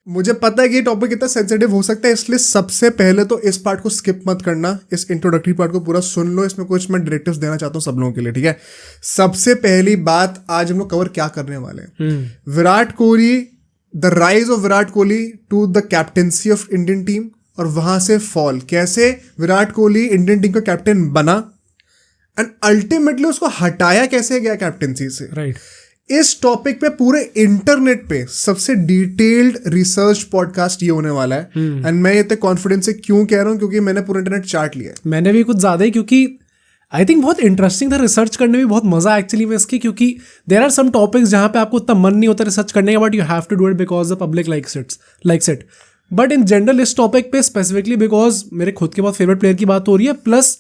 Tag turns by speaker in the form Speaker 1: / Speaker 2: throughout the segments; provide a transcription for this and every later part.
Speaker 1: मुझे पता है कि ये टॉपिक इतना सेंसिटिव हो सकता है, इसलिए सबसे पहले तो इस पार्ट को स्किप मत करना, इस इंट्रोडक्टरी पार्ट को पूरा सुन लो, इसमें कुछ मैं डायरेक्टिव्स देना चाहता हूँ सब लोगों के लिए, ठीक है। सबसे पहली बात, आज हम लोग कवर क्या करने वाले हैं, Virat Kohli, the rise of Virat Kohli to the captaincy of Indian team, और वहां से फॉल, कैसे विराट कोहली इंडियन टीम का कैप्टन बना एंड अल्टीमेटली उसको हटाया कैसे गया कैप्टेंसी से,
Speaker 2: राइट।
Speaker 1: इस टॉपिक पे पूरे इंटरनेट पे सबसे डिटेल्ड रिसर्च पॉडकास्ट ये होने वाला है। एंड मैं इतने कॉन्फिडेंस से क्यों कह रहा हूँ, क्योंकि मैंने पूरा इंटरनेट चार्ट लिया है।
Speaker 2: मैंने भी कुछ ज्यादा ही, क्योंकि आई थिंक बहुत इंटरेस्टिंग था, रिसर्च करने में बहुत मजा एक्चुअली में इसकी, क्योंकि देयर आर सम टॉपिक्स जहाँ पे आपको उतना मन नहीं होता रिसर्च करने का, but you have to do it because the public likes it. But in general इस टॉपिक पे स्पेसिफिकली बिकॉज मेरे खुद के बहुत फेवरेट प्लेयर की बात हो रही है, प्लस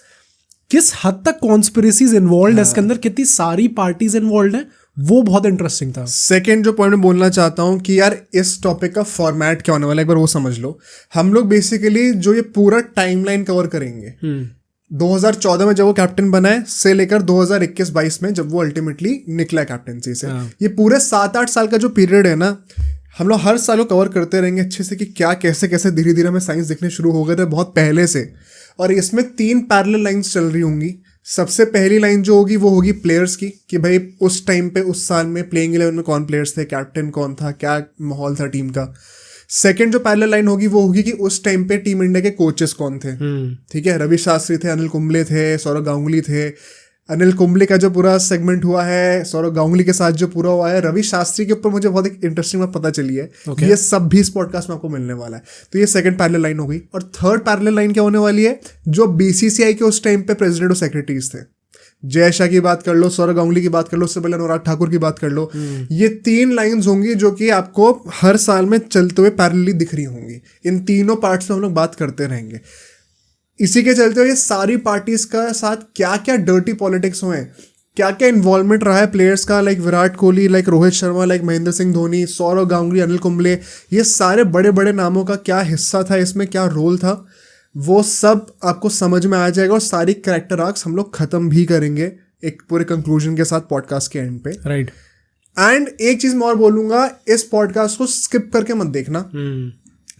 Speaker 2: किस हद तक कॉन्स्पिरेसीज इन्वॉल्व है इसके अंदर, कितनी सारी पार्टीज इन्वॉल्व हैं, वो बहुत इंटरेस्टिंग था।
Speaker 1: सेकेंड जो पॉइंट मैं बोलना चाहता हूँ कि यार इस टॉपिक का फॉर्मेट क्या होने वाला है, एक बार वो समझ लो। हम लोग बेसिकली जो ये पूरा टाइमलाइन कवर करेंगे 2014 में जब वो कैप्टन बना है से लेकर 2021-22 में जब वो अल्टीमेटली निकला कैप्टनसी से, ये पूरे 7-8 साल का जो पीरियड है ना, हम लोग हर साल कवर करते रहेंगे अच्छे से कि क्या कैसे कैसे धीरे धीरे हमें साइंस दिखने शुरू हो गए थे बहुत पहले से। और इसमें 3 पैरेलल लाइंस चल रही होंगी। सबसे पहली लाइन जो होगी वो होगी प्लेयर्स की, कि भाई उस टाइम पे उस साल में प्लेइंग 11 में कौन प्लेयर्स थे, कैप्टन कौन था, क्या माहौल था टीम का। सेकंड जो पैरेलल लाइन होगी वो होगी कि उस टाइम पे टीम इंडिया के कोचेस कौन थे, ठीक है। रवि शास्त्री थे, अनिल कुंबले थे, सौरव गांगुली थे। अनिल कुंबले का जो पूरा सेगमेंट हुआ है, सौरव गांगुली के साथ जो पूरा हुआ है, रवि शास्त्री के ऊपर मुझे बहुत एक इंटरेस्टिंग बात पता चली है। ये सब भी इस पॉडकास्ट में आपको मिलने वाला है। तो ये सेकंड पैरेलल लाइन हो गई। और थर्ड पैरेलल लाइन क्या होने वाली है, जो बीसीसीआई के उस टाइम पे प्रेसिडेंट और सेक्रेटरीज थे, जय शाह की बात कर लो, सौरव गांगुली की बात कर लो, उससे पहले अनुराग ठाकुर की बात कर लो। ये 3 लाइंस होंगी जो कि आपको हर साल में चलते हुए पैरेलली दिख रही होंगी। इन तीनों पार्ट्स में हम लोग बात करते रहेंगे। इसी के चलते हुए ये सारी पार्टीज का साथ क्या क्या डर्टी पॉलिटिक्स हुए, क्या क्या इन्वॉल्वमेंट रहा है प्लेयर्स का, like Virat Kohli, like Rohit Sharma, like Mahendra Singh Dhoni, Sourav Ganguly, Anil Kumble, ये सारे बड़े बड़े नामों का क्या हिस्सा था इसमें, क्या रोल था, वो सब आपको समझ में आ जाएगा। और सारी कैरेक्टर आर्क्स हम लोग खत्म भी करेंगे एक पूरे कंक्लूजन के साथ पॉडकास्ट के एंड पे, राइट। एंड एक चीज मैं और बोलूंगा, इस पॉडकास्ट को स्किप करके मत देखना।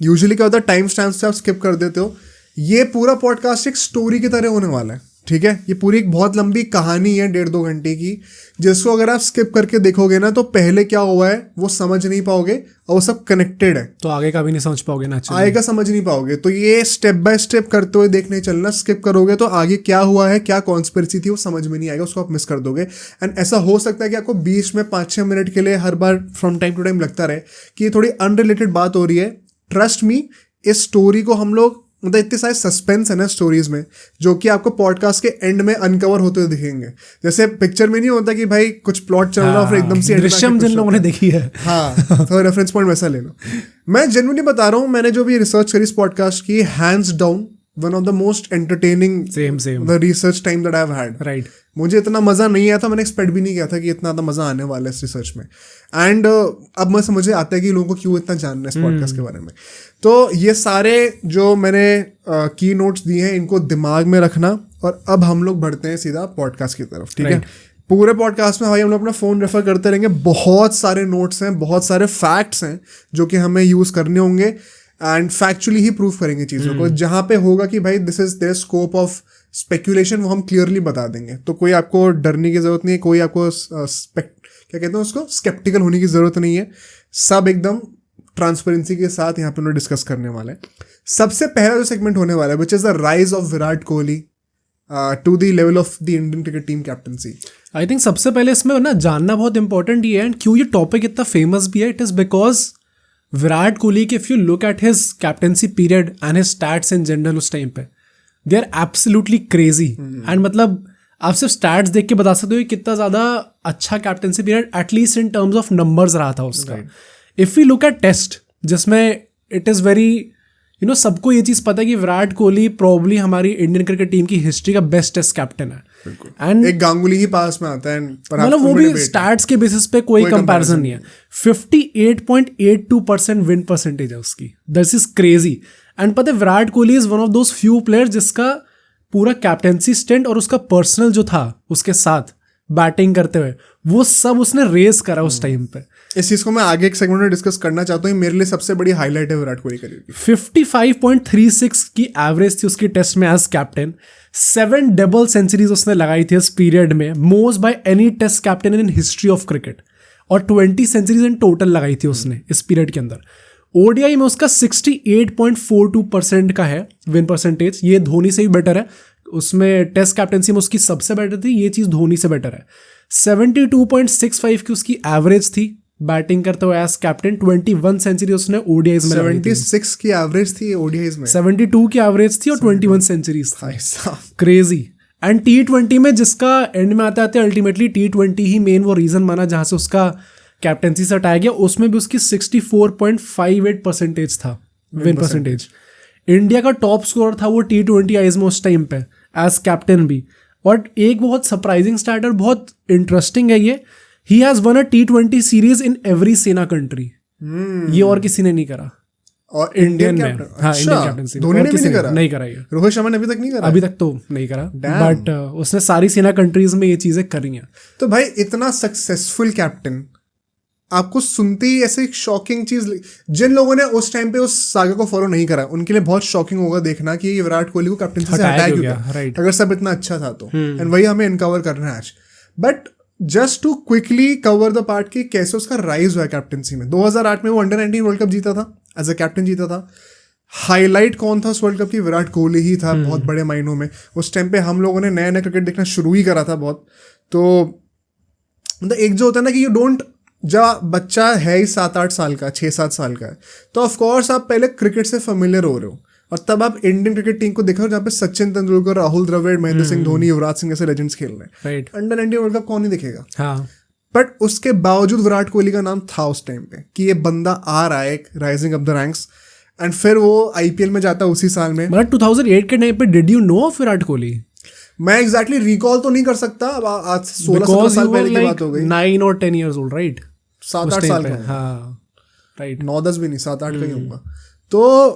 Speaker 1: यूजुअली क्या होता है, टाइम स्टैम्प से आप स्किप कर देते हो। ये पूरा पॉडकास्ट एक स्टोरी की तरह होने वाला है, ठीक है। ये पूरी एक बहुत लंबी कहानी है 1.5-2 घंटे की, जिसको अगर आप स्किप करके देखोगे ना तो पहले क्या हुआ है वो समझ नहीं पाओगे, और वो सब कनेक्टेड है,
Speaker 2: तो आगे का भी नहीं समझ पाओगे ना,
Speaker 1: आगे का समझ नहीं पाओगे। तो ये स्टेप बाय स्टेप करते हुए देखने चलना। स्किप करोगे तो आगे क्या हुआ है, क्या कॉन्स्पिरेसी थी, वो समझ में नहीं आएगा, उसको आप मिस कर दोगे। एंड ऐसा हो सकता है कि आपको बीच में 5-6 मिनट के लिए हर बार फ्रॉम टाइम टू टाइम लगता रहे कि ये थोड़ी अनरिलेटेड बात हो रही है। ट्रस्ट मी, इस स्टोरी को हम लोग, मतलब इतने सारे सस्पेंस है ना स्टोरीज में, जो कि आपको पॉडकास्ट के एंड में अनकवर होते हुए दिखेंगे। जैसे पिक्चर में नहीं होता कि भाई कुछ प्लॉट चल रहा फिर एकदम से
Speaker 2: दृश्यम जिन लोगों ने देखी है,
Speaker 1: हाँ, तो रेफरेंस पॉइंट वैसा ले लो। मैं जेन्युइनली बता रहा हूँ, मैंने जो भी रिसर्च करी इस पॉडकास्ट की, hands down one of the most entertaining the research time that I have had, right. मुझे इतना मजा नहीं आया था, मैंने एक्सपेक्ट भी नहीं किया था कि इतना ज़्यादा मजा आने वाला है इस रिसर्च में। एंड अब मैं समझ आता है कि लोगों को क्यों इतना जानना है इस पॉडकास्ट के बारे में। तो ये सारे जो मैंने की नोट्स दिए हैं, इनको दिमाग में रखना। और अब हम लोग बढ़ते हैं सीधा पॉडकास्ट की तरफ, ठीक है। पूरे पॉडकास्ट में भाई हम लोग अपना फ़ोन रेफर करते रहेंगे, बहुत सारे नोट्स हैं, बहुत सारे फैक्ट्स हैं जो कि हमें यूज़ करने होंगे, एंड फैक्चुअली ही प्रूफ करेंगे चीज़ों को। जहाँ पे होगा कि भाई this is there scope of speculation, वो हम क्लियरली बता देंगे। तो कोई आपको डरने की जरूरत नहीं है, कोई आपको क्या कहते हैं उसको, स्केप्टिकल होने की जरूरत नहीं है। सब एकदम ट्रांसपेरेंसी के साथ यहाँ पे हम लोग डिस्कस करने वाले हैं। सबसे पहला जो सेगमेंट होने वाला है, which is the rise of Virat Kohli to the level of the Indian cricket team captaincy.
Speaker 2: I think सबसे पहले इसमें ना जानना बहुत इंपॉर्टेंट ये है, एंड क्यों ये टॉपिक इतना फेमस भी है, it is because Virat Kohli के if you look at his captaincy period and his stats in general उस टाइम पे, they are absolutely crazy. And मतलब आप सिर्फ स्टैट्स देख के बता सकते हो कितना ज़्यादा अच्छा captaincy period at least in terms of numbers रहा था उसका। If you look at test, जिसमें it is very you know, सबको ये चीज़ पता है कि विराट कोहली प्रॉब्ली हमारी इंडियन क्रिकेट टीम की हिस्ट्री का बेस्ट टेस्ट कैप्टन है।
Speaker 1: एंड एक गांगुली ही पास में आता है,
Speaker 2: मतलब वो भी स्टैट्स के बेसिस पे कोई कंपैरिजन नहीं है। 58.82% विन परसेंटेज है उसकी, दिस इज क्रेजी। एंड पता है Virat Kohli is one of those few players जिसका पूरा कैप्टेंसी स्टेंट और उसका पर्सनल जो था उसके साथ बैटिंग करते हुए, वो सब उसने रेस करा उस टाइम पे।
Speaker 1: इस चीज को मैं आगे एक सेगमेंट में डिस्कस करना चाहता हूँ। मेरे लिए सबसे बड़ी हाईलाइट है विराट कोहली करियर की।
Speaker 2: 55.36 की एवरेज थी उसकी टेस्ट में एज कैप्टन। 7 डबल सेंचुरीज उसने लगाई थी इस पीरियड में, most by any test captain in history of cricket, और 20 सेंचुरीज इन टोटल लगाई थी उसने इस पीरियड के अंदर। ओडीआई में उसका 68.42% का है विन परसेंटेज, ये धोनी से भी बेटर है। उसमें टेस्ट कैप्टनसी में उसकी सबसे बेटर थी, ये चीज़ धोनी से बेटर है। 72.65 की उसकी एवरेज थी बैटिंग करते हुए एज कैप्टन। 21 सेंचुरी उसने ओडीआईज में
Speaker 1: 76 की एवरेज थी ओडीआईज में,
Speaker 2: 72 की एवरेज थी और 21 सेंचुरीज थी। क्रेजी। एंड T20 में जिसका एंड में आते आते अल्टीमेटली T20 ही मेन वो रीजन माना जहां से उसका कैप्टनसी से हटाया गया, उसमें भी उसकी 64.58% था विन परसेंटेज। इंडिया का टॉप स्कोर था वो T20 आईज में उस टाइम पे एज कैप्टन भी। और एक बहुत सरप्राइजिंग स्टार्टर, बहुत इंटरेस्टिंग है ये, he has one a T20 series in every सेना कंट्री। ये और किसी ने नहीं करा।
Speaker 1: और इंडियन
Speaker 2: में
Speaker 1: कैप्टन,
Speaker 2: हाँ,
Speaker 1: अच्छा,
Speaker 2: इंडियन कैप्टन
Speaker 1: धोनी ने भी
Speaker 2: नहीं करा ये।
Speaker 1: रोहित शर्मा ने अभी तक नहीं करा।
Speaker 2: अभी तक तो नहीं करा, बट उसने सारी सेना कंट्रीज में ये चीजें करी हैं।
Speaker 1: तो भाई इतना सक्सेसफुल कैप्टन, आपको सुनते ही ऐसे एक शॉकिंग चीज, जिन लोगों ने उस टाइम पे उस सागा को फॉलो नहीं करा उनके लिए बहुत शॉकिंग होगा देखना कि विराट कोहली को कैप्टनसी से हटाया क्यों गया, अगर सब इतना अच्छा था तो। एंड वही हमें इनकवर करना है आज। But just to quickly cover the part कि कैसे उसका राइज हुआ कैप्टनसी में। 2008 में वो अंडर-19 वर्ल्ड कप जीता था, एज अ कैप्टन जीता था। हाईलाइट कौन था उस वर्ल्ड कप की? विराट कोहली ही था बहुत बड़े मायनों में। उस टाइम पे हम लोगों ने नया नया क्रिकेट देखना शुरू ही करा था बहुत। तो मतलब एक जो होता है ना कि यू डोंट, जब बच्चा है ही 7-8 साल का, 6-7 साल का है, तो ऑफकोर्स आप पहले क्रिकेट से फेमिलियर हो रहे हो, और तब आप इंडियन क्रिकेट टीम को देखो जहाँ पे सचिन तेंदुलकर, राहुल द्रविड़, महेंद्र सिंह धोनी, युवराज सिंह जैसे लेजेंड्स खेल रहे हैं। अंडर-19 वर्ल्ड कप कौन नहीं दिखेगा?
Speaker 2: हाँ।
Speaker 1: बट उसके बावजूद विराट कोहली का नाम था उस टाइम पे कि ये बंदा आ रहा है rising up the ranks. And फिर वो आईपीएल में जाता उसी साल में।
Speaker 2: मतलब 2008 के टाइम पे did you know of Virat Kohli?
Speaker 1: मैं एग्जैक्टली रिकॉल तो नहीं कर सकता, अब आज 16-17 साल पहले की बात हो गई।
Speaker 2: 9 और 10 years old, राइट?
Speaker 1: 7-8 साल का,
Speaker 2: हाँ राइट,
Speaker 1: 9-10 भी नहीं, 7-8 का ही होगा। तो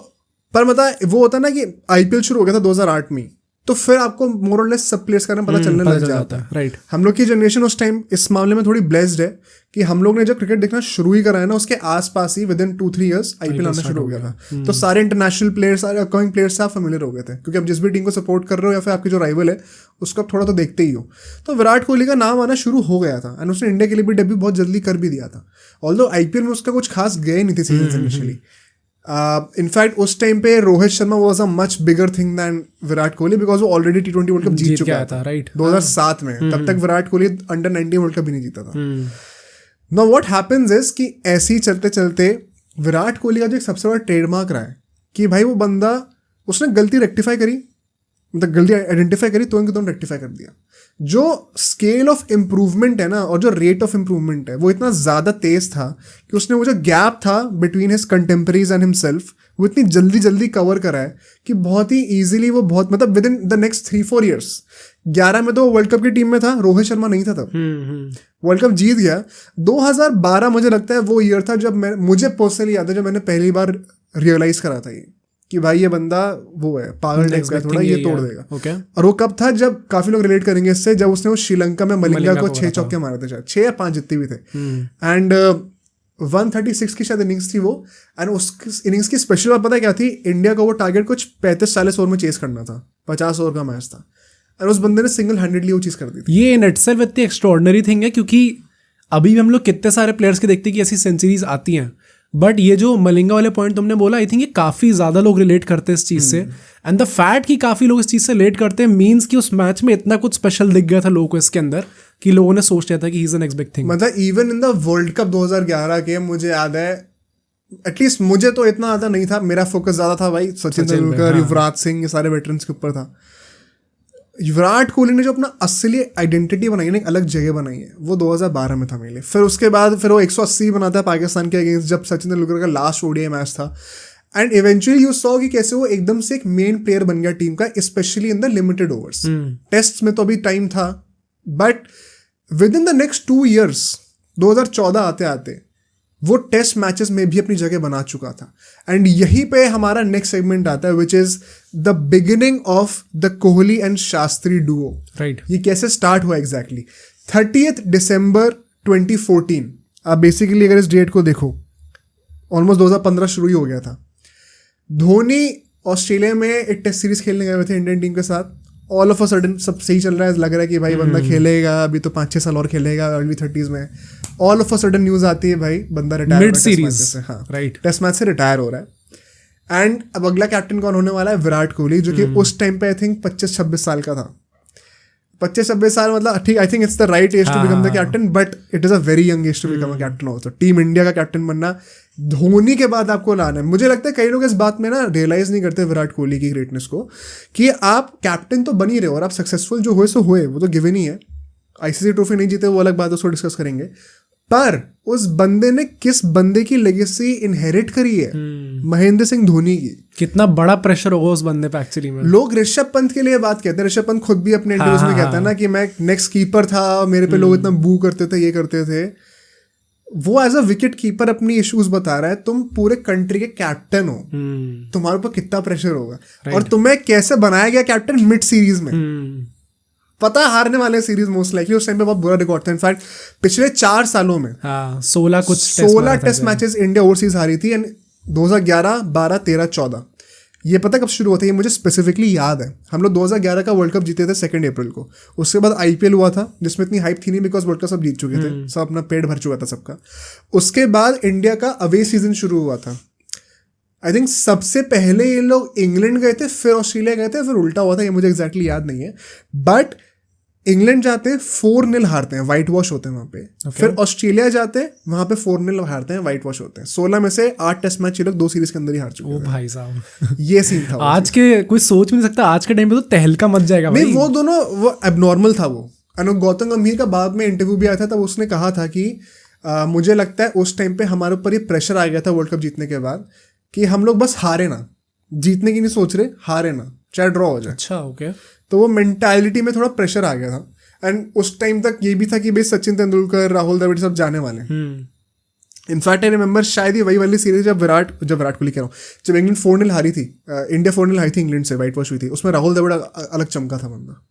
Speaker 1: पर मतलब वो होता ना कि आईपीएल शुरू हो गया था 2008 में, तो फिर आपको मोर और लेस सब प्लेयर्स का पता चलने लग जाता है।
Speaker 2: राइट।
Speaker 1: हम लोग की जनरेशन उस टाइम इस मामले में थोड़ी ब्लेस्ड है कि हम लोग ने जब क्रिकेट देखना शुरू ही करा है ना, उसके आसपास ही विद इन 2-3 years आईपीएल आना शुरू हो गया था। तो सारे इंटरनेशनल प्लेयर्स, सारे अपकमिंग प्लेयर्स से आप फेमिलियर हो गए थे, क्योंकि आप जिस भी टीम को सपोर्ट कर रहे हो या फिर आपकी जो राइवल है उसको आप थोड़ा तो देखते ही हो। तो विराट कोहली का नाम आना शुरू हो गया था, एंड उसने इंडिया के लिए भी डेब्यू बहुत जल्दी कर भी दिया था। ऑल्दो आईपीएल में उसका कुछ खास गए नहीं थे सीजन इनिशियली। इनफैक्ट उस टाइम पे Rohit Sharma was a much bigger thing than Virat Kohli, because वो ऑलरेडी T20 वर्ल्ड कप जीत चुका था, राइट, 2007 में। तब तक विराट कोहली अंडर-19 वर्ल्ड कप भी नहीं जीता था। नाउ व्हाट हैपेंस इज कि ऐसे ही चलते चलते विराट कोहली का जो एक सबसे बड़ा ट्रेडमार्क रहा है कि भाई वो बंदा, उसने गलती रेक्टिफाई करी, मतलब गलती आइडेंटिफाई करी तो इनके रेक्टिफाई कर दिया। जो स्केल ऑफ इम्प्रूवमेंट है ना, और जो रेट ऑफ इम्प्रूवमेंट है, वो इतना ज़्यादा तेज था कि उसने वो जो गैप था बिटवीन हिज कंटेम्परीज एंड हिमसेल्फ, वो इतनी जल्दी जल्दी कवर करा है कि बहुत ही ईजिली वो बहुत, मतलब with in the next 3-4 years, 11 में तो वर्ल्ड कप की टीम में था, रोहित शर्मा नहीं था तब, वर्ल्ड कप जीत गया। 2012 मुझे लगता है वो ईयर था जब मुझे पर्सनली याद है जब मैंने पहली बार रियलाइज करा था ये कि भाई ये बंदा वो है, पागल टाइप का थोड़ा, ये तोड़ देगा। और वो कब था, जब काफी लोग रिलेट करेंगे इससे, जब उसने वो श्रीलंका में मलिंगा को 6 चौके मारे थे, शायद 6 या 5 जितने भी थे। एंड 136 की शायद इनिंग्स थी वो। एंड उस इनिंग्स की स्पेशल बात पता है क्या थी? इंडिया का वो टारगेट कुछ 35-40 ओवर में चेस करना था, 50 ओवर का मैच था, और उस बंदे ने सिंगल हैंडेडली वो चीज कर दी थी।
Speaker 2: ये इन इटसेल्फ इतनी एक्स्ट्राऑर्डिनरी थिंग है, क्योंकि अभी भी हम लोग कितने सारे प्लेयर्स के देखते हैं कि ऐसी सेंचुरीज आती हैं, बट ये जो मलिंगा वाले पॉइंट तुमने बोला, आई थिंक ये काफ़ी ज़्यादा लोग रिलेट करते हैं इस चीज़ से। एंड द फैक्ट कि काफ़ी लोग इस चीज़ से रिलेट करते हैं मीन्स कि उस मैच में इतना कुछ स्पेशल दिख गया था लोगों को इसके अंदर कि लोगों ने सोच लिया था कि he is the next big thing.
Speaker 1: मतलब even in the world cup 2011 के, मुझे याद है, एटलीस्ट मुझे तो इतना ज़्यादा नहीं था, मेरा फोकस ज़्यादा था भाई सचिन तेंदुलकर, युवराज सिंह, ये सारे वेटरन्स के ऊपर था। विराट कोहली ने जो अपना असली आइडेंटिटी बनाई है, एक अलग जगह बनाई है, वो 2012 में था मेरे लिए। फिर उसके बाद फिर वो 180 बनाता है पाकिस्तान के अगेंस्ट, जब सचिन तेंदुलकर का लास्ट ओडीआई मैच था। एंड इवेंचुअली यू सॉ कि कैसे वो एकदम से एक मेन प्लेयर बन गया टीम का, specially in the limited overs. Test में तो अभी टाइम था, but within the next 2 years, 2014 आते आते वो टेस्ट मैचेस में भी अपनी जगह बना चुका था। एंड यहीं पे हमारा नेक्स्ट सेगमेंट आता है, which is the beginning of the Kohli and Shastri Duo.
Speaker 2: Right.
Speaker 1: ये कैसे स्टार्ट हुआ एग्जैक्टली? 30th December 2014, आप बेसिकली अगर इस डेट को देखो, ऑलमोस्ट 2015 शुरू ही हो गया था। धोनी ऑस्ट्रेलिया में एक टेस्ट सीरीज खेलने गए हुए थे इंडियन टीम के साथ। ऑल ऑफ अ सडन सब सही चल रहा है, लग रहा है कि भाई बंदा खेलेगा, अभी तो 5-6 साल और खेलेगा, अर्ली 30s में। All of a sudden news आती है भाई बंदा रिटायर
Speaker 2: मिड सीरीज,
Speaker 1: हाँ
Speaker 2: राइट,
Speaker 1: टेस्ट मैच से रिटायर हो रहा है। एंड अब अगला कैप्टन कौन होने वाला है? विराट कोहली, जो कि उस टाइम पे आई थिंक 25-26 साल का था। 25-26 साल मतलब ठीक, I think it's the right age to become the captain, but it is a very young age to become a captain also. Team India का कैप्टन बनना, धोनी के बाद आपको लाना है। मुझे लगता है कई लोग इस बात में ना रियलाइज नहीं करते विराट कोहली की ग्रेटनेस को, कि आप कैप्टन तो बन ही रहे हो और आप सक्सेसफुल जो हुए सो हुए, वो तो गिवन ही है। आईसीसी ट्रॉफी नहीं जीते वो अलग बात है, उसको डिस्कस करेंगे, पर उस बंदे ने किस बंदे की लेगेसी इनहेरिट करी है, महेंद्र सिंह धोनी की।
Speaker 2: कितना बड़ा प्रेशर होगा उस बंदे पे एक्चुअली में।
Speaker 1: लोग ऋषभ पंत के लिए बात कहते हैं, ऋषभ पंत खुद भी अपने इंटरव्यूज में कहता है ना कि मैं नेक्स्ट कीपर था, मेरे पे लोग इतना बू करते थे, ये करते थे। वो एज अ विकेट कीपर अपनी इश्यूज बता रहा है, तुम पूरे कंट्री के कैप्टन हो, तुम्हारे ऊपर कितना प्रेशर होगा, और तुम्हें कैसे बनाया गया कैप्टन मिड सीरीज में। पता है हारने वाले सीरीज मोस्ट लाइकली, उस टाइम पे बहुत बुरा रिकॉर्ड था। इनफैक्ट पिछले 4 सालों में 16 टेस्ट मैचेस इंडिया ओवरसीज हारी थी, एंड 2011, 12, 13, 14 ये पता कब शुरू होता है, ये मुझे स्पेसिफिकली याद है। हम लोग 2011 का वर्ल्ड कप जीते थे 2 अप्रैल को। उसके बाद आईपीएल हुआ था, जिसमें इतनी हाइप थी नहीं, बिकॉज वर्ल्ड कप सब जीत चुके थे, सब अपना पेट भर चुका था सबका। उसके बाद इंडिया का अवे सीजन शुरू हुआ था। आई थिंक सबसे पहले ये लोग इंग्लैंड गए थे, फिर ऑस्ट्रेलिया गए थे, फिर उल्टा हुआ था, ये मुझे एग्जैक्टली याद नहीं है। बट इंग्लैंड जाते हैं 4-0 हारते हैं, वाइट वॉश होते हैं वहां पे। फिर ऑस्ट्रेलिया जाते हैं, वहां पे 4-0 हारते हैं, वाइट वॉश होते हैं। 16 में से 8 टेस्ट मैच ये लोग 2 सीरीज के अंदर ही हार चुके हैं।
Speaker 2: भाई साहब
Speaker 1: ये सीन था
Speaker 2: आज के, कोई सोच भी नहीं सकता आज के टाइम पे तो तहलका मच जाएगा भाई।
Speaker 1: नहीं, वो दोनों वो एबनॉर्मल था वो। गौतम गंभीर का बाद में इंटरव्यू भी आया था, तब उसने कहा था कि मुझे लगता है उस टाइम पे हमारे ऊपर ये प्रेशर आ गया था वर्ल्ड कप जीतने के बाद, कि हम लोग बस हारे ना, जीतने की नहीं सोच रहे, हारे ना, चाहे ड्रॉ हो जाए।
Speaker 2: अच्छा, ओके।
Speaker 1: तो वो मेंटालिटी में थोड़ा प्रेशर आ गया था। एंड उस टाइम तक ये भी था कि भाई सचिन तेंदुलकर, राहुल द्रविड़ सब जाने वाले हैं। इनफैक्ट आई रिमेंबर शायद ये वही वाली सीरीज जब विराट कोहली कह रहा हूँ, जब इंग्लैंड 4-0 हारी थी, इंडिया 4-0 हारी थी इंग्लैंड से, वाइट वॉश हुई थी, उसमें राहुल द्रविड़ अलग चमका था बंदा।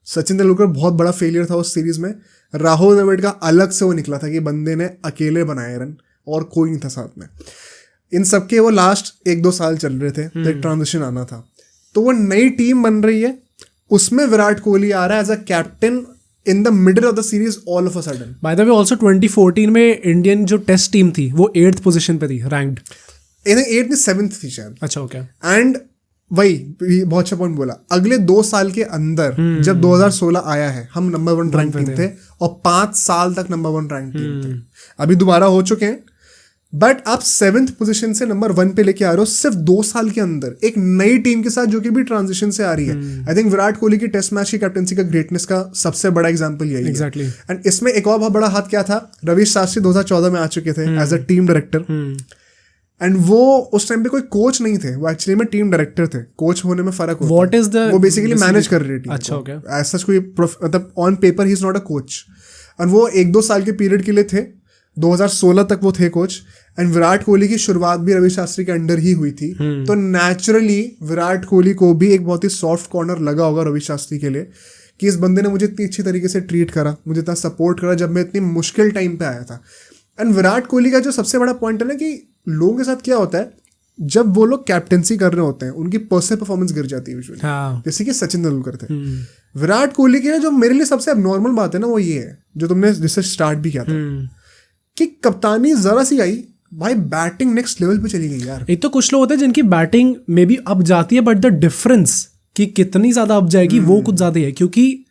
Speaker 1: सचिन तेंदुलकर बहुत बड़ा फेलियर था उस सीरीज में, राहुल द्रविड़ का अलग से वो निकला था कि बंदे ने अकेले बनाए रन और कोई नहीं था साथ में। इन सबके वो लास्ट 1-2 साल चल रहे थे, तो एक ट्रांजिशन आना था। तो वो नई टीम बन रही है, उसमें विराट कोहली आ रहा है as a captain in the middle of the series all of a sudden.
Speaker 2: By the way also 2014 में इंडियन जो टेस्ट टीम थी वो 8th पोजीशन पे थी रैंक्ड।
Speaker 1: 8th नहीं 7th थी शायद।
Speaker 2: अच्छा, ओके।
Speaker 1: एंड वही बहुत अच्छा पॉइंट बोला, अगले 2 साल के अंदर जब 2016 आया है, हम नंबर 1 रैंक टीम थे और 5 साल तक नंबर 1 रैंक टीम थे। अभी दोबारा हो चुके हैं, बट आप 7th पोजीशन से नंबर 1 पे लेके आ रहे हो सिर्फ 2 साल के अंदर, एक नई टीम के साथ जो कि भी ट्रांजिशन से आ रही है। आई थिंक विराट कोहली की टेस्ट मैच की कैप्टनसी का ग्रेटनेस का सबसे बड़ा एग्जांपल यही है।
Speaker 2: एग्जैक्टली।
Speaker 1: एंड इसमें एक और बहुत बड़ा हाथ क्या था, रवि शास्त्री 2014 में आ चुके थे as a team director. And वो उस टाइम पे कोई कोच नहीं थे, वो एक्चुअली में टीम डायरेक्टर थे। कोच होने में फर्क होता है।
Speaker 2: What is the
Speaker 1: वो बेसिकली मैनेज कर रही टीम।
Speaker 2: अच्छा, ओके।
Speaker 1: ऐसा कोई मतलब on paper he is not a coach. और वो 1-2 साल के पीरियड के लिए थे, 2016 तक वो थे कोच। एंड विराट कोहली की शुरुआत भी रवि शास्त्री के अंडर ही हुई थी। तो नेचुरली विराट कोहली को भी एक बहुत ही सॉफ्ट कॉर्नर लगा होगा रवि शास्त्री के लिए, कि इस बंदे ने मुझे इतनी अच्छी तरीके से ट्रीट करा, मुझे इतना सपोर्ट करा जब मैं इतनी मुश्किल टाइम पे आया था। एंड विराट कोहली का जो सबसे बड़ा पॉइंट है ना, कि लोगों के साथ क्या होता है, जब वो लोग कैप्टेंसी कर रहे होते हैं उनकी पर्सनल परफॉर्मेंस गिर जाती है यूजुअली। जैसे कि सचिन तेंदुलकर थे। विराट कोहली की जो मेरे लिए सबसे नॉर्मल बात है ना, वो ये है जो तुमने जिससे स्टार्ट भी किया था, कि कप्तानी जरा सी आई भाई, बैटिंग नेक्स्ट लेवल पे चली गई यार।
Speaker 2: एक तो कुछ लोग होते हैं जिनकी बैटिंग में भी अब जाती है, बट द डिफरेंस कि कितनी ज्यादा अब जाएगी वो कुछ ज्यादा है। क्योंकि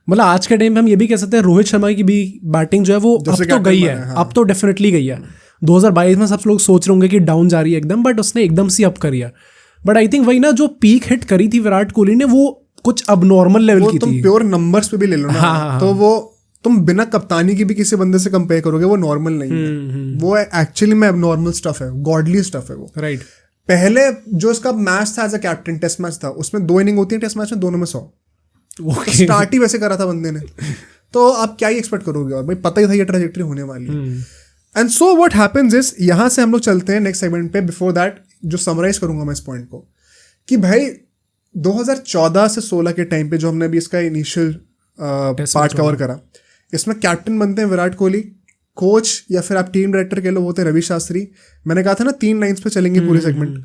Speaker 2: मतलब आज के टाइम में हम ये भी कह सकते हैं रोहित शर्मा की भी बैटिंग जो है वो अब तो गई है। हाँ। अब तो डेफिनेटली गई है। 2022 में सब लोग सोच रहे होंगे कि डाउन जा रही है एकदम, बट उसने एकदम से अप करी है। बट आई थिंक वही ना, जो पीक हिट करी थी विराट कोहली ने, वो कुछ अब नॉर्मल लेवल की थी।
Speaker 1: तुम प्योर नंबर्स पे भी ले लो ना। हाँ। तो वो तुम बिना कप्तानी की भी किसी बंदे से कंपेयर करोगे, वो नॉर्मल नहीं है। वो एक्चुअली में नॉर्मल स्टफ है, गॉडली स्टफ है वो।
Speaker 2: राइट।
Speaker 1: पहले जो इसका मैच था as a captain, test match था, उसमें 2 इनिंग होती है टेस्ट मैच में, दोनों में 100। स्टार्ट ही वैसे करा था बंदे ने, तो आप क्या ही एक्सपेक्ट करोगे। और भाई पता ही था ये ट्रेजेक्टरी होने वाली है। And so what happens is, यहां से हम लोग चलते हैं नेक्स्ट सेगमेंट पे। बिफोर दैट जो समराइज करूंगा मैं इस पॉइंट को, कि भाई 2014 से 16 के टाइम पे जो हमने अभी इसका इनिशियल पार्ट कवर करा, इसमें कैप्टन बनते हैं विराट कोहली, कोच या फिर आप टीम डायरेक्टर कह लो, वो थे रवि शास्त्री। मैंने कहा था ना 3 लाइन्स पे चलेंगे पूरे सेगमेंट।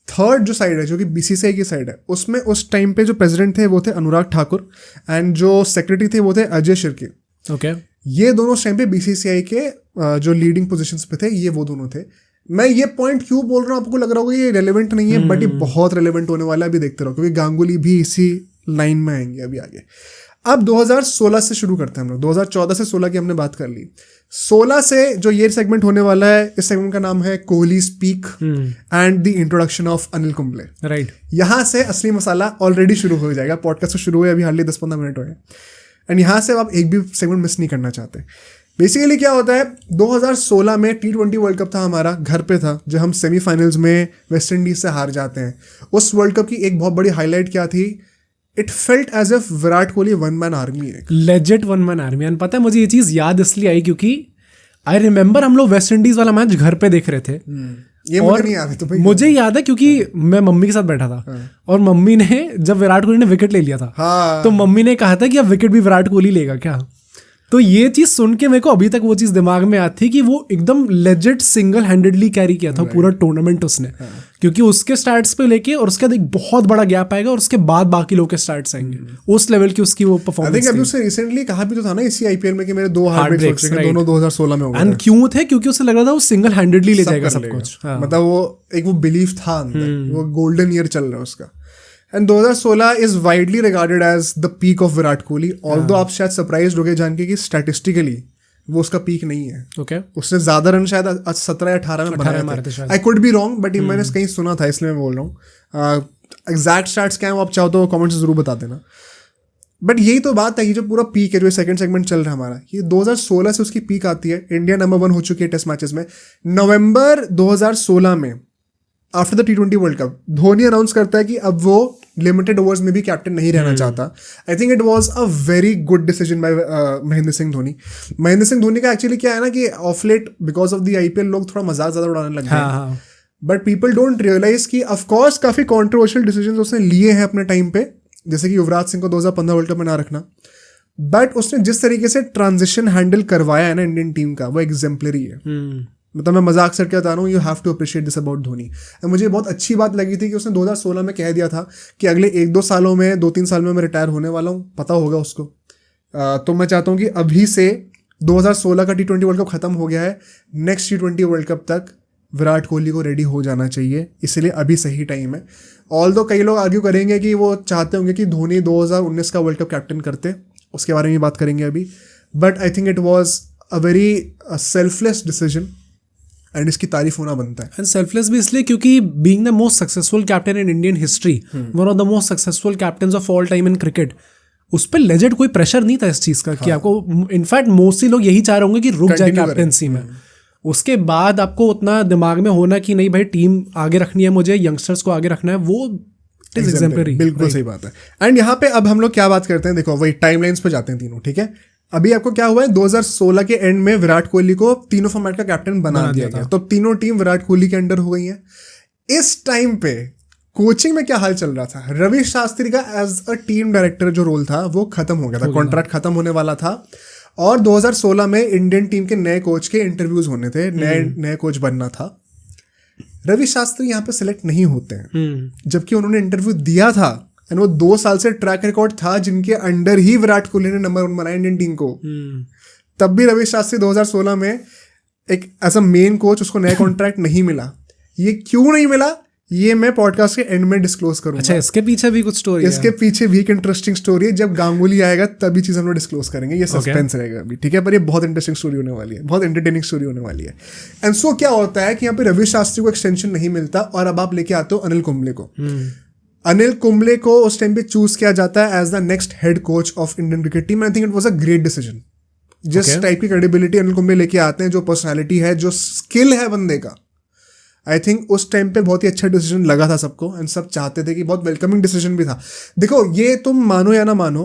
Speaker 1: थर्ड जो साइड है, जो कि बीसीसीआई की साइड है, उसमें उस टाइम पे जो प्रेसिडेंट थे वो थे अनुराग ठाकुर, एंड जो सेक्रेटरी थे वो थे अजय शिर्के।
Speaker 2: ओके,
Speaker 1: ये दोनों उस टाइम पे बीसीसीआई के जो लीडिंग पोजीशंस पे थे, ये वो दोनों थे। मैं ये पॉइंट क्यों बोल रहा हूँ, आपको लग रहा होगा ये रेलेवेंट नहीं है, बट ये बहुत रेलेवेंट होने वाला है, अभी देखते रहो, क्योंकि गांगुली भी इसी लाइन में आएंगे अभी आगे। अब 2016 से शुरू करते हैं हम लोग। 2014 से 16 की हमने बात कर ली। 16 से जो ये सेगमेंट होने वाला है, इस सेगमेंट का नाम है Kohli speak and the introduction of Anil Kumble.
Speaker 2: Right,
Speaker 1: यहाँ से असली मसाला ऑलरेडी शुरू हो जाएगा। पॉडकास्ट शुरू हुए अभी हार्डली 10-15 मिनट हुए, एंड यहाँ से आप एक भी सेगमेंट मिस नहीं करना चाहते। बेसिकली क्या होता है, 2016 में T20 वर्ल्ड कप था हमारा, घर पे था, जब हम सेमीफाइनल्स में वेस्ट इंडीज से हार जाते हैं। उस वर्ल्ड कप की एक बहुत बड़ी हाईलाइट क्या थी, it felt as if Virat Kohli one man army है,
Speaker 2: legend one man army. And पता है मुझे ये चीज याद इसलिए आई क्योंकि आई रिमेंबर हम लोग वेस्ट इंडीज वाला मैच घर पे देख रहे थे।
Speaker 1: ये मुझे नहीं याद है, तो भाई
Speaker 2: मुझे याद है क्योंकि मैं मम्मी के साथ बैठा था और मम्मी ने जब विराट कोहली ने विकेट ले लिया था, तो मम्मी ने कहा था कि अब विकेट भी विराट कोहली लेगा क्या। तो ये चीज सुन के मेरे को अभी तक वो चीज दिमाग में आती थी कि वो एकदम लेजेंड सिंगल हैंडेडली कैरी किया था पूरा टूर्नामेंट उसने, क्योंकि उसके स्टार्ट्स पे लेके और उसके बाद एक बहुत बड़ा गैप आएगा और उसके बाद बाकी लोग के स्टार्ट्स आएंगे, उस लेवल की उसकी वो परफॉर्मेंस।
Speaker 1: अभी उससे रिसेंटली कहा भी तो था ना इसी आईपीएल में कि मेरे 2 हार्ट ब्रेक्स दोनों 2016 में हो गए।
Speaker 2: एंड क्यों थे, क्योंकि उसे लग रहा था वो सिंगल हैंडेडली ले जाएगा सब कुछ।
Speaker 1: मतलब वो बिलीफ था अंदर, वो गोल्डन ईयर चल रहा है उसका। And 2016 is widely regarded as the peak of Virat Kohli, although आप शायद सरप्राइज हो गए जान के कि स्टैटिस्टिकली वो उसका पीक नहीं है।
Speaker 2: ओके,
Speaker 1: उसने ज्यादा रन शायद 17 या 18 में बनाए थे। I could be wrong, but मैंने कहीं सुना था, इसलिए मैं बोल रहा हूँ। एग्जैक्ट स्टैट्स क्या है आप चाहो तो कमेंट्स जरूर बता देना। बट यही तो बात है, ये जो पूरा पीक है, जो सेकंड सेगमेंट चल रहा है हमारा, ये 2016 से उसकी पीक आती है। इंडिया नंबर 1 हो चुकी है टेस्ट मैचेस में। नवंबर 2016 में after the T20 world cup Dhoni announce करता है कि अब वो लिमिटेड ओवर्स में भी कैप्टन नहीं रहना चाहता। I think it was a very good decision by Mahendra Singh Dhoni. Mahendra Singh Dhoni का एक्चुअली क्या है ना कि of late because of the IPL लोग थोड़ा मजाक ज्यादा उड़ाने लग गए, बट पीपल डोंट रियलाइज कि ऑफकोर्स काफी कॉन्ट्रोवर्शियल डिसीजन उसने लिए हैं अपने टाइम पे, जैसे कि युवराज सिंह को 2015 वर्ल्ड कप में ना रखना, बट उसने जिस तरीके से ट्रांजिशन हैंडल करवाया है ना इंडियन टीम का, वो एग्जाम्पलरी है। मतलब मैं मजाक से क्या बता रहा हूँ, you have to appreciate this about Dhoni. मुझे बहुत अच्छी बात लगी थी कि उसने 2016 में कह दिया था कि अगले 1-2 सालों में, 2-3 साल में मैं रिटायर होने वाला हूँ, पता होगा उसको। तो मैं चाहता हूँ कि अभी से 2016 का T20 वर्ल्ड कप खत्म हो गया है, नेक्स्ट T20 वर्ल्ड कप तक विराट कोहली को रेडी हो जाना चाहिए, इसलिए अभी सही टाइम है। ऑल्दो कई लोग आर्ग्यू करेंगे कि वो चाहते होंगे कि धोनी 2019 का वर्ल्ड कप कैप्टन करते, उसके बारे में बात करेंगे अभी, but I think it was a very selfless decision and इसकी तारीफ होना बनता है।
Speaker 2: एंड सेल्फलेस भी इसलिए क्योंकि being the most successful captain in Indian history, one of the most successful captains of all time in cricket, उस पर लेजेंड कोई प्रेशर नहीं था इस चीज का कि आपको, इनफैक्ट मोस्टली लोग यही चाह रहे होंगे कि रुक जाए कैप्टनसी में। उसके बाद आपको उतना दिमाग में होना कि नहीं भाई टीम आगे रखनी है, मुझे यंगस्टर्स को आगे रखना है, वो इज एग्जाम्पलरी।
Speaker 1: बिल्कुल सही बात है। एंड यहाँ पे अब हम लोग क्या बात करते हैं, देखो वही टाइमलाइंस पे जाते हैं तीनों, ठीक है। अभी आपको क्या हुआ है, 2016 के एंड में विराट कोहली को तीनों फॉर्मेट का कैप्टन बना दिया गया, तो तीनों टीम विराट कोहली के अंडर हो गई है। इस टाइम पे कोचिंग में क्या हाल चल रहा था, रवि शास्त्री का एज अ टीम डायरेक्टर जो रोल था वो खत्म हो गया था, कॉन्ट्रैक्ट खत्म होने वाला था, और 2016 में इंडियन टीम के नए कोच के इंटरव्यूज होने थे, नए कोच बनना था। रवि शास्त्री यहाँ पे सिलेक्ट नहीं होते हैं, जबकि उन्होंने इंटरव्यू दिया था एंड वो 2 साल से ट्रैक रिकॉर्ड था जिनके अंडर ही विराट कोहली ने नंबर 1 बनाया इंडियन टीम को। तब भी रवि शास्त्री 2016 में एक एज अ मेन कोच उसको नया कॉन्ट्रैक्ट नहीं मिला। ये क्यों नहीं मिला, ये मैं पॉडकास्ट के एंड में डिस्क्लोज करूंगा।
Speaker 2: अच्छा, इसके पीछे भी कुछ स्टोरी है?
Speaker 1: इसके पीछे भी एक इंटरेस्टिंग स्टोरी है, जब गांगुली आएगा तभी चीज हम लोग डिस्क्लोज करेंगे, ये सस्पेंस रहेगा अभी, ठीक है। पर ये बहुत इंटरेस्टिंग स्टोरी होने वाली है, बहुत एंटरटेनिंग स्टोरी होने वाली है। एंड सो क्या होता है कि यहाँ पे रवि शास्त्री को एक्सटेंशन नहीं मिलता और अब आप लेके आते हो अनिल कुंबले को। अनिल कुंबले को उस टाइम पे चूज किया जाता है as the next head coach of Indian cricket team. I think it was a great decision. जिस टाइप की क्रेडिबिलिटी अनिल कुंबले लेके आते हैं, जो पर्सनैलिटी है, जो स्किल है बंदे का, आई थिंक उस टाइम पे बहुत ही अच्छा डिसीजन लगा था सबको, एंड सब चाहते थे कि बहुत वेलकमिंग डिसीजन भी था। देखो, ये तुम मानो या ना मानो,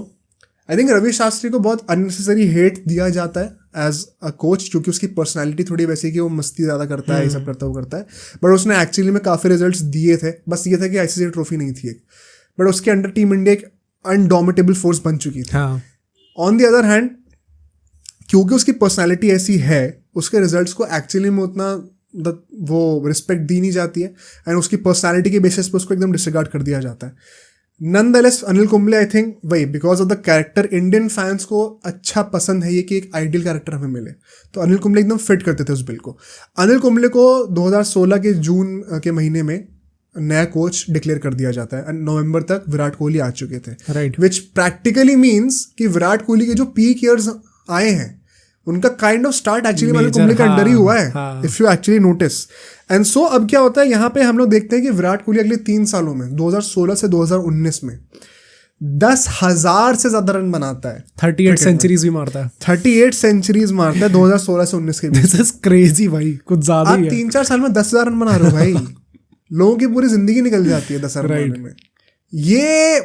Speaker 1: आई थिंक रवि शास्त्री को बहुत अननेसेसरी हेट दिया जाता है एज अ कोच, क्योंकि उसकी पर्सनालिटी थोड़ी वैसी कि वो मस्ती ज़्यादा करता है, ये सब करता वो करता है, बट उसने एक्चुअली में काफ़ी रिजल्ट्स दिए थे। बस ये था कि आईसीसी ट्रॉफी नहीं थी एक, बट उसके अंडर टीम इंडिया एक अनडोमिटेबल फोर्स बन चुकी थी। ऑन द अदर हैंड क्योंकि उसकी पर्सनालिटी ऐसी है, उसके रिजल्ट्स को एक्चुअली में उतना वो रिस्पेक्ट दी नहीं जाती है, एंड उसकी पर्सनालिटी के बेसिस पे उसको एकदम डिसरिगार्ड कर दिया जाता है. Nonetheless Anil Kumble, I think वही because of the character, Indian fans को अच्छा पसंद है ये कि एक आइडियल कैरेक्टर हमें मिले, तो अनिल कुंबले एकदम फिट करते थे उस बिल को. अनिल कुंबले को 2016 के जून के महीने में नया कोच डिक्लेयर कर दिया जाता है, नवंबर तक विराट कोहली आ चुके थे,
Speaker 2: राइट,
Speaker 1: विच प्रैक्टिकली मीन्स कि विराट कोहली के जो पीक ईयर्स आए हैं उनका kind of start actually Anil Kumble के अंडर ही हुआ है, if you actually notice. And so अब क्या होता है यहाँ पे हम लोग देखते हैं कि विराट कोहली अगले 3 सालों में 2016 से 2019 में 10,000 से ज्यादा रन बनाता है,
Speaker 2: 38 सेंचुरीज भी मारता है,
Speaker 1: 38 सेंचुरीज मारता है 2016 से 19 के बीच.
Speaker 2: दिस इज क्रेजी भाई, कुछ ज्यादा ही है.
Speaker 1: 3-4 साल में 10,000 रन बना रहे हो भाई. लोगों की पूरी जिंदगी निकल जाती है 10 रन बनाने में. ये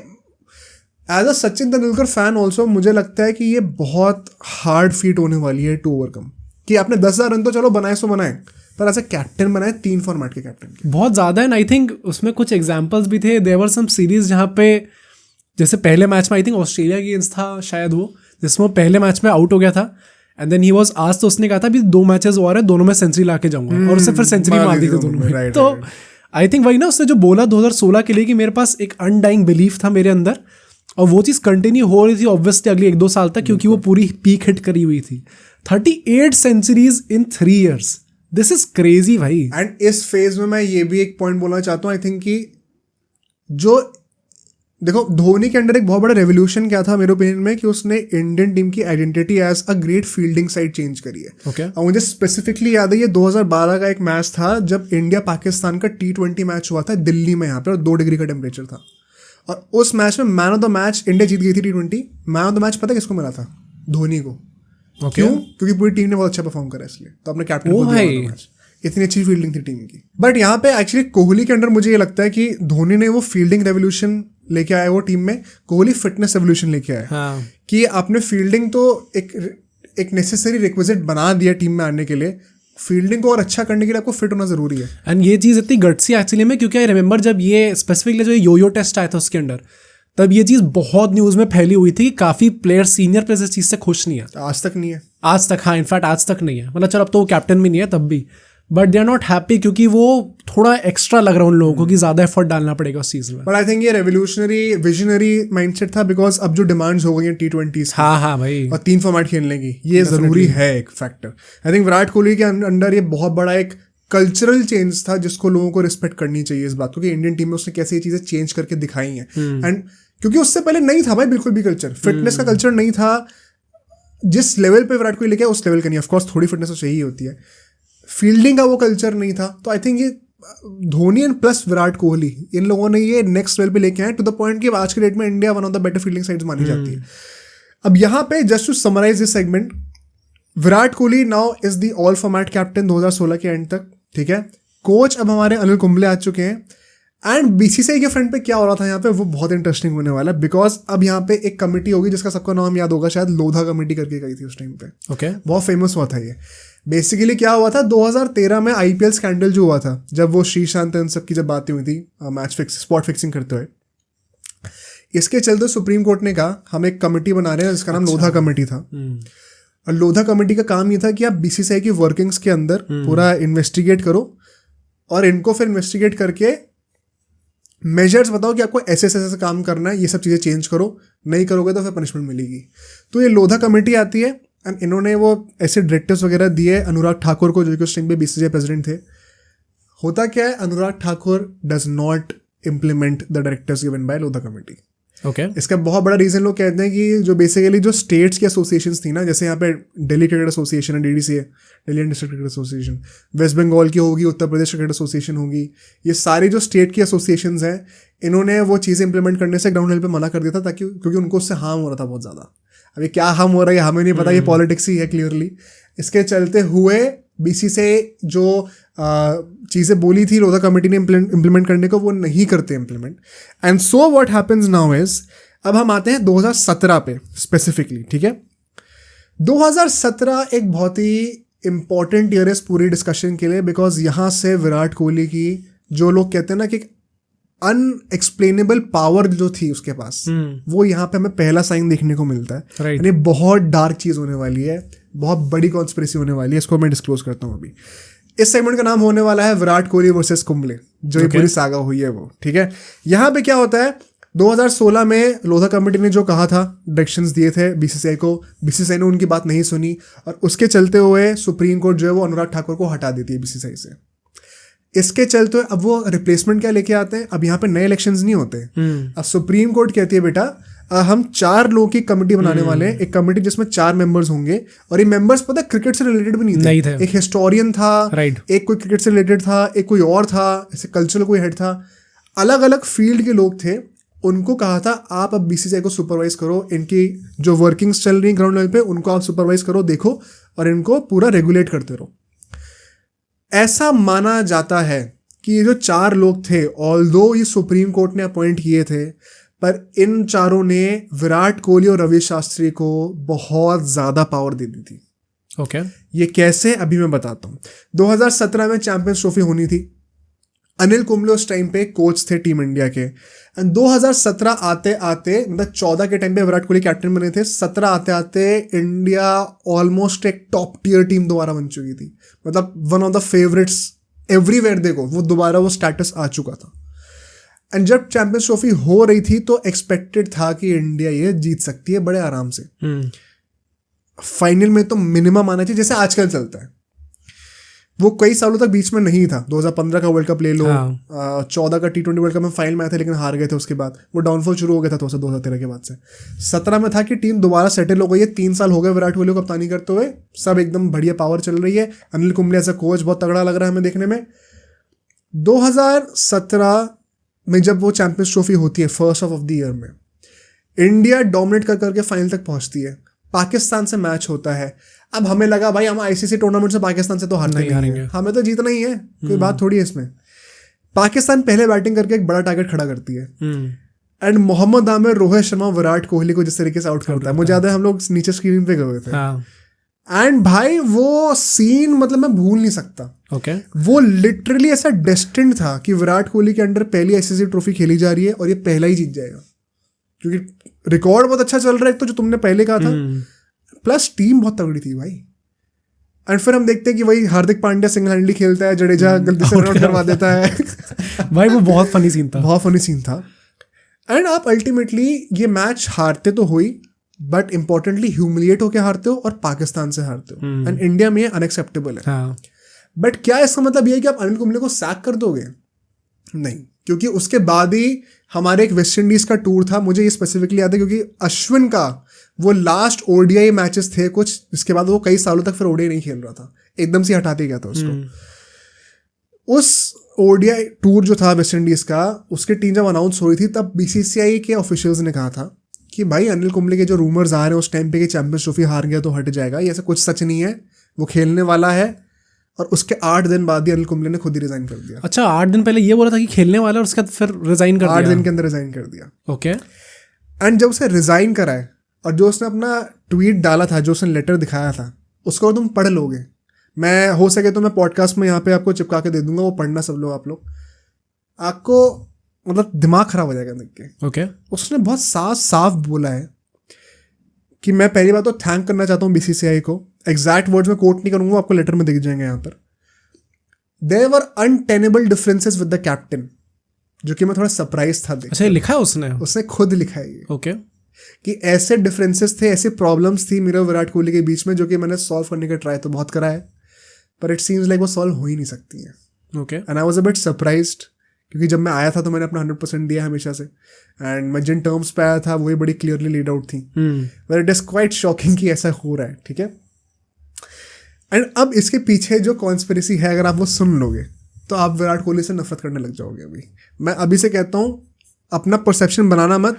Speaker 1: as a Sachin Tendulkar fan also मुझे लगता है कि ये बहुत हार्ड फीट होने वाली है टू ओवरकम, कि आपने 10,000 रन तो चलो बनाए सो बनाए, पर एज अ कैप्टन बनाए 3 फॉर्मेट के कैप्टन
Speaker 2: बहुत ज्यादा है. आई थिंक उसमें कुछ एग्जांपल्स भी थे. देयर वर सम सीरीज जहाँ पे जैसे पहले मैच में आई थिंक ऑस्ट्रेलिया की अगेंस्ट था शायद वो, जिसमें वो पहले मैच में आउट हो गया था, एंड देन ही वाज आज, तो उसने कहा था अभी 2 मैचेस और है, दोनों में सेंचुरी ला के जाऊंगा, और उससे फिर सेंचुरी मार दी थी दोनों में. तो आई थिंक वही ना उसने जो बोला 2016 के लिए कि मेरे पास एक अनडाइंग बिलीफ था मेरे अंदर, और वो चीज़ कंटिन्यू हो रही थी ऑब्वियसली अगले 1-2 साल तक, क्योंकि वो पूरी पीक हिट करी हुई थी. 38 centuries in 3 years, this is crazy भाई.
Speaker 1: एंड इस फेज में मैं ये भी एक पॉइंट बोलना चाहता हूँ, आई थिंक कि जो देखो धोनी के अंडर एक बहुत बड़ा रेवोल्यूशन क्या था मेरे ओपिनियन में, कि उसने इंडियन टीम की identity as a great fielding side change करी है.
Speaker 2: Okay.
Speaker 1: और मुझे स्पेसिफिकली याद है ये 2012 का एक मैच था जब इंडिया पाकिस्तान का T20 मैच हुआ था दिल्ली में यहाँ पे, और 2 डिग्री का टेम्परेचर था, और उस मैच में man of the match India जीत गई थी T20. Man of the match पता किसको मिला था? धोनी को. क्यों? क्योंकि पूरी टीम ने बहुत अच्छा परफॉर्म करा, इसलिए तो अपने कैप्टन को दिया मैच. इतनी अच्छी फील्डिंग थी टीम की. बट यहाँ पे एक्चुअली कोहली के अंडर मुझे ये लगता है कि धोनी ने वो फील्डिंग रेवोल्यूशन लेके आया वो टीम में, कोहली फिटनेस रेवोल्यूशन लेके आया.
Speaker 2: हाँ.
Speaker 1: कि आपने फील्डिंग तो एक नेसेसरी रिक्विजिट बना दिया टीम में आने के लिए, फील्डिंग को और अच्छा करने के लिए आपको फिट होना जरूरी है.
Speaker 2: एंड ये चीज़ इतनी गट्सी एक्चुअली में, क्योंकि आई रिमेंबर जब ये स्पेसिफिकली जो योयो टेस्ट आया था उसके अंडर, तब ये चीज़ बहुत न्यूज़ में फैली हुई थी. काफ़ी प्लेयर, सीनियर प्लेयर्स इस चीज़ से खुश नहीं है
Speaker 1: आज तक. नहीं है
Speaker 2: आज तक. हाँ, इनफैक्ट आज तक नहीं है. मतलब चलो अब तो वो कैप्टन भी नहीं है तब भी, but they are not happy, क्योंकि वो थोड़ा एक्स्ट्रा लग रहा है उन लोगों को कि ज़्यादा एफर्ट डालना पड़ेगा उस चीज़ में.
Speaker 1: बट आई थिंक ये रेवोल्यूशनरी विजनरी माइंडसेट था, बिकॉज अब जो डिमांड्स हो गई हैं T20s.
Speaker 2: हाँ भाई,
Speaker 1: और 3 फॉर्मेट खेलने की, ये जरूरी है एक factor. I think Virat Kohli के अंडर ये बहुत बड़ा एक कल्चरल चेंज था जिसको लोगों को रिस्पेक्ट करनी चाहिए इस बात को, कि इंडियन टीम में उसने कैसे ये चीज़ें चेंज करके दिखाई हैं. एंड क्योंकि उससे पहले नहीं था भाई बिल्कुल भी कल्चर, फिटनेस का कल्चर नहीं था. जिस लेवल पे विराट कोहली लेके उस लेवल का नहीं. ऑफकोर्स थोड़ी फिटनेस तो चाहिए होती है, फील्डिंग का वो कल्चर नहीं था. तो आई थिंक ये धोनी एंड प्लस विराट कोहली, इन लोगों ने ये नेक्स्ट लेवल पे लेके आए, टू द पॉइंट कि आज के डेट में India one of the better fielding sides मानी जाती है. अब यहाँ पे just to summarize this segment, Virat Kohli now is the all format captain 2016 के एंड तक. ठीक है, कोच अब हमारे अनिल कुंबले आ चुके हैं. एंड बीसीसीआई के फ्रंट पे क्या हो रहा था यहाँ पे, वो बहुत इंटरेस्टिंग होने वाला है, बिकॉज अब यहाँ पे एक कमेटी होगी जिसका सबका नाम याद होगा शायद, लोधा कमेटी करके गई थी उस टाइम पे.
Speaker 2: ओके,
Speaker 1: बहुत फेमस हुआ था ये. बेसिकली क्या हुआ था, 2013 में IPL स्कैंडल जो हुआ था, जब वो श्रीशांत इन सब की जब बातें हुई थी मैच फिक्स स्पॉट फिक्सिंग करते हुए, इसके चलते सुप्रीम कोर्ट ने कहा हम एक कमेटी बना रहे हैं जिसका नाम लोधा कमेटी था. और लोधा कमेटी का काम ये था कि आप बीसीसीआई की वर्किंग्स के अंदर पूरा इन्वेस्टिगेट करो, और इनको फिर इन्वेस्टिगेट करके मेजर्स बताओ कि आपको ऐसे ऐसे काम करना है, ये सब चीज़ें चेंज करो, नहीं करोगे तो फिर पनिशमेंट मिलेगी. तो ये लोधा कमेटी आती है, एंड इन्होंने वो ऐसे डायरेक्टिव्स वगैरह दिए अनुराग ठाकुर को, जो कि उस टाइम पे बीसीसीआई प्रेसिडेंट थे. होता क्या है, Anurag Thakur does not implement the directives given by Lodha committee.
Speaker 2: Okay,
Speaker 1: इसका बहुत बड़ा रीजन लोग कहते हैं कि जो बेसिकली जो स्टेट्स की एसोसिएशंस थी ना, जैसे यहाँ पे दिल्ली क्रिकेट एसोसिएशन है, DDCA, Delhi district cricket association, West Bengal की होगी, उत्तर प्रदेश क्रिकेट एसोसिएशन होगी, ये सारी जो स्टेट की एसोसिएशंस हैं, इन्होंने वो चीज़ें इंप्लीमेंट करने से ग्राउंड लेवल पे मना कर दिया था, ताकि क्योंकि उनको उससे हार्म हो रहा था बहुत ज़्यादा. अभी क्या हार्म हो रहा है हमें नहीं पता, ये पॉलिटिक्स ही है क्लियरली. इसके चलते हुए बीसीसीआई जो चीज़ें बोली थी लोधा कमेटी ने इम्प्लीमेंट करने को, वो नहीं करते implement. And so what happens now is, अब हम आते हैं 2017 पे स्पेसिफिकली. ठीक है, 2017 एक बहुत ही इंपॉर्टेंट ईयर है इस पूरी डिस्कशन के लिए, बिकॉज यहाँ से विराट कोहली की जो लोग कहते हैं ना कि अनएक्सप्लेनेबल पावर जो थी उसके पास, वो यहाँ पे हमें पहला साइन देखने को मिलता है. यानी बहुत डार्क चीज होने वाली है. बहुत बड़ी कॉन्स्पिरेसी होने वाली है, इसको मैं डिस्क्लोज करता हूँ अभी। इस सेगमेंट का नाम होने वाला है विराट कोहली वर्सेस कुंबले, जो ये पूरी सागा हुई है वो, ठीक है। यहाँ पे क्या होता है, 2016 में लोधा कमेटी ने जो कहा था, डायरेक्शंस दिए थे बीसीसीआई को, बीसीसीआई ने उनकी बात नहीं सुनी और उसके चलते हुए सुप्रीम कोर्ट जो है वो अनुराग ठाकुर को हटा देती है बीसीसीआई से। इसके चलते अब वो रिप्लेसमेंट क्या लेके आते हैं, अब यहाँ पे नए इलेक्शंस नहीं होते। अब सुप्रीम कोर्ट कहती है बेटा हम 4 लोगों की कमेटी बनाने वाले हैं, एक कमेटी जिसमें 4 मेंबर्स होंगे, और ये मेंबर्स पता है क्रिकेट से रिलेटेड भी नहीं थे। एक हिस्टोरियन था, एक कोई क्रिकेट से रिलेटेड था, एक कोई और था, ऐसे कल्चरल कोई हेड था, अलग अलग फील्ड के लोग थे। उनको कहा था आप अब बीसीसीआई को सुपरवाइज करो, इनकी जो वर्किंग्स चल रही ग्राउंड लेवल पे उनको आप सुपरवाइज करो, देखो, और इनको पूरा रेगुलेट करते रहो। ऐसा माना जाता है कि ये जो 4 लोग थे, ऑल्दो ये सुप्रीम कोर्ट ने अपॉइंट किए थे, पर इन चारों ने विराट कोहली और रवि शास्त्री को बहुत ज़्यादा पावर दे दी थी।
Speaker 2: ओके
Speaker 1: ये कैसे, अभी मैं बताता हूँ। 2017 में चैंपियंस ट्रॉफी होनी थी, अनिल कुंबले उस टाइम पे कोच थे टीम इंडिया के, एंड 2017 आते आते, मतलब 14 के टाइम पे विराट कोहली कैप्टन बने थे, 17 आते आते इंडिया ऑलमोस्ट एक टॉप टियर टीम दोबारा बन चुकी थी, मतलब one of the favourites everywhere, देखो वो दोबारा वो स्टेटस आ चुका था। एंड जब चैंपियंस ट्रॉफी हो रही थी तो एक्सपेक्टेड था कि इंडिया ये जीत सकती है बड़े आराम से। फाइनल में तो मिनिमम आना चाहिए, जैसे आजकल चलता है। वो कई सालों तक बीच में नहीं था, 2015 का वर्ल्ड कप ले लो, 14 का T20 वर्ल्ड कप में फाइनल में आए थे लेकिन हार गए थे, उसके बाद वो डाउनफॉल शुरू हो गया था 2013 के बाद से। 17 में था कि टीम दोबारा सेटल हो गई है, 3 साल हो गए विराट कोहली को कप्तानी करते हुए, सब एकदम बढ़िया पावर चल रही है, Anil Kumble as a coach बहुत तगड़ा लग रहा है हमें देखने में। 2017 में जब वो चैंपियंस ट्रॉफी होती है फर्स्ट ऑफ द ईयर में, इंडिया डोमिनेट कर करके फाइनल तक पहुंचती है, पाकिस्तान से मैच होता है। अब हमें लगा भाई हम आईसीसी टूर्नामेंट से पाकिस्तान से तो हारते नहीं हारेंगे, हमें तो जीतना ही है, कोई बात थोड़ी है इसमें। पाकिस्तान पहले बैटिंग करके एक बड़ा टारगेट खड़ा करती है, एंड मोहम्मद आमिर, रोहित शर्मा, विराट कोहली को जिस तरीके से आउट करता है, मुझे याद है हम लोग नीचे स्क्रीन पे गए थे, एंड भाई वो सीन मतलब मैं भूल नहीं सकता।
Speaker 2: ओके
Speaker 1: वो लिटरली ऐसा डेस्टिन्ड था कि विराट कोहली के अंडर पहली आईसीसी ट्रॉफी खेली जा रही है और ये पहला ही जीत जाएगा, क्योंकि रिकॉर्ड बहुत अच्छा चल रहा है, तो जो तुमने पहले कहा था, प्लस टीम बहुत तगड़ी थी भाई। एंड फिर हम देखते हैं कि वही हार्दिक पांड्या सिंगल हैंडली खेलता है, जडेजा गलती से रन आउट करवा देता है।
Speaker 2: भाई वो बहुत फनी सीन था,
Speaker 1: बहुत फनी सीन था। एंड आप अल्टीमेटली ये मैच हारते तो हुई, बट इंपॉर्टेंटली ह्यूमिलिएट होकर हारते हो और पाकिस्तान से हारते हो, एंड इंडिया में अनएक्सेप्टेबल है। बट क्या इसका मतलब ये है कि आप अनिल कुंबले को सैक कर दोगे? नहीं, क्योंकि उसके बाद ही हमारे एक वेस्ट इंडीज का टूर था, मुझे ये स्पेसिफिकली याद है क्योंकि अश्विन का वो लास्ट ओडीआई मैचेस थे कुछ, जिसके बाद वो कई सालों तक फिर ओडीआई नहीं खेल रहा था, एकदम से हटा दिया गया था उसको। उस ओडीआई टूर जो था वेस्ट इंडीज का, उसकी टीम जब अनाउंस हो रही थी तब बीसीसीआई के ऑफिशियल्स ने कहा था कि भाई अनिल कुंबले के जो रूमर्स आ रहे हैं उस टाइम पे कि चैंपियंस ट्रॉफी हार गया तो हट जाएगा, ये ऐसा कुछ सच नहीं है, वो खेलने वाला है। और उसके 8 दिन बाद ही अनिल कुंबले ने खुद ही रिजाइन कर दिया।
Speaker 2: अच्छा, 8 दिन पहले ये बोला था कि खेलने वाला और उसके बाद फिर रिजाइन कर दिया?
Speaker 1: 8 दिन के अंदर रिजाइन कर दिया।
Speaker 2: ओके।
Speaker 1: एंड जब उसे रिजाइन कराए और जो उसने अपना ट्वीट डाला था, जो उसने लेटर दिखाया था, उसको तुम पढ़ लोगे, मैं हो सके तो मैं पॉडकास्ट में यहाँ पे आपको चिपका के दे दूंगा, वो पढ़ना सब लोग, आप लोग, आपको मतलब दिमाग खराब हो जाएगा देख के।
Speaker 2: ओके।
Speaker 1: उसने बहुत साफ बोला है कि मैं पहली बात तो थैंक करना चाहता हूँ बीसीसीआई को, एग्जैक्ट वर्ड्स में कोट नहीं करूंगा, आपको लेटर में दिख जाएंगे यहाँ पर। There were untenable differences with the captain, जो कि मैं थोड़ा सरप्राइज था।
Speaker 2: अच्छा, लिखा है उसने
Speaker 1: खुद लिखा है ये।
Speaker 2: ओके।
Speaker 1: कि ऐसे डिफरेंसेस थे, ऐसे प्रॉब्लम्स थी मेरे विराट कोहली के बीच में, जो कि मैंने सॉल्व करने का ट्राई तो बहुत करा है, पर इट सीम्स लाइक वो सॉल्व हो ही नहीं सकती है।
Speaker 2: Okay.
Speaker 1: And I was a bit surprised, क्योंकि जब मैं आया था तो मैंने अपना 100% दिया हमेशा से, एंड मैं जिन टर्म्स पे आया था वही बड़ी क्लियरली लीड आउट थी। But it is quite shocking कि ऐसा हो रहा है, ठीक है। एंड अब इसके पीछे जो कॉन्स्पिरेसी है, अगर आप वो सुन लोगे तो आप विराट कोहली से नफरत करने लग जाओगे। अभी मैं अभी से कहता हूँ, अपना परसेप्शन बनाना मत,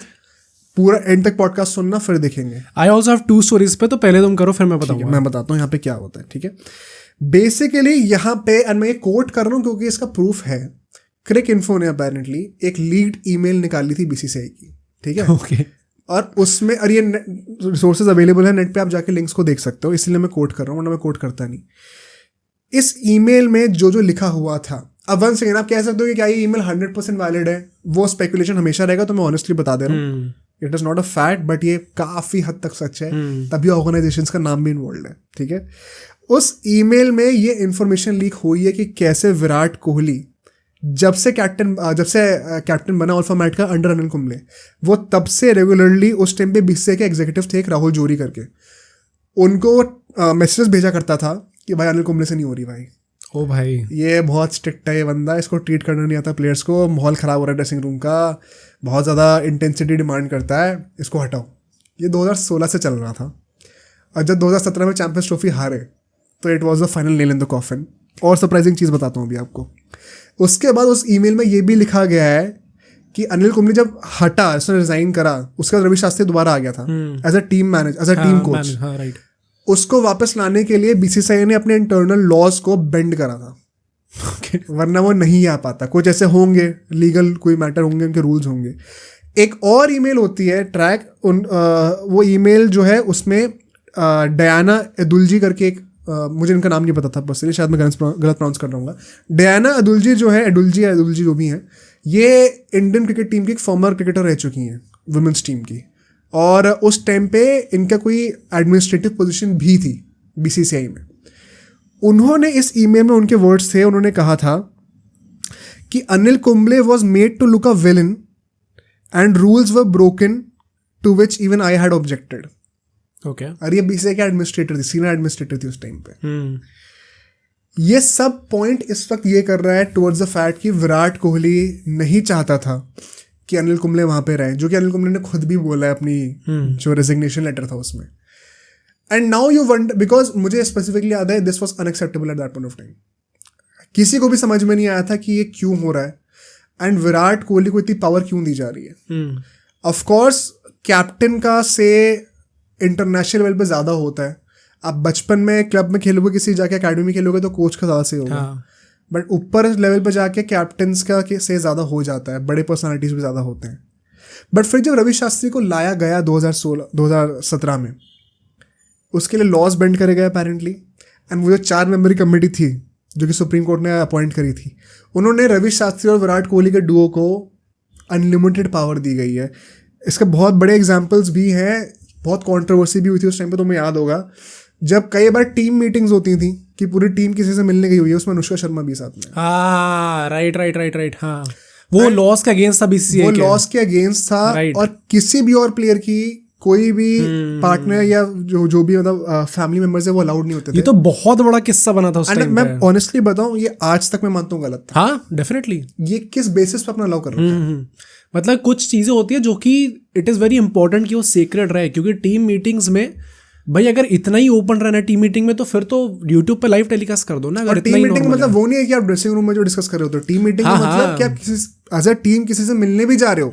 Speaker 1: पूरा एंड तक पॉडकास्ट सुनना, फिर देखेंगे।
Speaker 2: आई ऑल्सो हैव 2 स्टोरीज पे, तो पहले तुम करो फिर मैं बताऊंगा।
Speaker 1: मैं बताता हूँ यहाँ पे क्या होता है, ठीक है। बेसिकली यहाँ पे, एंड मैं ये कोट कर रहा हूँ क्योंकि इसका प्रूफ है, क्रिक इन्फो ने अपेरेंटली एक लीक्ड ईमेल निकाली थी बीसीसीआई की, ठीक है।
Speaker 2: ओके।
Speaker 1: और उसमें, और ये रिसोर्सेज अवेलेबल है नेट पे, आप जाके लिंक्स को देख सकते हो, इसलिए मैं कोट कर रहा हूँ, वरना मैं कोट करता नहीं। इस ईमेल में जो लिखा हुआ था, अब वन सेकेंड, आप कह सकते हो कि क्या ये ईमेल 100% वैलिड है, वो स्पेकुलेशन हमेशा रहेगा, तो मैं ऑनेस्टली बता दे रहा हूँ, it is not a fact, but ये काफ़ी हद तक सच है, तभी ऑर्गेनाइजेशंस का नाम भी इन्वॉल्व है, ठीक है। उस ईमेल में ये इन्फॉर्मेशन लीक हुई है कि कैसे विराट कोहली जब से कैप्टन बना ऑल फॉर्मेट का अंडर अनिल कुंबले, वो तब से रेगुलरली उस टाइम पे बीसीसीआई के एग्जीक्यूटिव थे एक राहुल जोरी करके, उनको मैसेजेस भेजा करता था कि भाई अनिल कुंबले से नहीं हो रही भाई,
Speaker 2: ओ भाई
Speaker 1: ये बहुत स्ट्रिक्ट है ये बंदा, इसको ट्रीट करना नहीं आता प्लेयर्स को, माहौल ख़राब हो रहा है ड्रेसिंग रूम का, बहुत ज़्यादा इंटेंसिटी डिमांड करता है, इसको हटाओ। ये 2016 से चल रहा था, और जब 2017 में चैंपियंस ट्रॉफी हारे तो it was the final nail in the coffin. और सरप्राइजिंग चीज़ बताता हूँ अभी आपको, उसके बाद उस ईमेल में ये भी लिखा गया है कि अनिल कुंबले जब हटा, उसने रिजाइन करा, उसके बाद रवि शास्त्री दोबारा आ गया था as a team manager, as a team coach.
Speaker 2: Right,
Speaker 1: उसको वापस लाने के लिए बीसीसीआई ने अपने इंटरनल लॉज को बेंड करा था, वरना वो नहीं आ पाता, कुछ ऐसे होंगे लीगल कोई मैटर होंगे, उनके रूल्स होंगे। एक और ईमेल होती है ट्रैक, वो ईमेल जो है उसमें डयाना अदुलजी करके एक, मुझे इनका नाम नहीं पता था पर्सनली, शायद मैं गलत प्रोनाउंस कर रहा हूँ। डयाना अदुलजी जो है, अदुलजी जो भी हैं, ये इंडियन क्रिकेट टीम की एक फॉर्मर क्रिकेटर रह चुकी हैं, वुमेंस टीम की, और उस टाइम पे इनका कोई एडमिनिस्ट्रेटिव पोजीशन भी थी बीसीसीआई में। उन्होंने इस ईमेल में, उनके वर्ड्स थे, उन्होंने कहा था कि Anil Kumble was made to look a villain and rules were broken to which even I had objected.
Speaker 2: Okay,
Speaker 1: और ये बीसीसीआई के एडमिनिस्ट्रेटर थी, सीनियर एडमिनिस्ट्रेटर थी उस टाइम पे। ये सब पॉइंट इस वक्त ये कर रहा है टुवर्ड्स द फैक्ट कि विराट कोहली नहीं चाहता था कि अनिल कुंबले वहां पे रहे, जो कि अनिल कुंबले ने खुद भी बोला है अपनी जो रेजिग्नेशन लेटर था उसमें। And now you wonder, because मुझे स्पेसिफिकली याद है this was unacceptable at that point of time, किसी को भी समझ में नहीं आया था कि ये क्यों हो रहा है एंड विराट कोहली को इतनी पावर क्यों दी जा रही है। ऑफकोर्स कैप्टन का से इंटरनेशनल लेवल पे ज़्यादा होता है, आप बचपन में क्लब में खेलोगे, किसी जाके अकेडमी में खेलोगे तो कोच का ज़्यादा से होगा, बट ऊपर लेवल पे जाके कैप्टन्स का से ज़्यादा हो जाता है, बड़े पर्सनालिटीज़ भी ज़्यादा होते हैं। बट फिर जब रवि शास्त्री को लाया गया 2017 में, उसके लिए लॉज बेंड करे गए अपेरेंटली, एंड वो जो 4 मेंबरी कमेटी थी जो कि सुप्रीम कोर्ट ने अपॉइंट करी थी, उन्होंने रवि शास्त्री और विराट कोहली के डुओ को अनलिमिटेड पावर दी गई है। इसके बहुत बड़े एग्जाम्पल्स भी हैं, बहुत कंट्रोवर्सी भी हुई थी उस टाइम पे, तुम्हें याद होगा जब कई बार टीम मीटिंग्स होती थी कि पूरी टीम किसी से मिलने गई हुई है, उसमें अनुष्का शर्मा भी साथ में।
Speaker 2: राइट, हाँ, वो लॉस के अगेंस्ट था बीसीसीआई,
Speaker 1: वो लॉस के अगेंस्ट था, और किसी भी और प्लेयर की कोई भी पार्टनर या जो भी मतलब फैमिली मेंबर्स है वो अलाउड नहीं होते थे।
Speaker 2: ये तो बहुत बड़ा किस्सा बना था उस टाइम पे।
Speaker 1: मैं ऑनेस्टली बताऊं, ये आज तक मैं मानता हूँ गलत था।
Speaker 2: हाँ, डेफिनेटली।
Speaker 1: ये किस बेसिस पे अपना अलाउ कर रहा है?
Speaker 2: मतलब कुछ चीजें होती है जो कि इट इज वेरी इंपॉर्टेंट कि वो सीक्रेट रहे, क्योंकि टीम मीटिंग्स में भाई अगर इतना ही ओपन रहना है टीम मीटिंग में, तो फिर तो यूट्यूब पे लाइव टेलीकास्ट कर दो ना। अगर
Speaker 1: टीम मीटिंग मतलब वो नहीं है कि आप ड्रेसिंग रूम में जो डिस्कस कर रहे हो, तो टीम मीटिंग का मतलब कि आप किसी एज अ टीम किसी से मिलने भी जा रहे हो,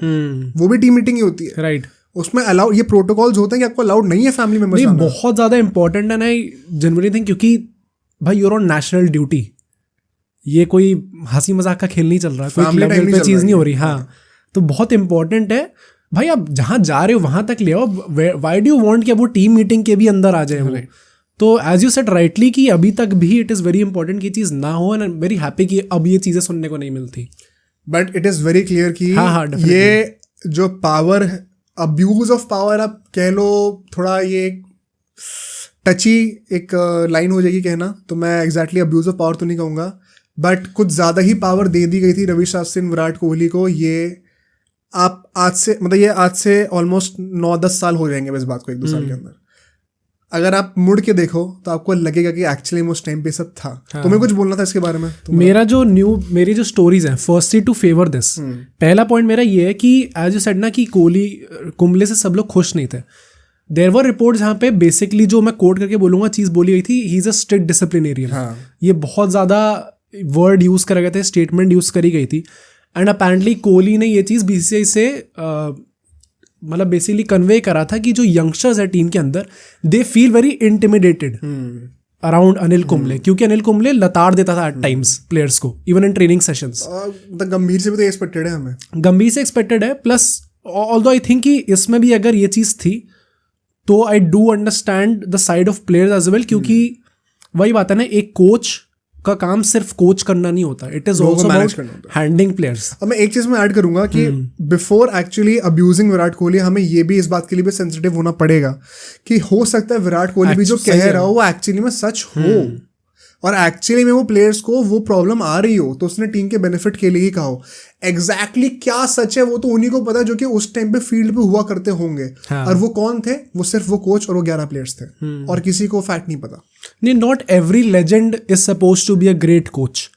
Speaker 1: वो भी टीम मीटिंग ही होती है, राइट। उसमें अलाउड, ये प्रोटोकॉल्स होते हैं कि आपको अलाउड नहीं है फैमिली मेंबर्स आना।
Speaker 2: बहुत ज्यादा इंपॉर्टेंट है ना, जनरली थिंक, क्योंकि भाई यूर ऑन नेशनल ड्यूटी, ये कोई हंसी मजाक का खेल नहीं चल रहा, कोई क्लब पे चीज नहीं हो रही। हाँ, तो बहुत इंपॉर्टेंट है भाई, आप जहाँ जा रहे हो वहां तक ले आओ। व्हाई डू यू वांट कि वो टीम मीटिंग के भी अंदर आ जाए वो? तो एज यू सेड राइटली कि अभी तक भी इट इज़ वेरी इंपॉर्टेंट कि चीज़ ना हो, and I am very happy कि अब ये चीज़ें सुनने को नहीं मिलती।
Speaker 1: But it is very clear कि ये जो पावर, अब्यूज ऑफ पावर आप कह लो, थोड़ा ये टची एक लाइन हो जाएगी कहना, तो मैं एग्जैक्टली अब्यूज ऑफ पावर तो नहीं कहूँगा, बट कुछ ज़्यादा ही पावर दे दी गई थी रवि शास्त्री विराट कोहली को। ये आप आज से ऑलमोस्ट 9-10 साल हो जाएंगे इस बात को, 1-2 साल के अंदर अगर आप मुड़ के देखो तो आपको लगेगा कि एक्चुअली उस टाइम पे सब था। हाँ। तुम्हें कुछ बोलना था इसके बारे में?
Speaker 2: मेरी जो स्टोरीज हैं, फर्स्टली टू फेवर दिस, पहला पॉइंट मेरा ये है कि एज यू सेड ना कि कुंबले से सब लोग खुश नहीं थे। देयर वर रिपोर्ट जहाँ पे बेसिकली, जो मैं कोट करके बोलूंगा, चीज़ बोली गई थी, he is a strict disciplinarian. ये बहुत ज़्यादा वर्ड यूज़ करे गए थे, स्टेटमेंट यूज़ करी गई थी, एंड अपेरेंटली कोहली ने ये चीज़ बीसीसीआई से मतलब बेसिकली कन्वे करा था कि जो यंगस्टर्स है टीम के अंदर, they feel very intimidated around Anil Kumble, क्योंकि अनिल कुंबले लताड़ देता था एट टाइम्स प्लेयर्स को, इवन इन ट्रेनिंग सेशंस।
Speaker 1: गंभीर से भी तो एक्सपेक्टेड है, हमें
Speaker 2: गंभीर से एक्सपेक्टेड है। प्लस ऑल्दो आई थिंक कि इसमें भी अगर ये चीज़ थी तो I do understand the side of players as well, क्योंकि वही बात है ना, एक कोच का काम सिर्फ कोच करना नहीं होता, it is also about handling players.
Speaker 1: अब मैं एक चीज में ऐड करूंगा कि before actually abusing Virat Kohli हमें ये भी इस बात के लिए भी सेंसिटिव होना पड़ेगा कि हो सकता है विराट कोहली भी जो कह रहा हो वो एक्चुअली में सच हो, और एक्चुअली में वो प्लेयर्स को वो प्रॉब्लम आ रही हो तो उसने टीम के बेनिफिट के लिए ही कहा हो। एग्जैक्टली क्या सच है वो तो उन्हीं को पता है जो कि उस टाइम पे फील्ड पे हुआ करते होंगे। हाँ। और वो कौन थे? वो सिर्फ वो कोच और वो 11 प्लेयर्स थे, और किसी को फैक्ट नहीं पता।
Speaker 2: नहीं, not every legend is suppose to be a great coach.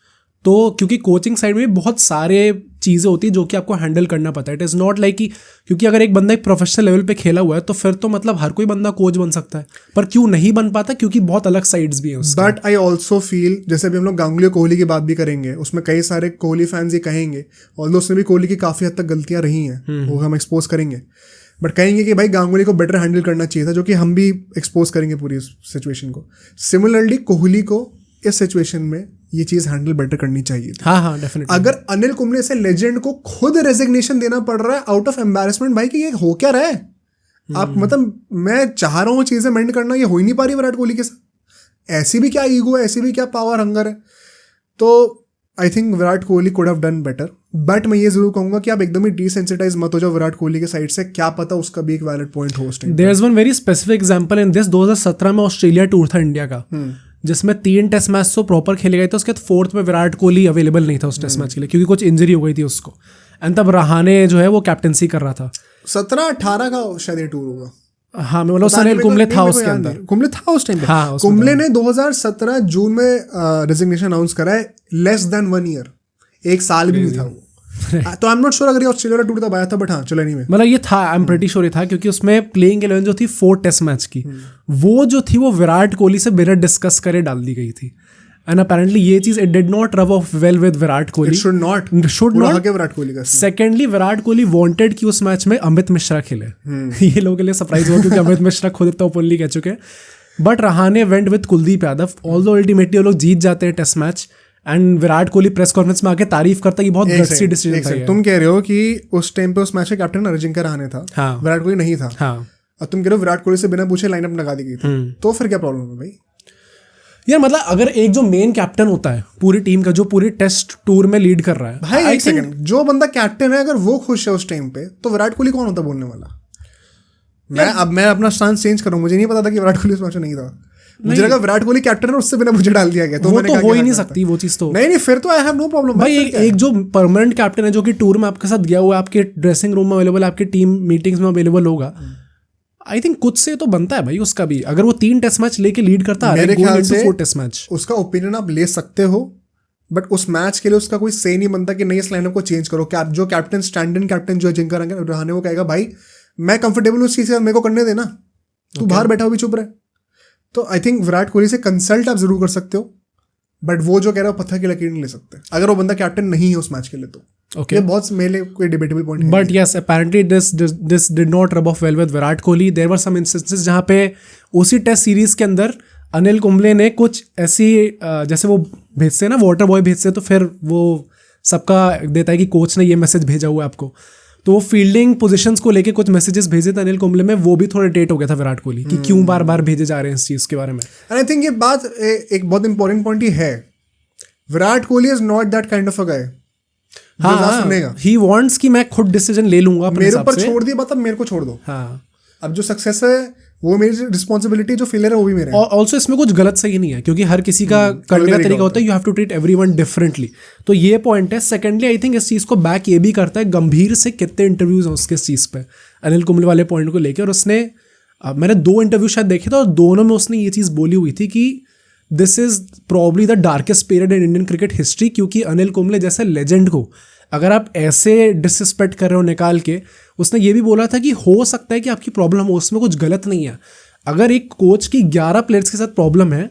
Speaker 2: तो क्योंकि कोचिंग साइड में बहुत सारे चीज़ें होती है जो कि आपको हैंडल करना पड़ता है। इट इज़ नॉट लाइक कि क्योंकि अगर एक बंदा एक प्रोफेशनल लेवल पे खेला हुआ है तो फिर तो मतलब हर कोई बंदा कोच बन सकता है, पर क्यों नहीं बन पाता? क्योंकि बहुत अलग साइड्स भी हैं उसके।
Speaker 1: बट आई ऑल्सो फील, जैसे भी हम लोग गांगुली और कोहली की बात भी करेंगे, उसमें कई सारे कोहली फैंस ये कहेंगे, ऑल्दो उसमें भी कोहली की काफ़ी हद तक गलतियाँ रही हैं, वो हम एक्सपोज करेंगे, बट कहेंगे कि भाई गांगुली को बेटर हैंडल करना चाहिए था, जो कि हम भी एक्सपोज करेंगे पूरी सिचुएशन को। सिमिलरली कोहली को इस सिचुएशन में ये चीज हैंडल बेटर करनी चाहिए थी।
Speaker 2: हाँ, डेफिनेटली।
Speaker 1: अगर अनिल कुंबले से लेजेंड को खुद रेजिग्नेशन देना पड़ रहा है आउट ऑफ एम्बैरेसमेंट, भाई कि ये हो क्या रहा है? आप मतलब मैं चाह रहा हूँ चीजें मेंट करना, ये हो ही नहीं पा रही विराट कोहली के साथ। ऐसी भी क्या ईगो है, ऐसी भी क्या पावर हंगर है। तो I think Virat Kohli could have done better, but मैं ये जरूर कहूंगा कि आप एकदम ही डिसेंसिटाइज मत हो जाओ विराट कोहली के साइड से, क्या पता उसका भी एक वैलिड पॉइंट हो उस time.
Speaker 2: There is one very specific example in this. 2017 में ऑस्ट्रेलिया टूर था इंडिया का, जिसमें 3 टेस्ट मैच तो प्रॉपर खेले गए थे। उसके बाद 4th में विराट कोहली अवेलेबल नहीं था उस टेस्ट मैच के लिए क्योंकि कुछ इंजरी हो गई थी उसको, एंड तब रहाने जो है वो कैप्टनसी कर रहा था।
Speaker 1: 17-18 का शायद ये टूर होगा।
Speaker 2: हाँ, मतलब अनिल कुंबले था उसके अंदर,
Speaker 1: कुंबले था उस टाइम पे।
Speaker 2: हाँ,
Speaker 1: कुंबले ने 2017 जून में रेजिग्नेशन अनाउंस करा है, लेस देन 1 ईयर, 1 साल भी नहीं था वो। तो आई एम नॉट श्योर अगर ये ऑस्ट्रेलिया का टूर तब आया था, बट हाँ चलो नहीं में
Speaker 2: मतलब ये था, आई एम प्रीटी श्योर ये था, क्योंकि उसमें प्लेइंग 11 जो थी 4 टेस्ट मैच की, वो जो थी वो विराट कोहली से बिना डिस्कस करे डाल दी गई थी। एंड अपेरेंटली ये चीज it did not rub off well with Virat Kohli,
Speaker 1: should not Virat Kohli का।
Speaker 2: सेकेंडली विराट कोहली वांटेड कि उस मैच में अमित मिश्रा खेले। ये लोगों के लिए सरप्राइज हुआ क्योंकि अमित मिश्रा खुद इतना ओपनली कह चुके हैं, but Rahane went with Kuldeep Yadav. Although ultimately वो लोग जीत जाते हैं test match, and Virat Kohli press conference में आके तारीफ करता है कि बहुत गट्सी डिसीजन था।
Speaker 1: तुम कह रहे हो कि उस टाइम पे उस मैच का कैप्टन अजिंक्य रहाणे था,
Speaker 2: हाँ,
Speaker 1: विराट कोहली नहीं था।
Speaker 2: हाँ,
Speaker 1: और तुम कह रहे हो विराट कोहली से बिना पूछे लाइनअप लगा दी गई थी, तो फिर क्या प्रॉब्लम है भाई?
Speaker 2: यार मतलब अगर एक जो मेन कैप्टन होता है पूरी टीम का, जो पूरी टेस्ट टूर में लीड कर रहा है,
Speaker 1: भाई एक सेकंड, जो बंदा कैप्टन है अगर वो खुश है उस टाइम पे, तो विराट कोहली कौन होता बोलने वाला? मैं अपना स्टांस चेंज करूँ, मुझे नहीं पता था कि विराट कोहली उस मैच में नहीं था। मुझे लगा विराट कोहली कैप्टन है, उससे बिना मुझे डाल दिया गया, तो
Speaker 2: वो तो हो ही नहीं सकती वो चीज। तो
Speaker 1: नहीं, फिर तो आई हैव नो प्रॉब्लम
Speaker 2: भाई। एक जो परमानेंट कैप्टन है जो कि टूर में आपके साथ गया हुआ है, आपके ड्रेसिंग रूम में अवेलेबल, आपके टीम मीटिंग्स में अवेलेबल होगा, आई थिंक कुछ से तो बनता है भाई उसका भी। अगर वो 3 टेस्ट मैच लेके लीड करता है,
Speaker 1: मेरे ख्याल से
Speaker 2: 4 टेस्ट मैच,
Speaker 1: उसका ओपिनियन आप ले सकते हो, बट उस मैच के लिए उसका कोई से नहीं बनता कि नहीं इस लाइनअप को चेंज करो। जो कैप्टन स्टैंड इन कैप्टन जो अजिंक्य रहाणे, वो कहेगा भाई मैं कंफर्टेबल हूँ उस चीज से, मेरे को करने देना, तू बाहर बैठा हो भी चुप रहे। तो आई थिंक विराट कोहली से कंसल्ट आप जरूर कर सकते हो, बट वो जो कह रहा है पत्थर की लकीर नहीं ले सकते अगर वो बंदा कैप्टन नहीं है उस मैच के लिए। तो
Speaker 2: okay.
Speaker 1: ये बहुत मेरे कोई डिबेटेबल पॉइंट है।
Speaker 2: But yes, apparently this did not rub off well with Virat Kohli. There were some instances जहाँ पे उसी टेस्ट सीरीज के अंदर अनिल कुंबले ने कुछ ऐसी जैसे वो भेजते हैं ना, वाटर बॉय भेजते हैं, तो फिर वो सबका देता है कि कोच ने ये मैसेज भेजा हुआ है आपको, तो वो फील्डिंग पोजीशंस को लेके कुछ मैसेजेस भेजे थे अनिल कुंबले में, वो भी थोड़ा डेट हो गया था विराट कोहली कि क्यों बार बार भेजे जा रहे हैं इस चीज के बारे में।
Speaker 1: एंड आई थिंक ये बात एक बहुत इंपॉर्टेंट पॉइंट ही है, Virat Kohli is not that kind of a guy.
Speaker 2: हाँ, ही वांट्स कि मैं खुद डिसीजन ले लूंगा अपने
Speaker 1: मेरे ऊपर छोड़ दिया, मतलब मेरे को छोड़ दो।
Speaker 2: हाँ,
Speaker 1: अब जो सक्सेस है वो मेरी रिस्पॉन्सिबिलिटी, जो फेलियर है वो भी मेरा है।
Speaker 2: और ऑल्सो इसमें कुछ गलत सही नहीं है क्योंकि हर किसी का करने का तरीका होता है, you have to treat everyone differently. तो ये पॉइंट है। सेकेंडली आई थिंक इस चीज़ को बैक ये भी करता है गंभीर से कितने इंटरव्यूज हैं उसके इस चीज़ पे अनिल कुंबले वाले पॉइंट को लेकर। और उसने मैंने 2 इंटरव्यू शायद देखे थे और दोनों में उसने ये चीज़ बोली हुई थी कि this is probably the darkest period in Indian cricket history, क्योंकि अनिल कुंबले जैसे लेजेंड को अगर आप ऐसे डिसरिस्पेक्ट कर रहे हो निकाल के। उसने ये भी बोला था कि हो सकता है कि आपकी प्रॉब्लम हो, उसमें कुछ गलत नहीं है। अगर एक कोच की 11 प्लेयर्स के साथ प्रॉब्लम है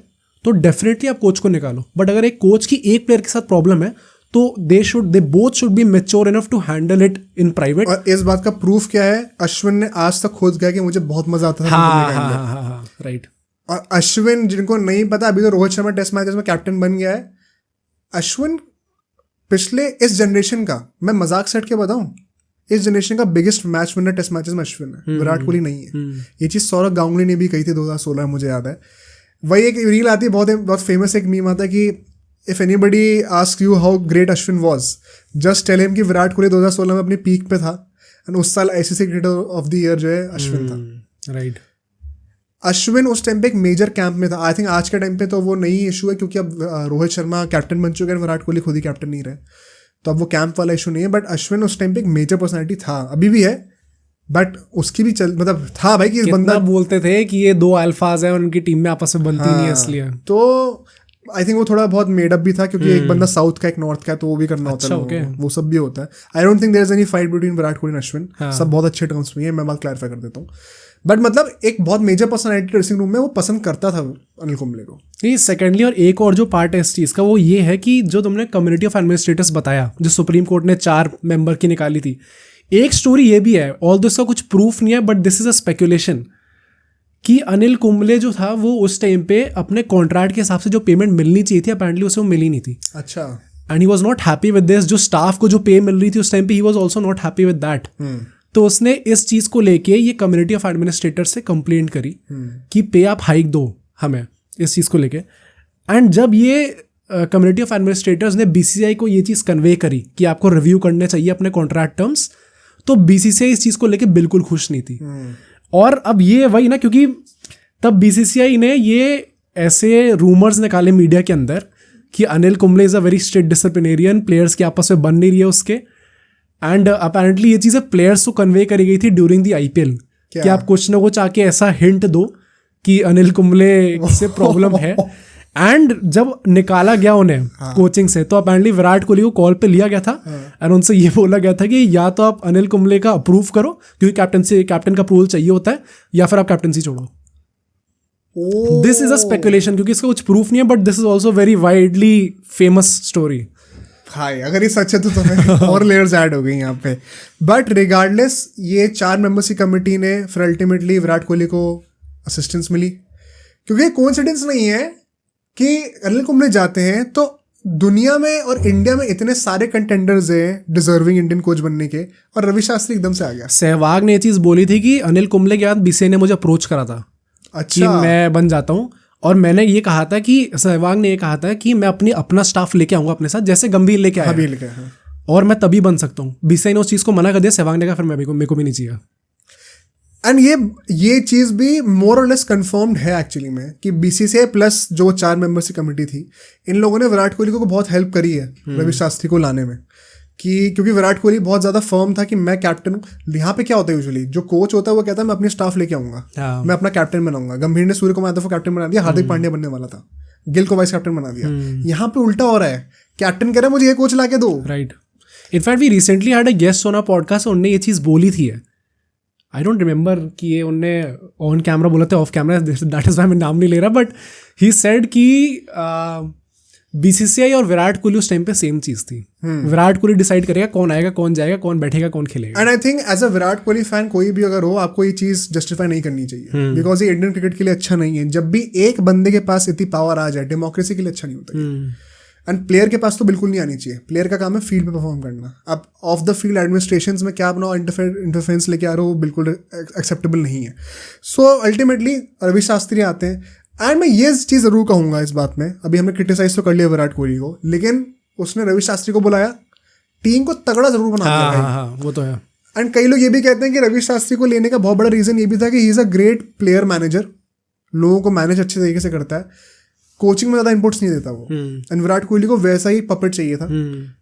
Speaker 2: तो डेफिनेटली आप कोच को निकालो, बट अगर एक कोच की 1 प्लेयर के साथ प्रॉब्लम है तो they both should be mature enough to handle it in private.
Speaker 1: और इस बात का प्रूफ क्या है, अश्विन ने आज तक खुद कहा कि मुझे बहुत मजा आता था।
Speaker 2: हाँ, राइट।
Speaker 1: और अश्विन, जिनको नहीं पता, अभी तो रोहित शर्मा टेस्ट मैचेस में कैप्टन बन गया है। अश्विन पिछले इस जनरेशन का, मैं मजाक सेट के बताऊं, इस जनरेशन का biggest match winner test matches में अश्विन है, विराट कोहली नहीं है। ये चीज सौरभ गांगुली ने भी कही थी 2016 में, मुझे याद है। वही एक रील आती है, बहुत फेमस एक मीम आता है कि if anybody ask you how great Ashwin was, just tell him कि विराट कोहली 2016 में अपनी पीक पे था एंड उस साल ICC cricketer of the year जो है अश्विन था।
Speaker 2: राइट।
Speaker 1: अश्विन उस टाइम पे एक मेजर कैंप में था। आई थिंक आज के टाइम पे तो वो नई इशू है क्योंकि अब रोहित शर्मा कैप्टन बन चुके हैं, विराट कोहली खुद ही कैप्टन नहीं रहे, तो अब वो कैंप वाला इशू नहीं है। बट अश्विन उस टाइम पे एक मेजर पर्सनैलिटी था, अभी भी है, बट उसकी भी मतलब था भाई कि बंदा
Speaker 2: बोलते थे कि ये 2 अल्फाज है, उनकी टीम में आपस में बनती नहीं है इसलिए।
Speaker 1: तो आई थिंक वो थोड़ा बहुत मेड अप भी था क्योंकि एक बंदा साउथ का एक नॉर्थ का है, तो वो भी करना होता है, वो सब भी होता है। I don't think there is any fight between Virat Kohli and Ashwin, सब बहुत अच्छे टर्म्स में है, मैं बात क्लैरिफाई कर देता हूँ। बट मतलब एक बहुत मेजर पर्सनैलिटी ड्रेसिंग रूम में वो पसंद करता था अनिल कुंबले को।
Speaker 2: नहीं, सेकेंडली और एक और जो पार्ट है इस चीज़ का वो ये है कि जो तुमने कम्युनिटी ऑफ एडमिनिस्ट्रेटर्स बताया जो सुप्रीम कोर्ट ने 4 मेंबर की निकाली थी, एक स्टोरी ये भी है, ऑल्दो इसका कुछ प्रूफ नहीं है but this is a speculation कि अनिल कुंबले जो था वो उस टाइम पे अपने कॉन्ट्रैक्ट के हिसाब से जो पेमेंट मिलनी चाहिए थी अपेरेंटली उसे वो मिली नहीं थी।
Speaker 1: अच्छा।
Speaker 2: And he was not happy with this. जो स्टाफ को जो पे मिल रही थी उस टाइम पे he was also not happy with that. तो उसने इस चीज़ को लेके ये कम्युनिटी ऑफ एडमिनिस्ट्रेटर से कंप्लेंट करी कि पे आप हाइक दो हमें इस चीज़ को लेके। एंड जब ये कम्युनिटी ऑफ एडमिनिस्ट्रेटर्स ने बीसीसीआई को ये चीज़ कन्वे करी कि आपको रिव्यू करने चाहिए अपने कॉन्ट्रैक्ट टर्म्स, तो बीसीसीआई इस चीज़ को लेके बिल्कुल खुश नहीं थी। और अब ये वही ना, क्योंकि तब बीसीसीआई ने ये ऐसे रूमर्स निकाले मीडिया के अंदर कि Anil Kumble is a very strict disciplinarian, players की आपस में बन नहीं रही है उसके। एंड अपेरेंटली ये चीज़ें प्लेयर्स को कन्वे करी गई थी ड्यूरिंग द आईपीएल कि आप कुछ ना कुछ आके ऐसा हिंट दो कि अनिल कुंबले से प्रॉब्लम है। एंड जब निकाला गया उन्हें कोचिंग से, तो अपेरेंटली विराट कोहली को कॉल पे लिया गया था एंड उनसे ये बोला गया था कि या तो आप अनिल कुंबले का अप्रूव करो क्योंकि कैप्टन का अप्रूवल चाहिए होता है, या फिर आप कैप्टनसी छोड़ो। दिस इज अ स्पेकुलेशन क्योंकि इसका कुछ प्रूफ नहीं है, but this is also very widely famous story.
Speaker 1: भाई अगर ये सच है तो तुम्हें और लेयर्स ऐड हो गई यहाँ पे। बट रिगार्डलेस ये 4 मेंबर्स की कमेटी ने फिर अल्टीमेटली विराट कोहली को असिस्टेंस मिली, क्योंकि कोइंसिडेंस नहीं है कि अनिल कुंबले जाते हैं तो दुनिया में और इंडिया में इतने सारे कंटेंडर्स हैं डिजर्विंग इंडियन कोच बनने के, और रवि शास्त्री एकदम से आ गया।
Speaker 2: सहवाग ने ये चीज़ बोली थी कि अनिल कुंबले के बाद बीसीसीआई ने मुझे अप्रोच करा था कि मैं बन जाता हूँ, और मैंने ये कहा था कि सहवाग ने ये कहा था कि मैं अपना स्टाफ लेके आऊँगा अपने साथ, जैसे गंभीर लेके आया, और मैं तभी बन सकता हूँ। बीसीसीआई ने उस चीज़ को मना कर दिया, सहवाग ने कहा फिर मेरे को भी नहीं चाहिए।
Speaker 1: एंड ये चीज़ भी मोर और लेस कंफर्म्ड है एक्चुअली में कि बीसीसीआई प्लस जो 4 मेंबर्स की कमेटी थी, इन लोगों ने विराट कोहली को बहुत हेल्प करी है रवि शास्त्री को लाने में, कि क्योंकि विराट कोहली बहुत ज़्यादा फर्म था कि मैं कैप्टन हूँ। यहाँ पे क्या होता है यूजुअली, जो कोच होता है वो कहता है मैं अपनी स्टाफ लेके आऊँगा, मैं अपना कैप्टन बनाऊंगा। गंभीर ने सूर्य कुमार यादव को कैप्टन बना दिया, हार्दिक पांड्या बनने वाला था, गिल को वाइस कैप्टन बना दिया। यहाँ पे उल्टा हो रहा है, कैप्टन कह रहा है मुझे ये कोच ला के दो।
Speaker 2: Right. In fact we recently had a guest on a podcast, उन्होंने ये चीज़ बोली थी। आई डोंट रिमेंबर कि ये उनने ऑन कैमरा बोला था, off camera, that is why मैं नाम नहीं ले रहा, बट ही सेड कि बीसीसीआई और विराट कोहली उस टाइम पे सेम चीज थी। विराट कोहली डिसाइड करेगा कौन आएगा, कौन जाएगा, कौन बैठेगा, कौन खेलेगा।
Speaker 1: And I think as a Virat Kohli fan कोई भी अगर हो, आपको ये चीज जस्टिफाई नहीं करनी चाहिए, बिकॉज ये इंडियन क्रिकेट के लिए अच्छा नहीं है। जब भी एक बंदे के पास इतनी पावर आ जाए, डेमोक्रेसी के लिए अच्छा नहीं होता। एंड प्लेयर के पास तो बिल्कुल नहीं आनी चाहिए। प्लेयर का काम है फील्ड पे परफॉर्म करना। अब ऑफ द फील्ड एडमिनिस्ट्रेशंस में क्या अपना इंटरफेरेंस लेके आ रहे हो, वो बिल्कुल एक्सेप्टेबल नहीं है। सो अल्टीमेटली रवि शास्त्री आते हैं। एंड मैं ये चीज़ ज़रूर कहूँगा इस बात में, अभी हमने क्रिटिसाइज तो कर लिया विराट कोहली को, लेकिन उसने रवि शास्त्री को बुलाया, टीम को तगड़ा जरूर बना दिया।
Speaker 2: हाँ, वो तो है।
Speaker 1: एंड कई लोग ये भी कहते हैं कि रवि शास्त्री को लेने का बहुत बड़ा रीज़न ये भी था कि he is a great player manager, लोगों को मैनेज अच्छे तरीके से करता है, कोचिंग में ज़्यादा इनपुट्स नहीं देता वो। एंड विराट कोहली को वैसा ही पपेट चाहिए था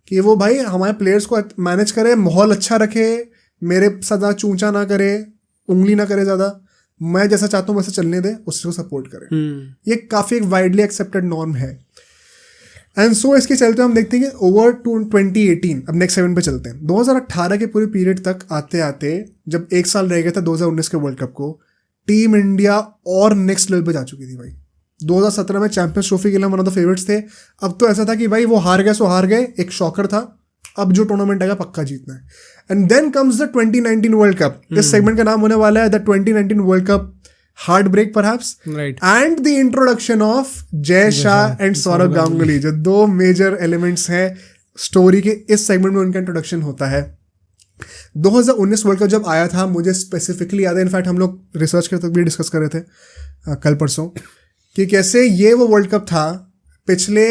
Speaker 1: कि वो भाई हमारे प्लेयर्स को मैनेज करे, माहौल अच्छा रखे, मेरे साथ ज़्यादा चूंचा ना करे, उंगली ना करे ज़्यादा, मैं जैसा चाहता हूँ वैसे चलने दे, उसको सपोर्ट करे। ये काफ़ी एक वाइडली एक्सेप्टेड नॉर्म है। एंड सो इसके चलते हम देखते हैं कि ओवर टू 2018, अब नेक्स्ट 7 पे चलते हैं। 2018 के पूरे पीरियड तक आते आते जब 1 साल रह गया था 2019 के वर्ल्ड कप को, टीम इंडिया और नेक्स्ट लेवल पे जा चुकी थी भाई। 2017 में चैंपियंस ट्रॉफी के लिए वन ऑफ द फेवरेट्स थे। अब तो ऐसा था कि भाई वो हार गए सो हार गए, एक शॉकर था, अब जो टूर्नामेंट आएगा पक्का जीतना है। And then comes the 2019 world cup. इस सेगमेंट का नाम होने वाला है the 2019 world cup heartbreak perhaps, and the introduction of Jay Shah and Saurav Ganguly, जो 2 मेजर एलिमेंट्स हैं स्टोरी के। इस सेगमेंट में उनका इंट्रोडक्शन होता है। 2019 वर्ल्ड कप जब आया था, मुझे स्पेसिफिकली याद है, इनफैक्ट हम लोग रिसर्च करते भी डिस्कस कर रहे थे कल परसों, कि कैसे ये वो वर्ल्ड कप था पिछले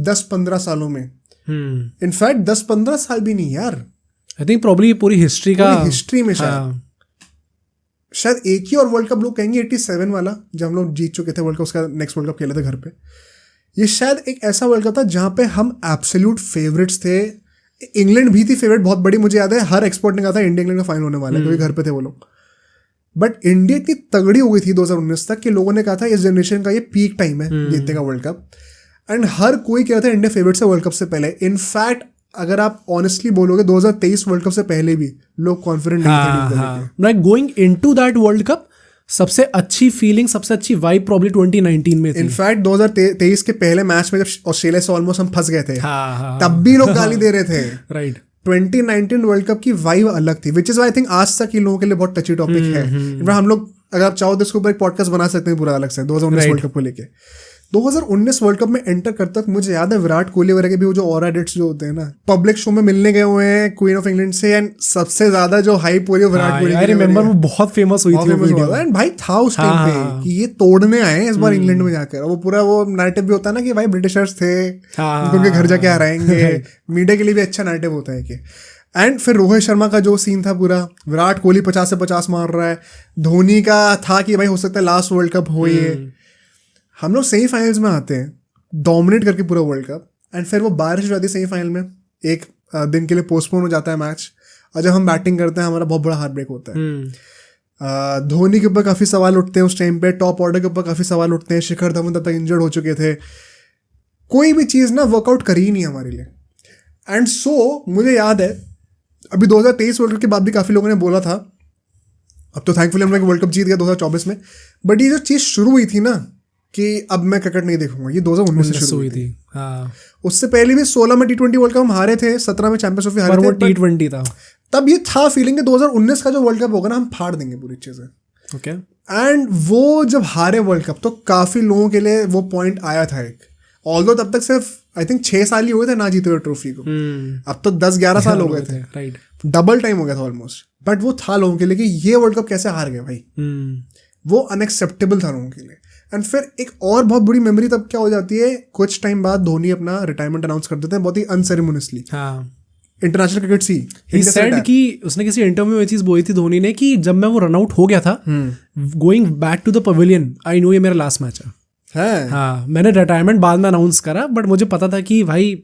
Speaker 1: 10-15 सालों में, इनफैक्ट 10-15 साल भी नहीं यार,
Speaker 2: आई थिंक प्रॉब्ली पूरी हिस्ट्री का
Speaker 1: हिस्ट्री में शायद एक ही और वर्ल्ड कप लोग कहेंगे 87 वाला, जब हम लोग जीत चुके थे वर्ल्ड कप, उसका नेक्स्ट वर्ल्ड कप खेले थे घर पे। ये शायद एक ऐसा वर्ल्ड कप था जहाँ पे हम एब्सोल्यूट फेवरेट्स थे। इंग्लैंड भी थी फेवरेट बहुत बड़ी, मुझे याद है हर एक्सपर्ट ने कहा था इंडिया इंग्लैंड का फाइनल होने वाला है, क्योंकि घर पे थे वो लोग। बट इंडिया इतनी तगड़ी हो गई थी 2019 तक कि लोगों ने कहा था इस जनरेशन का ये पीक टाइम है जीतने का वर्ल्ड कप। एंड हर कोई कह रहा था इंडिया फेवरेट से वर्ल्ड कप से पहले। इनफैक्ट अगर आप ऑनेस्टली बोलोगे 2023 वर्ल्ड कप से पहले भी लोग कॉन्फिडेंट नहीं थे।
Speaker 2: Like going into that world cup सबसे अच्छी फीलिंग, सबसे अच्छी वाइब प्रॉब्ली 2019 में थी।
Speaker 1: इनफैक्ट 2023 के पहले मैच में जब ऑस्ट्रेलिया से ऑलमोस्ट हम फंस गए थे, तब भी लोग गाली दे रहे थे।
Speaker 2: राइट
Speaker 1: 2019 वर्ल्ड कप की वाइब अलग थी, which is why I think आज तक इन लोगों के लिए बहुत टची टॉपिक है। इनफैक्ट हम लोग अगर आप चाहो तो इसके ऊपर एक पॉडकास्ट बना सकते हैं पूरा अलग से 2019 वर्ल्ड कप को लेके। 2019 वर्ल्ड कप में एंटर करते वक्त मुझे याद है विराट कोहली वगैरह के भी वो जो ऑरा डेट्स जो होते हैं ना, पब्लिक शो में मिलने गए हुए हैं क्वीन ऑफ इंग्लैंड से, एंड सबसे ज्यादा जो हाइप हो रही है विराट कोहली।
Speaker 2: आई रिमेंबर वो बहुत फेमस हुई थी वीडियो।
Speaker 1: एंड भाई था उस टाइम पे कि ये तोड़ने आए हैं इस बार इंग्लैंड में जाकर। वो पूरा वो नैरेटिव भी होता है ना कि भाई ब्रिटिशर्स थे, उनके घर जाके हराएंगे। मीडिया के लिए भी अच्छा नैरेटिव होता है कि। एंड फिर रोहित शर्मा का जो सीन था पूरा, विराट कोहली 50 से 50 मार रहा है, धोनी का था कि भाई हो सकता है लास्ट वर्ल्ड कप हो ये। हम लोग सेमीफाइनल्स में आते हैं डोमिनेट करके पूरा वर्ल्ड कप, एंड फिर वो बारिश हो जाती है सेमीफाइनल में, एक दिन के लिए पोस्टपोन हो जाता है मैच, और जब हम बैटिंग करते हैं हमारा बहुत बड़ा हार्ट ब्रेक होता है। धोनी के ऊपर काफ़ी सवाल उठते हैं उस टाइम पे, टॉप ऑर्डर के ऊपर काफ़ी सवाल उठते हैं, शिखर धवन तब तक इंजर्ड हो चुके थे, कोई भी चीज़ ना वर्कआउट करी ही नहीं हमारे लिए। एंड सो मुझे याद है अभी 2023 वर्ल्ड कप के बाद भी काफ़ी लोगों ने बोला था, अब तो थैंकफुली हम लोग वर्ल्ड कप जीत गया 2024 में, बट ये जो चीज़ शुरू हुई थी ना कि अब मैं क्रिकेट नहीं देखूंगा, ये 2019 से शुरू हुई थी। उससे पहले भी 16 में T20 वर्ल्ड कप हम हारे थे, 17 में चैंपियंस ट्रॉफी हारे थे,
Speaker 2: वो T20 था।
Speaker 1: तब ये था फीलिंग कि 2019 का जो वर्ल्ड कप होगा ना हम फाड़ देंगे पूरी चीज़ें।
Speaker 2: ओके।
Speaker 1: एंड वो जब हारे वर्ल्ड कप तो काफ़ी लोगों के लिए वो पॉइंट आया था एक, ऑल्दो तब तक सिर्फ आई थिंक 6 साल ही हुए थे ना जीते हुए ट्रॉफी को, अब तो 10-11 साल हो गए थे।
Speaker 2: राइट,
Speaker 1: डबल टाइम हो गया था ऑलमोस्ट। बट वो था लोगों के लिए कि ये वर्ल्ड कप कैसे हार गए भाई, वो अनएक्सेप्टेबल था लोगों के लिए। एंड फिर एक और बहुत बड़ी मेमोरी तब क्या हो जाती है, कुछ टाइम बाद धोनी अपना रिटायरमेंट अनाउंस कर देते हैं बहुत ही अनसेरेमोनियसली। इंटरनेशनल क्रिकेट सी
Speaker 2: ही सेड कि उसने किसी इंटरव्यू में ये चीज बोली थी धोनी ने कि जब मैं वो रन आउट हो गया था, going back to the pavilion, I know ये मेरा लास्ट मैच है। हाँ, मैंने रिटायरमेंट बाद में अनाउंस करा, बट मुझे पता था कि भाई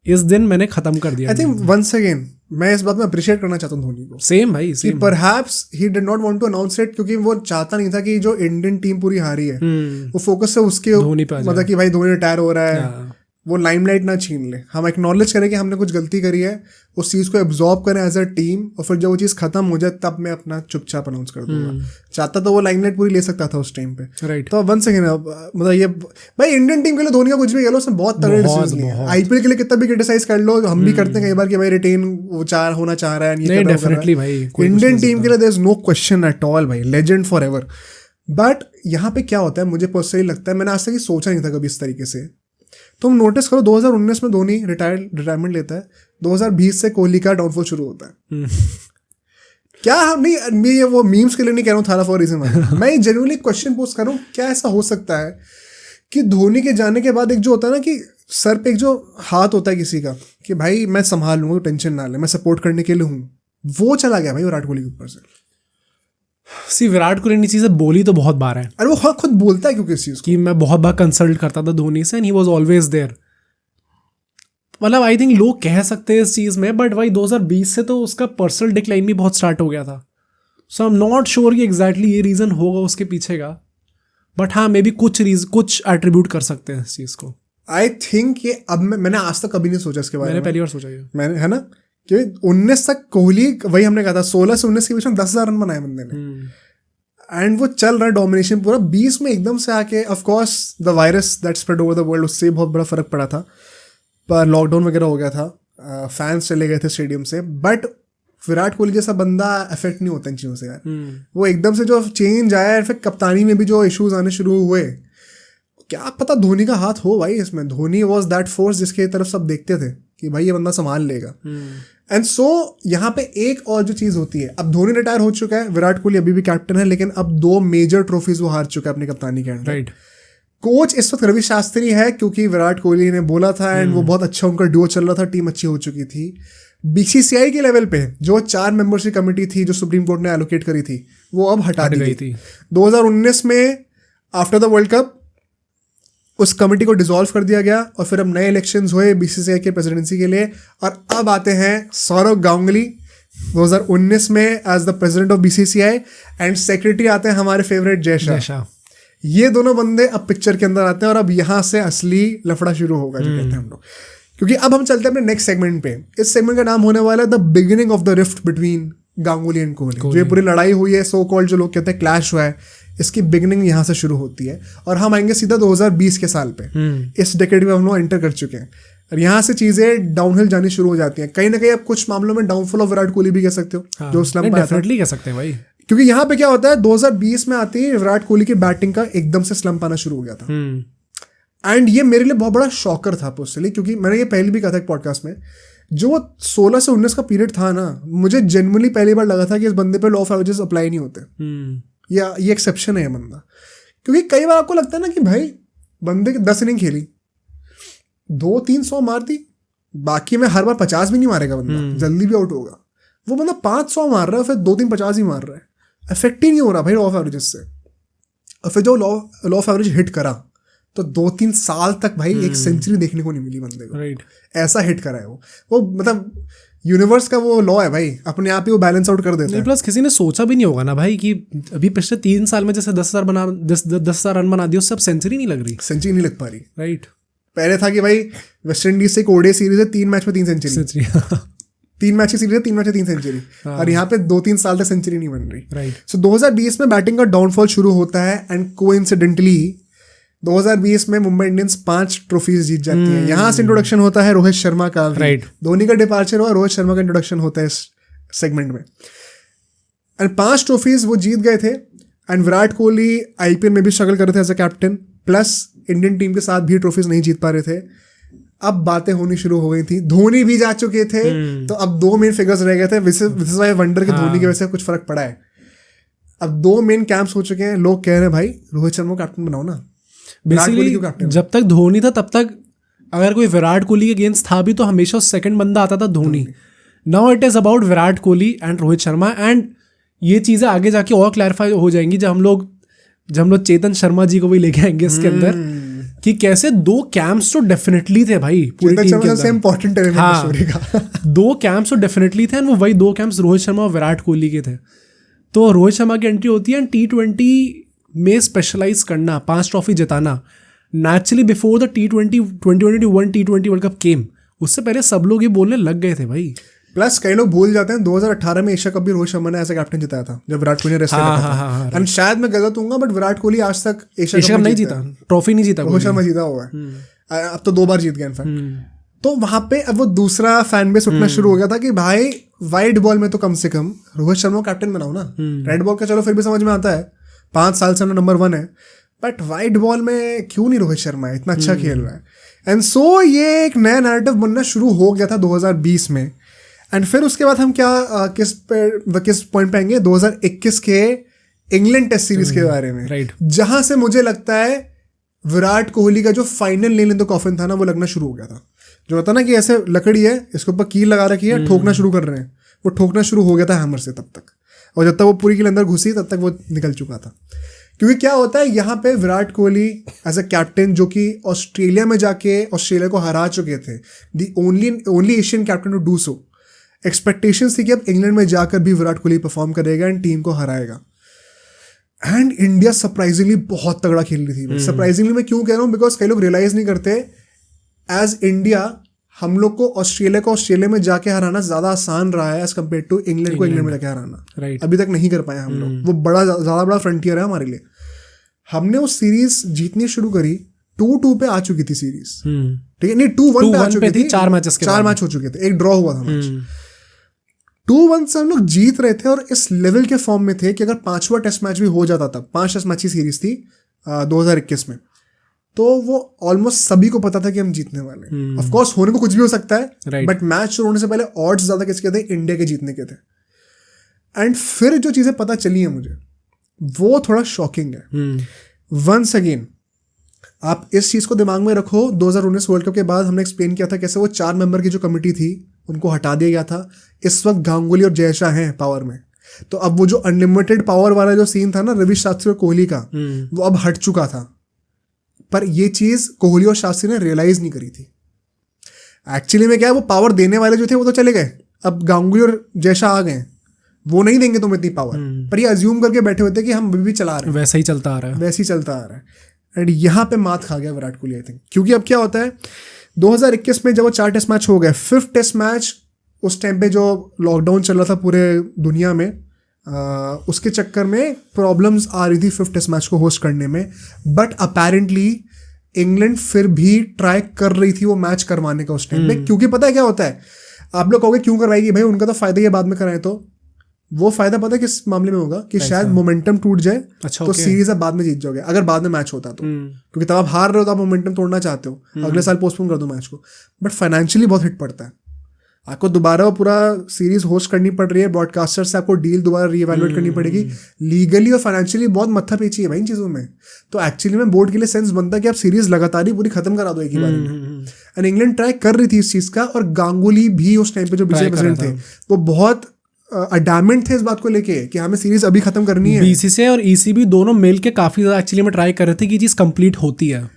Speaker 2: इस दिन मैंने खत्म कर दिया।
Speaker 1: आई थिंक वंस अगेन मैं इस बात में अप्रिशिएट करना चाहता हूँ धोनी को।
Speaker 2: सेम भाई, same.
Speaker 1: Perhaps he did not want to announce it, क्योंकि वो चाहता नहीं था कि जो इंडियन टीम पूरी हारी है वो फोकस से उसके मतलब कि भाई धोनी रिटायर हो रहा है, वो लाइमलाइट ना छीन ले। हम एक्नॉलेज करें कि हमने कुछ गलती करी है, उस चीज़ को एब्जॉर्ब करें एज अ टीम, और फिर जब वो चीज़ खत्म हो जाए तब मैं अपना चुपचाप अनाउंस कर दूंगा। चाहता तो वो लाइमलाइट पूरी ले सकता था उस टाइम पे।
Speaker 2: राइट।
Speaker 1: तो वन सेकेंड मतलब ये भाई इंडियन टीम के लिए धोनी का कुछ भी कह लो, उसने बहुत तगड़े डिसीजन लिए। आईपीएल के लिए कितना भी क्रिटिसाइज कर लो, हम भी करते हैं कई बार कि भाई रिटेन वो होना चाह रहा है।
Speaker 2: डेफिनेटली भाई,
Speaker 1: इंडियन टीम के लिए there is no question at all भाई, लेजेंड फॉर एवर। बट यहाँ पे क्या होता है, मुझे पर्सनली लगता है, मैंने आज तक ये सोचा नहीं था कभी इस तरीके से। तुम नोटिस करो 2019 में धोनी रिटायरमेंट लेता है, 2020 से कोहली का डाउनफॉल शुरू होता है। क्या हम नहीं, मैं ये वो मीम्स के लिए नहीं कह रहा हूँ थारा फॉर रीजन, मैं जेन्युइनली क्वेश्चन पोस्ट कर रहा हूँ, क्या ऐसा हो सकता है कि धोनी के जाने के बाद एक जो होता है ना कि सर पे एक जो हाथ होता है किसी का कि भाई मैं संभाल लूंगा, टेंशन ना ले, मैं सपोर्ट करने के लिए हूँ, वो चला गया भाई विराट कोहली के ऊपर से।
Speaker 2: सी विराट कोहली ने चीज़ें बोली तो बहुत बार है,
Speaker 1: अरे वो खुद बोलता है क्योंकि इस चीज़
Speaker 2: कि मैं बहुत बार कंसल्ट करता था धोनी से, and he was always there. मतलब आई थिंक लोग कह सकते हैं इस चीज़ में, बट भाई 2020 से तो उसका पर्सनल डिक्लाइन भी बहुत स्टार्ट हो गया था। सो आई एम नॉट श्योर कि एग्जैक्टली ये रीज़न होगा उसके पीछे का, बट हाँ मे बी कुछ एट्रीब्यूट कर सकते हैं इस चीज़ को।
Speaker 1: आई थिंक ये अब मैंने आज तक कभी नहीं सोचा इसके बारे में।
Speaker 2: मैंने पहली बार सोचा ये,
Speaker 1: मैंने, है ना, कि 19 तक कोहली, वही हमने कहा था 16 से 19 के बीच में 10,000 रन बनाए बंदे ने, एंड वो चल रहा है डोमिनेशन पूरा। 20 में एकदम से आके, of course the virus that spread over the world, उससे बहुत बड़ा फर्क पड़ा था, पर लॉकडाउन वगैरह हो गया था, फैंस चले गए थे स्टेडियम से। बट विराट कोहली जैसा बंदा अफेक्ट नहीं होता इन चीज़ों से यार। वो एकदम से जो चेंज आया, फिर कप्तानी में भी जो इश्यूज आने शुरू हुए, क्या पता धोनी का हाथ हो भाई इसमें। धोनी वॉज दैट फोर्स जिसके तरफ सब देखते थे कि भाई ये बंदा संभाल लेगा। एंड सो यहाँ पे एक और जो चीज़ होती है, अब धोनी रिटायर हो चुका है, विराट कोहली अभी भी कैप्टन है, लेकिन अब 2 मेजर ट्रॉफीज वो हार चुका है अपनी कप्तानी के अंदर।
Speaker 2: राइट।
Speaker 1: कोच इस वक्त रवि शास्त्री है क्योंकि विराट कोहली ने बोला था एंड वो बहुत अच्छा उनका डुओ चल रहा था, टीम अच्छी हो चुकी थी। बीसीसीआई के लेवल पे जो 4 मेंबर्स की कमेटी थी जो सुप्रीम कोर्ट ने एलोकेट करी थी वो अब हटा दी गई थी 2019 में आफ्टर द वर्ल्ड कप। उस कमेटी को डिसॉल्व कर दिया गया और फिर अब नए इलेक्शंस हुए बीसीसीआई के प्रेसिडेंसी के लिए, और अब आते हैं सौरव गांगुली 2019 में as the president of BCCI and secretary आते हैं हमारे फेवरेट जय शाह। ये दोनों बंदे अब पिक्चर के अंदर आते हैं और अब यहाँ से असली लफड़ा शुरू होगा जो कहते हैं हम लोग, क्योंकि अब हम चलते हैं अपने नेक्स्ट सेगमेंट पे। इस सेगमेंट का नाम होने वाला है the beginning of the rift between Ganguly and Kohli. जो ये पूरी लड़ाई हुई है, सो कॉल्ड जो लोग कहते हैं क्लैश हुआ है, इसकी बिगिनिंग यहाँ से शुरू होती है और हम आएंगे सीधा 2020 के साल पे। इस डेकेड में हम लोग एंटर कर चुके हैं और यहाँ से चीजें डाउनहिल जानी शुरू हो जाती हैं। कहीं ना कहीं आप कुछ मामलों में डाउनफॉल ऑफ विराट कोहली भी कह सकते हो, जो स्लम्प आया था।
Speaker 2: डेफिनेटली कह सकते हैं भाई,
Speaker 1: क्योंकि यहाँ पे क्या होता है 2020 में आती है विराट कोहली की बैटिंग का एकदम से स्लम्प आना शुरू हो गया था। एंड ये मेरे लिए बहुत बड़ा शॉकर था पर्सनली, क्योंकि मैंने ये पहले भी कहा था एक पॉडकास्ट में, जो 16 से 19 का पीरियड था ना, मुझे जेन्युइनली पहली बार लगा था कि इस बंदे पे लॉ ऑफ एवरेजेस अप्लाई नहीं होते, या ये एक्सेप्शन है ये बंदा। क्योंकि कई बार आपको लगता है ना कि भाई बंदे की 10 इनिंग खेली, 200-300 मार दी, बाकी में हर बार 50 भी नहीं मारेगा बंदा, जल्दी भी आउट होगा। वो बंदा 500 मार रहा है, फिर 2-3 50 ही मार रहा है, इफेक्ट ही नहीं हो रहा भाई लॉ ऑफ एवरेजेस से। और फिर जो लॉ ऑफ एवरेज हिट करा तो 2-3 साल तक भाई एक सेंचुरी देखने को नहीं मिली बंदे को।
Speaker 2: राइट,
Speaker 1: ऐसा हिट करा है वो मतलब यूनिवर्स का वो लॉ है भाई, अपने आप ही वो बैलेंस आउट कर देता है।
Speaker 2: प्लस किसी ने सोचा भी नहीं होगा ना भाई कि अभी पिछले 3 साल में जैसे 10,000 रन बना दिए, उससे अब सेंचुरी नहीं लग रही,
Speaker 1: सेंचुरी नहीं लग पा रही।
Speaker 2: राइट,
Speaker 1: पहले था कि भाई वेस्ट इंडीज से एक ओडीआई सीरीज है, 3 मैच में 3 सेंचुरी 3 मैच की सीरीज है, 3 मैच में 3 सेंचुरी, और यहाँ पे 2-3 साल तक सेंचुरी नहीं बन रही।
Speaker 2: राइट,
Speaker 1: सो 2020 में बैटिंग का डाउनफॉल शुरू होता है एंड कोइंसिडेंटली 2020 में मुंबई इंडियंस 5 ट्रॉफीज जीत जाती है। यहाँ से इंट्रोडक्शन होता है रोहित शर्मा का।
Speaker 2: राइट,
Speaker 1: धोनी का डिपार्चर हुआ, रोहित शर्मा का इंट्रोडक्शन होता है इस सेगमेंट में, एंड 5 ट्रॉफीज वो जीत गए थे। एंड विराट कोहली आईपीएल में भी स्ट्रगल कर रहे थे as a captain, plus Indian team के साथ भी ट्रॉफीज नहीं जीत पा रहे थे। अब बातें होनी शुरू हो गई थी, धोनी भी जा चुके थे, तो अब 2 मेन फिगर्स रह गए थे। दिस इज व्हाई वंडर के धोनी की वजह से कुछ फर्क पड़ा है। अब 2 मेन कैंप्स हो चुके हैं, लोग कह रहे हैं भाई रोहित शर्मा को कैप्टन बनाओ ना।
Speaker 2: बेसिकली जब तक धोनी था तब तक अगर कोई विराट कोहली के अगेंस्ट था भी तो हमेशा उस सेकंड बंदा आता था Dhoni. Now it is about Virat Kohli and Rohit Sharma, and ये चीज़ें आगे जाके और क्लैरिफाई हो जाएंगी जब हम लोग चेतन शर्मा जी को भी लेके आएंगे इसके अंदर, कि कैसे 2 कैंप्स तो डेफिनेटली थे भाई पूरी टीम के अंदर।
Speaker 1: इंपॉर्टेंट है स्टोरी का।
Speaker 2: 2 कैंप्स तो डेफिनेटली थे, वो वही 2 कैंप्स रोहित शर्मा और विराट कोहली के थे। तो रोहित शर्मा की एंट्री होती है, T20 में स्पेशलाइज करना, 5 ट्रॉफी जिताना। Naturally before the T20 2021 T20 world cup came, उससे पहले सब लोग ये बोलने लग गए थे भाई।
Speaker 1: प्लस कई लोग भूल जाते हैं 2018 में एशिया कप भी रोहित शर्मा ने ऐसा कैप्टन जिताया था जब विराट कोहली ने रेस्ट लिया था। एंड शायद मैं गलत हूँगा बट विराट कोहली आज तक एशिया कप नहीं जीता,
Speaker 2: ट्रॉफी नहीं जीता,
Speaker 1: रोहित शर्मा जीता हुआ है। अब तो 2 बार जीत गया इनफैक्ट। तो वहां पे अब वो दूसरा फैन बेस उठना शुरू हो गया था कि भाई वाइट बॉल में तो कम से कम रोहित शर्मा को कैप्टन बनाओ ना। रेड बॉल का चलो फिर भी समझ में आता है, 5 साल से नंबर 1 है, बट वाइट बॉल में क्यों नहीं रोहित शर्मा इतना अच्छा खेल रहा है। एंड सो ये एक नया नैरेटिव बनना शुरू हो गया था 2020 में। एंड फिर उसके बाद हम किस पॉइंट पे आएंगे, 2021 के इंग्लैंड टेस्ट सीरीज के बारे में।
Speaker 2: राइट,
Speaker 1: जहां से मुझे लगता है विराट कोहली का जो final nail in the coffin था ना, वो लगना शुरू हो गया था। जो होता ना कि ऐसे लकड़ी है, इसके ऊपर कील लगा रखी है, ठोकना शुरू कर रहे हैं, वो ठोकना शुरू हो गया था हैमर से तब तक, और जब तक वो पूरी कील अंदर घुसी तब तक वो निकल चुका था। क्योंकि क्या होता है यहाँ पे Virat Kohli as a captain, जो कि ऑस्ट्रेलिया में जाके ऑस्ट्रेलिया को हरा चुके थे, the only Asian captain to do so, expectations थी कि अब इंग्लैंड में जाकर भी विराट कोहली परफॉर्म करेगा एंड टीम को हराएगा। एंड इंडिया सरप्राइजिंगली बहुत तगड़ा खेल रही थी। सरप्राइजिंगली मैं क्यों कह रहा हूँ, बिकॉज कई लोग रियलाइज नहीं करते, एज इंडिया हम लोग को ऑस्ट्रेलिया में जाके हराना ज्यादा आसान रहा है एज कम्पेयर टू इंग्लैंड को इंग्लैंड में जाके हराना।
Speaker 2: राइट,
Speaker 1: अभी तक नहीं कर पाए हम लोग, वो ज्यादा बड़ा फ्रंटियर है हमारे लिए। हमने वो सीरीज जीतनी शुरू करी, 2-2 पे आ चुकी थी सीरीज, ठीक है, नहीं 2-1 पे आ चुकी थी, 4 मैच हो चुके थे, एक ड्रॉ हुआ था मैच। 2-1 से हम लोग जीत रहे थे और इस लेवल के फॉर्म में थे कि अगर 5वां टेस्ट मैच भी हो जाता था, 5 टेस्ट मैच की सीरीज थी 2021 में, तो वो ऑलमोस्ट सभी को पता था कि हम जीतने वाले हैं। ऑफ कोर्स होने को कुछ भी हो सकता है, बट मैच शुरू होने से पहले ऑड्स ज्यादा किसके थे, इंडिया के जीतने के थे। एंड फिर जो चीजें पता चली है मुझे, वो थोड़ा शॉकिंग है। वंस अगेन आप इस चीज़ को दिमाग में रखो, 2019 वर्ल्ड कप के बाद हमने एक्सप्लेन किया था कैसे वो 4 मेंबर की जो कमेटी थी उनको हटा दिया गया था। इस वक्त गांगुली और जयशाह हैं पावर में, तो अब वो जो अनलिमिटेड पावर वाला जो सीन था ना रवि शास्त्री और कोहली का, वो अब हट चुका था। पर ये चीज़ कोहली और शास्त्री ने रियलाइज नहीं करी थी। एक्चुअली में क्या है, वो पावर देने वाले जो थे वो तो चले गए, अब गांगुली और जयशाह आ गए, वो नहीं देंगे तुम्हें इतनी पावर। पर ये अज्यूम करके बैठे हुए थे कि हम अभी भी चला रहे हैं,
Speaker 2: वैसा ही चलता आ रहा है,
Speaker 1: वैसे ही चलता आ रहा है। एंड यहाँ पे मात खा गया विराट कोहली आई थिंक, क्योंकि अब क्या होता है 2021 में जब वो 4 टेस्ट मैच हो गए, 5th टेस्ट मैच उस टाइम पे जो लॉकडाउन चल रहा था पूरे दुनिया में, उसके चक्कर में प्रॉब्लम्स आ रही थी 5th टेस्ट मैच को होस्ट करने में। बट अपेरेंटली इंग्लैंड फिर भी ट्राई कर रही थी वो मैच करवाने का उस टाइम पे, क्योंकि पता है क्या होता है, आप लोग कहोगे क्यों करवाएगी भाई, उनका तो फायदा ही है बाद में कराएं, तो वो फायदा पता है किस मामले में होगा कि शायद मोमेंटम टूट जाए,
Speaker 2: अच्छा,
Speaker 1: तो सीरीज आप बाद में जीत जाओगे अगर बाद में मैच होता तो, क्योंकि तब आप हार रहे हो तो आप मोमेंटम तोड़ना चाहते हो, अगले साल पोस्टपोन कर दो मैच को। बट फाइनेंशियली बहुत हिट पड़ता है, आपको दोबारा वो पूरा सीरीज होस्ट करनी पड़ रही है, ब्रॉडकास्टर से आपको डील दोबारा रीएवैल्यूएट करनी पड़ेगी, लीगली और फाइनेंशियली बहुत मत्था पेची है भाई इन चीज़ों में। तो एक्चुअली में बोर्ड के लिए सेंस बनता है कि आप सीरीज लगातार ही पूरी खत्म करा दो एक ही बार में। एंड इंग्लैंड ट्राई कर रही थी इस चीज़ का, और गांगुली भी उस टाइम पे जो बीसीसीआई प्रेसिडेंट थे वो बहुत अडामेंट थे इस बात को लेके कि हमें सीरीज अभी खत्म करनी है।
Speaker 2: बीसीसीआई और ईसीबी दोनों मिल के काफी ज्यादा एक्चुअली में ट्राई कर रहे थे कि चीज कंप्लीट होती है।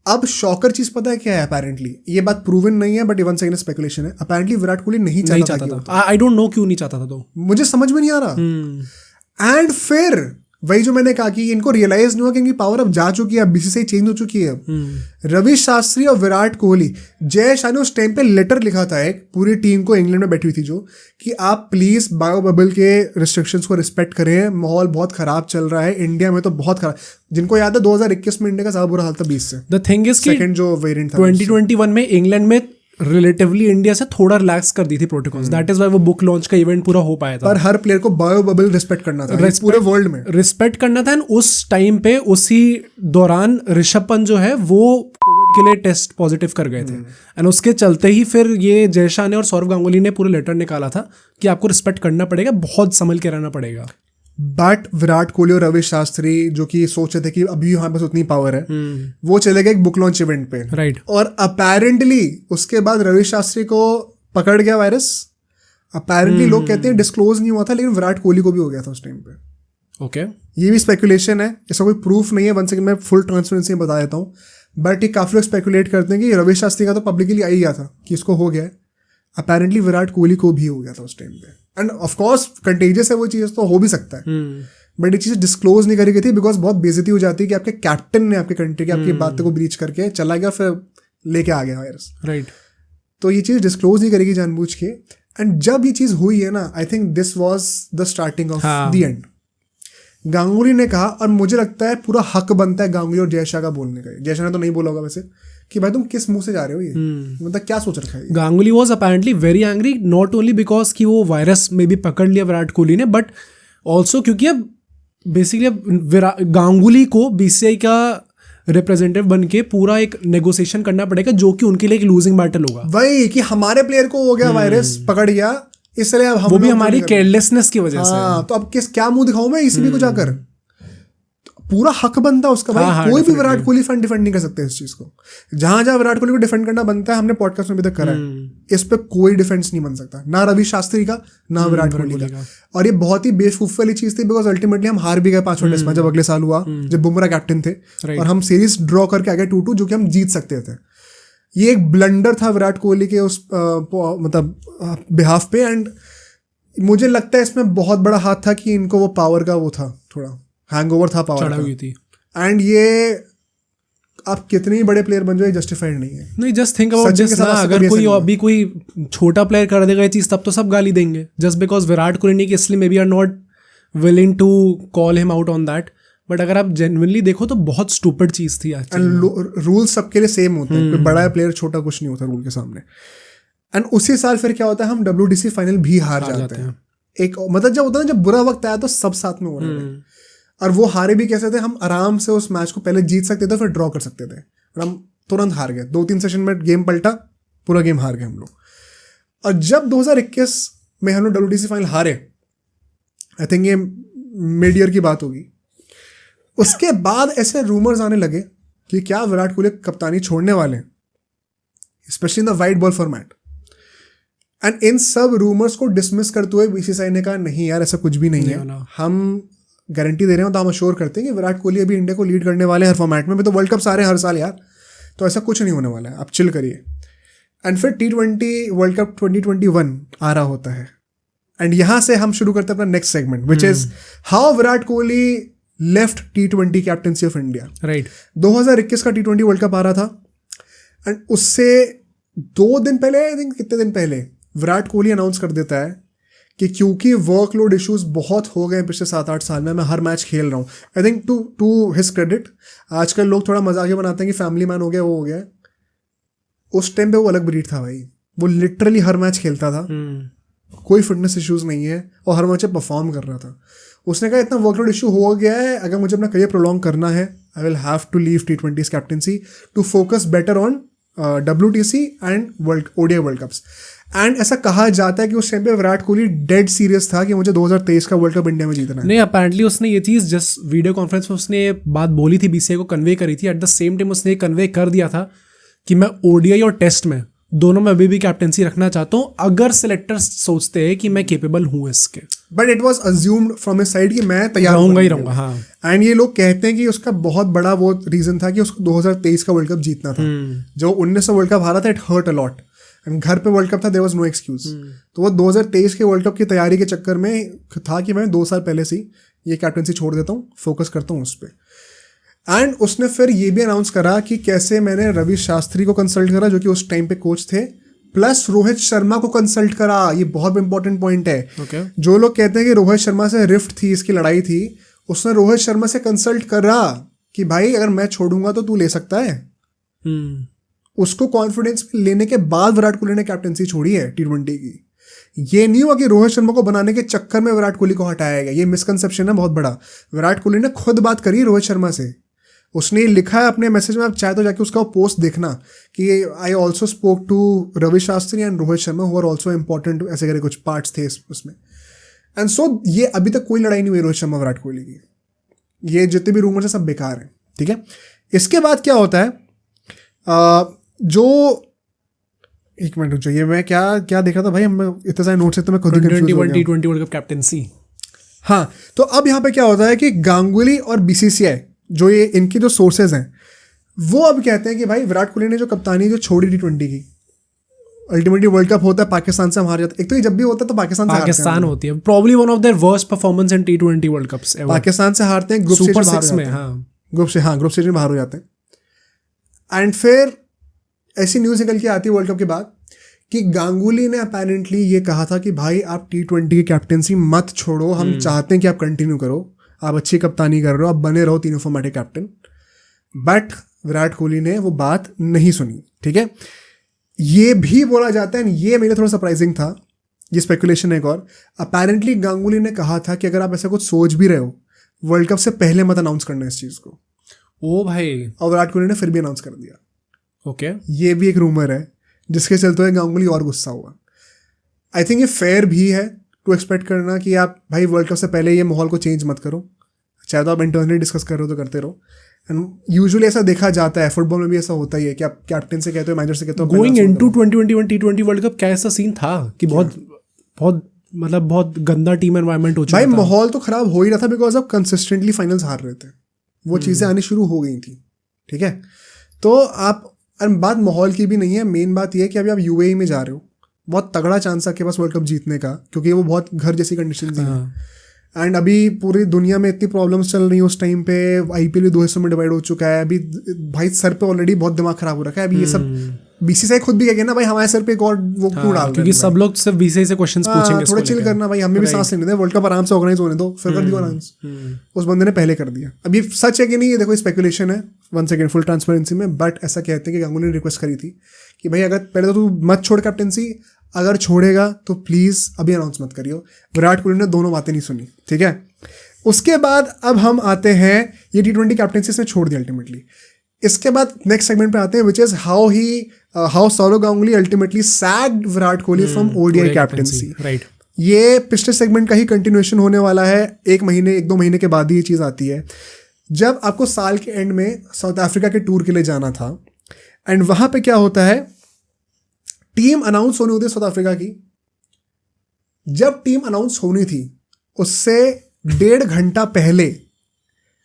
Speaker 1: अब शॉकर चीज पता है क्या है, अपेरेंटली ये बात प्रूवन नहीं है बट इवन सेकंड स्पेकुलेशन है, अपेरेंटली विराट कोहली नहीं चाहता
Speaker 2: था। आई डोंट नो क्यों नहीं चाहता था, तो
Speaker 1: मुझे समझ में नहीं आ रहा। एंड फिर वही जो मैंने कहा कि इनको रियलाइज नहीं हुआ कि इनकी पावर अब जा चुकी है, अब बीसीसीआई चेंज हो चुकी है। रवि शास्त्री और विराट कोहली, जय शाह ने उस टाइम पे लेटर लिखा था एक पूरी टीम को, इंग्लैंड में बैठी हुई थी जो, कि आप प्लीज बायो बबल के रिस्ट्रिक्शंस को रिस्पेक्ट करें, माहौल बहुत खराब चल रहा है इंडिया में, तो बहुत खराब। जिनको याद है 2021 में इंडिया का ज्यादा बुरा हाल था 20 से।
Speaker 2: द थिंग इज
Speaker 1: सेकंड जो वेरिएंट था
Speaker 2: 2021 में इंग्लैंड में रिलेटिवली इंडिया से थोड़ा रिलैक्स कर दी थी प्रोटोकॉल्स, दैट इज व्हाई वो बुक लॉन्च का इवेंट पूरा हो पाया था।
Speaker 1: पर हर प्लेयर को बायो बबल रिस्पेक्ट करना था, पूरे वर्ल्ड में
Speaker 2: रिस्पेक्ट करना था। एंड उस टाइम पे उसी दौरान ऋषभ पंत जो है वो कोविड के लिए टेस्ट पॉजिटिव कर गए थे, एंड उसके चलते ही फिर ये जयशाह ने और सौरव गांगुली ने पूरा लेटर निकाला था कि आपको रिस्पेक्ट करना पड़ेगा, बहुत संभल के रहना पड़ेगा।
Speaker 1: बट विराट कोहली और रवि शास्त्री जो कि सोच रहे थे कि अभी हमारे पास उतनी पावर है, वो चले गए एक बुक लॉन्च इवेंट पे,
Speaker 2: राइट।
Speaker 1: और अपेरेंटली उसके बाद रवि शास्त्री को पकड़ गया वायरस। अपेरेंटली लोग कहते हैं डिस्क्लोज नहीं हुआ था, लेकिन विराट कोहली को भी हो गया था उस टाइम पे।
Speaker 2: ओके,
Speaker 1: ये भी स्पेकुलेशन है, इसका कोई प्रूफ नहीं है। वन सेकंड मैं फुल ट्रांसपेरेंसी बता देता हूँ, बट ये काफी लोग स्पेकुलेट करते हैं कि रवि शास्त्री का तो पब्लिकली आ ही गया था कि इसको हो गया है, अपेरेंटली विराट कोहली को भी हो गया था उस टाइम पे। एंड ऑफ कोर्स कंटेजियस है वो चीज़, तो हो भी सकता है, बट ये चीज़ डिस्क्लोज नहीं करी गई थी बिकॉज बहुत बेइज्जती हो जाती है कि आपके कैप्टन ने आपके कंट्री की आपकी बातों को ब्रीच करके चला गया, फिर लेके आ गया वायरस,
Speaker 2: राइट।
Speaker 1: तो ये चीज़ डिस्क्लोज नहीं करेगी जानबूझ के। एंड जब ये चीज़ हुई है ना, I think this was the starting of the end. Ganguly ने कहा, और मुझे लगता है पूरा हक बनता है गांगुली और जयशाह का बोलने का, जयशाह ने तो नहीं बोला होगा वैसे, कि भाई तुम किस मुंह से जा रहे हो, ये मतलब क्या सोच रखा है।
Speaker 2: Ganguly was apparently very angry, not only because कि वो वायरस में भी पकड़ लिया विराट कोहली ने, बट ऑल्सो क्योंकि अब बेसिकली अब गांगुली को बीसीसीआई का रिप्रेजेंटेटिव बन के पूरा एक नेगोशिएशन करना पड़ेगा, जो कि उनके लिए एक लूजिंग बैटल होगा।
Speaker 1: वही कि हमारे प्लेयर को हो गया वायरस, पकड़ गया, इसलिए अब हम
Speaker 2: वो भी हमारी केयरलेसनेस की वजह से।
Speaker 1: तो अब क्या मुंह दिखाऊं मैं ईसीबी को जाकर, पूरा हक बनता है उसका भाई। कोई भी विराट कोहली फैन डिफेंड नहीं कर सकते इस चीज को। जहां जहां विराट कोहली को डिफेंड करना बनता है, हमने पॉडकास्ट में अभी तक करा है, इस पे कोई डिफेंस नहीं बन सकता, ना रवि शास्त्री का ना विराट कोहली का। और ये बहुत ही बेवकूफ वाली चीज थी, बिकॉज अल्टीमेटली हम हार भी गए 5वां टेस्ट मैच जब अगले साल हुआ, जब बुमराह कैप्टन थे, और हम सीरीज ड्रॉ करके आ गए 2-2, जो कि हम जीत सकते थे। ये एक ब्लंडर था विराट कोहली के उस मतलब बिहाफ पे। एंड मुझे लगता है इसमें बहुत बड़ा हाथ था कि इनको वो पावर का वो था, थोड़ा हैंगओवर था पावर का।
Speaker 2: हुई थी।
Speaker 1: एंड ये आप कितने ही बड़े प्लेयर बन जाओ, ये जस्टिफाइड नहीं है।
Speaker 2: नहीं, जस्ट थिंक अबाउट दिस ना, अगर कोई अभी कोई छोटा प्लेयर कर देगा ये चीज, तब तो सब गाली देंगे, जस्ट बिकॉज विराट कोहली ने, इसलिए maybe are not willing to call him out on that. But अगर आप जेन्युइनली देखो तो बहुत स्टूपिड चीज थी।
Speaker 1: रूल सबके लिए सेम होते हैं, कोई बड़ा प्लेयर छोटा कुछ नहीं होता रूल के सामने। एंड उसी साल फिर क्या होता है, हम WDC फाइनल भी हार जाते हैं। एक मतलब जब होता है ना, जब बुरा वक्त आया तो सब साथ में हो रहे हैं। और वो हारे भी कैसे थे, हम आराम से उस मैच को पहले जीत सकते थे, फिर ड्रॉ कर सकते थे, और हम तुरंत हार गए। 2-3 सेशन में गेम पलटा, पूरा गेम हार गए हम लोग। और जब 2021 में हम लोग WDC फाइनल हारे, आई थिंक ये मिड ईयर की बात होगी, उसके बाद ऐसे रूमर्स आने लगे कि क्या विराट कोहली कप्तानी छोड़ने वाले हैं, specially in the white ball format. And in सब रूमर्स को डिसमिस करते हुए बीसीसीआई ने कहा नहीं यार ऐसा कुछ भी नहीं है, हम गारंटी दे रहे हैं तो हम अश्योर करते हैं कि विराट कोहली अभी इंडिया को लीड करने वाले हर फॉर्मेट में। तो वर्ल्ड कप सारे हर साल यार, तो ऐसा कुछ नहीं होने वाला है, आप चिल करिए। एंड फिर T20 वर्ल्ड कप 2021 आ रहा होता है, एंड यहाँ से हम शुरू करते हैं अपना next segment which is how Virat Kohli left T20 captaincy of India.
Speaker 2: Right,
Speaker 1: 2021 का T20 वर्ल्ड कप आ रहा था, एंड उससे 2 दिन पहले, आई थिंक कितने दिन पहले, विराट कोहली अनाउंस कर देता है कि क्योंकि वर्कलोड इश्यूज बहुत हो गए पिछले 7-8 साल में, मैं हर मैच खेल रहा हूँ। I think to his credit, आजकल लोग थोड़ा मजाक बनाते हैं कि फैमिली मैन हो गया, वो हो गया। उस टाइम पे वो अलग ब्रीड था भाई, वो लिटरली हर मैच खेलता था, कोई फिटनेस इश्यूज नहीं है, और हर मैच परफॉर्म कर रहा था। उसने कहा इतना वर्कलोड इशू हो गया है, अगर मुझे अपना करियर प्रोलॉन्ग करना है, I will have to leave T20 captaincy to focus better on WTC and ODI world cups. And ऐसा कहा जाता है कि उस टाइम पे विराट कोहली डेड सीरियस था कि मुझे 2023 का वर्ल्ड कप इंडिया में जीतना है।
Speaker 2: नहीं, अपेरेंटली उसने ये चीज़ जस्ट वीडियो कॉन्फ्रेंस में उसने ये बात बोली थी, बीसीसीआई को कन्वे करी थी। एट द सेम टाइम उसने कन्वे कर दिया था कि मैं ODI और टेस्ट में दोनों में अभी भी कैप्टनसी रखना चाहता हूँ, अगर सिलेक्टर्स सोचते हैं कि मैं केपेबल हूँ इसके।
Speaker 1: But it was assumed from his side कि मैं तैयार
Speaker 2: रहूंगा ही रहूंगा। हाँ,
Speaker 1: एंड ये लोग कहते हैं कि उसका बहुत बड़ा वो रीजन था कि उसको 2023 का वर्ल्ड कप जीतना था। जो 1900 वर्ल्ड कप हारा था, इट हर्ट अलॉट, एंड घर पे वर्ल्ड कप था, देयर वाज नो एक्सक्यूज। तो वो 2023 के वर्ल्ड कप की तैयारी के चक्कर में था कि मैं 2 साल पहले से ये कैप्टनसी छोड़ देता हूँ, फोकस करता हूँ उस पर। एंड उसने फिर ये भी अनाउंस करा कि कैसे मैंने रवि शास्त्री को कंसल्ट करा, जो कि उस टाइम पे कोच थे, प्लस रोहित शर्मा को कंसल्ट करा। ये बहुत इंपॉर्टेंट पॉइंट है।
Speaker 2: okay.
Speaker 1: जो लोग कहते हैं कि रोहित शर्मा से रिफ्ट थी, इसकी लड़ाई थी, उसने रोहित शर्मा से कंसल्ट करा कि भाई अगर मैं छोड़ूंगा तो तू ले सकता है। उसको कॉन्फिडेंस लेने के बाद विराट कोहली ने कैप्टनसी छोड़ी है T20 की। ये नहीं हुआ कि रोहित शर्मा को बनाने के चक्कर में विराट कोहली को हटाया गया, ये मिसकंसेप्शन है बहुत बड़ा। विराट कोहली ने खुद बात करी रोहित शर्मा से, उसने लिखा है अपने मैसेज में, आप चाहे तो जाके उसका पोस्ट देखना कि I also spoke to Ravi Shastri and Rohit Sharma who are also important, ऐसे करके कुछ पार्ट्स थे उसमें। एंड सो ये अभी तक कोई लड़ाई नहीं हुई रोहित शर्मा विराट कोहली की, ये जितने भी रूमर्स हैं सब बेकार हैं। ठीक है, इसके बाद क्या होता है, जो एक मिनट रुक जाइए, मैं क्या देखा था भाई, हम इतने सारे नोट्स है तो मैं खुद ही कंफ्यूज हो गया।
Speaker 2: T20 world cup captaincy.
Speaker 1: हाँ, तो अब यहाँ पे क्या होता है कि गांगुली और BCCI जो ये इनकी जो सोर्सेज हैं, वो अब कहते हैं कि भाई विराट कोहली ने जो कप्तानी जो छोड़ी T20 की, अल्टीमेटली वर्ल्ड कप होता है पाकिस्तान से हम हार जाते हैं। एक तो ये जब भी होता है तो पाकिस्तान
Speaker 2: होती है, probably one of their worst performance in T20 world cups ever.
Speaker 1: Pakistan से हारते हैं, ग्रुप स्टेज में, ग्रुप स्टेज में बाहर हो जाते हैं। एंड फिर ऐसी न्यूज़ निकल के आती है वर्ल्ड कप के बाद कि गांगुली ने अपेरेंटली ये कहा था कि भाई आप T20 की कैप्टनसी मत छोड़ो, हम चाहते हैं कि आप कंटिन्यू करो, आप अच्छी कप्तानी कर रहे हो, आप बने रहो तीनों फॉर्मेट के कैप्टन। बट विराट कोहली ने वो बात नहीं सुनी। ठीक है, ये भी बोला जाता है, ये मेरे थोड़ा सरप्राइजिंग था, ये स्पेकुलेशन है एक और। अपेरेंटली गांगुली ने कहा था कि अगर आप ऐसा कुछ सोच भी रहे हो, वर्ल्ड कप से पहले मत अनाउंस करना इस चीज़ को।
Speaker 2: ओ भाई,
Speaker 1: और विराट कोहली ने फिर भी अनाउंस कर दिया।
Speaker 2: ओके,
Speaker 1: ये भी एक रूमर है जिसके चलते हुए गांगुली और गुस्सा हुआ। आई थिंक ये फेयर भी है टू एक्सपेक्ट करना कि आप भाई वर्ल्ड कप से पहले ये माहौल को चेंज मत करो, चाहे तो आप इंटरनली डिस्कस कर रहे हो तो करते रहो। एंड यूजुअली ऐसा देखा जाता है, फुटबॉल में भी ऐसा होता ही है कि आप कैप्टन से कहते हो, मैनेजर से कहते हो।
Speaker 2: Going into 2021 T20 world cup क्या ऐसा सीन था कि बहुत गंदा टीम एनवायरनमेंट हो चुका था?
Speaker 1: भाई माहौल तो खराब हो ही रहा था, बिकॉज आप कंसिस्टेंटली फाइनल्स हार रहे थे, वो चीज़ें आनी शुरू हो गई थी। ठीक है, तो आप, बात माहौल की भी नहीं है, मेन बात यह है कि अभी आप UAE में जा रहे हो, बहुत तगड़ा चांस है आपके पास वर्ल्ड कप जीतने का, क्योंकि वो बहुत घर जैसी कंडीशन हैं। एंड अभी पूरी दुनिया में इतनी प्रॉब्लम्स चल रही हैं, उस टाइम पे IPL भी 2 हिस्सों में डिवाइड हो चुका है। अभी भाई सर पे ऑलरेडी बहुत दिमाग खराब हो रखा है। अभी ये सब BCCI खुद भी कहेगा ना भाई हमारे सर पे एक और वो क्यों डाल रहे हैं,
Speaker 2: क्योंकि सब लोग सिर्फ BCCI से क्वेश्चंस पूछेंगे,
Speaker 1: थोड़ा चिल करना भाई, हमें भी सांस लेने दे, वर्ल्ड कप आराम से ऑर्गेनाइज होने दो, फिर कर दियो अनाउंस। उस बंदे ने पहले कर दिया। अभी सच है कि नहीं, ये देखो स्पेकुलेशन है, 1 सेकंड फुल ट्रांसपेरेंसी में, बट ऐसा कहते हैं कि गांगुली ने रिक्वेस्ट करी थी कि भाई अगर पहले तो तू मत छोड़ कैप्टनसी, अगर छोड़ेगा तो प्लीज़ अभी अनाउंस मत करियो। विराट कोहली ने दोनों बातें नहीं सुनी। ठीक है, उसके बाद अब हम आते हैं, ये T20 कैप्टनसी से छोड़ दिया अल्टीमेटली। इसके बाद नेक्स्ट सेगमेंट पे आते हैं, which is how Sourav Ganguly ultimately sagged Virat Kohli from ODI captaincy.
Speaker 2: Right,
Speaker 1: ये पिछले सेगमेंट का ही कंटिन्यूएशन होने वाला है, 1-2 महीने के बाद ही ये चीज़ आती है। जब आपको साल के एंड में साउथ अफ्रीका के टूर के लिए जाना था, एंड वहां पे क्या होता है, टीम अनाउंस होनी होती है साउथ अफ्रीका की। जब टीम अनाउंस होनी थी उससे 1.5 घंटा पहले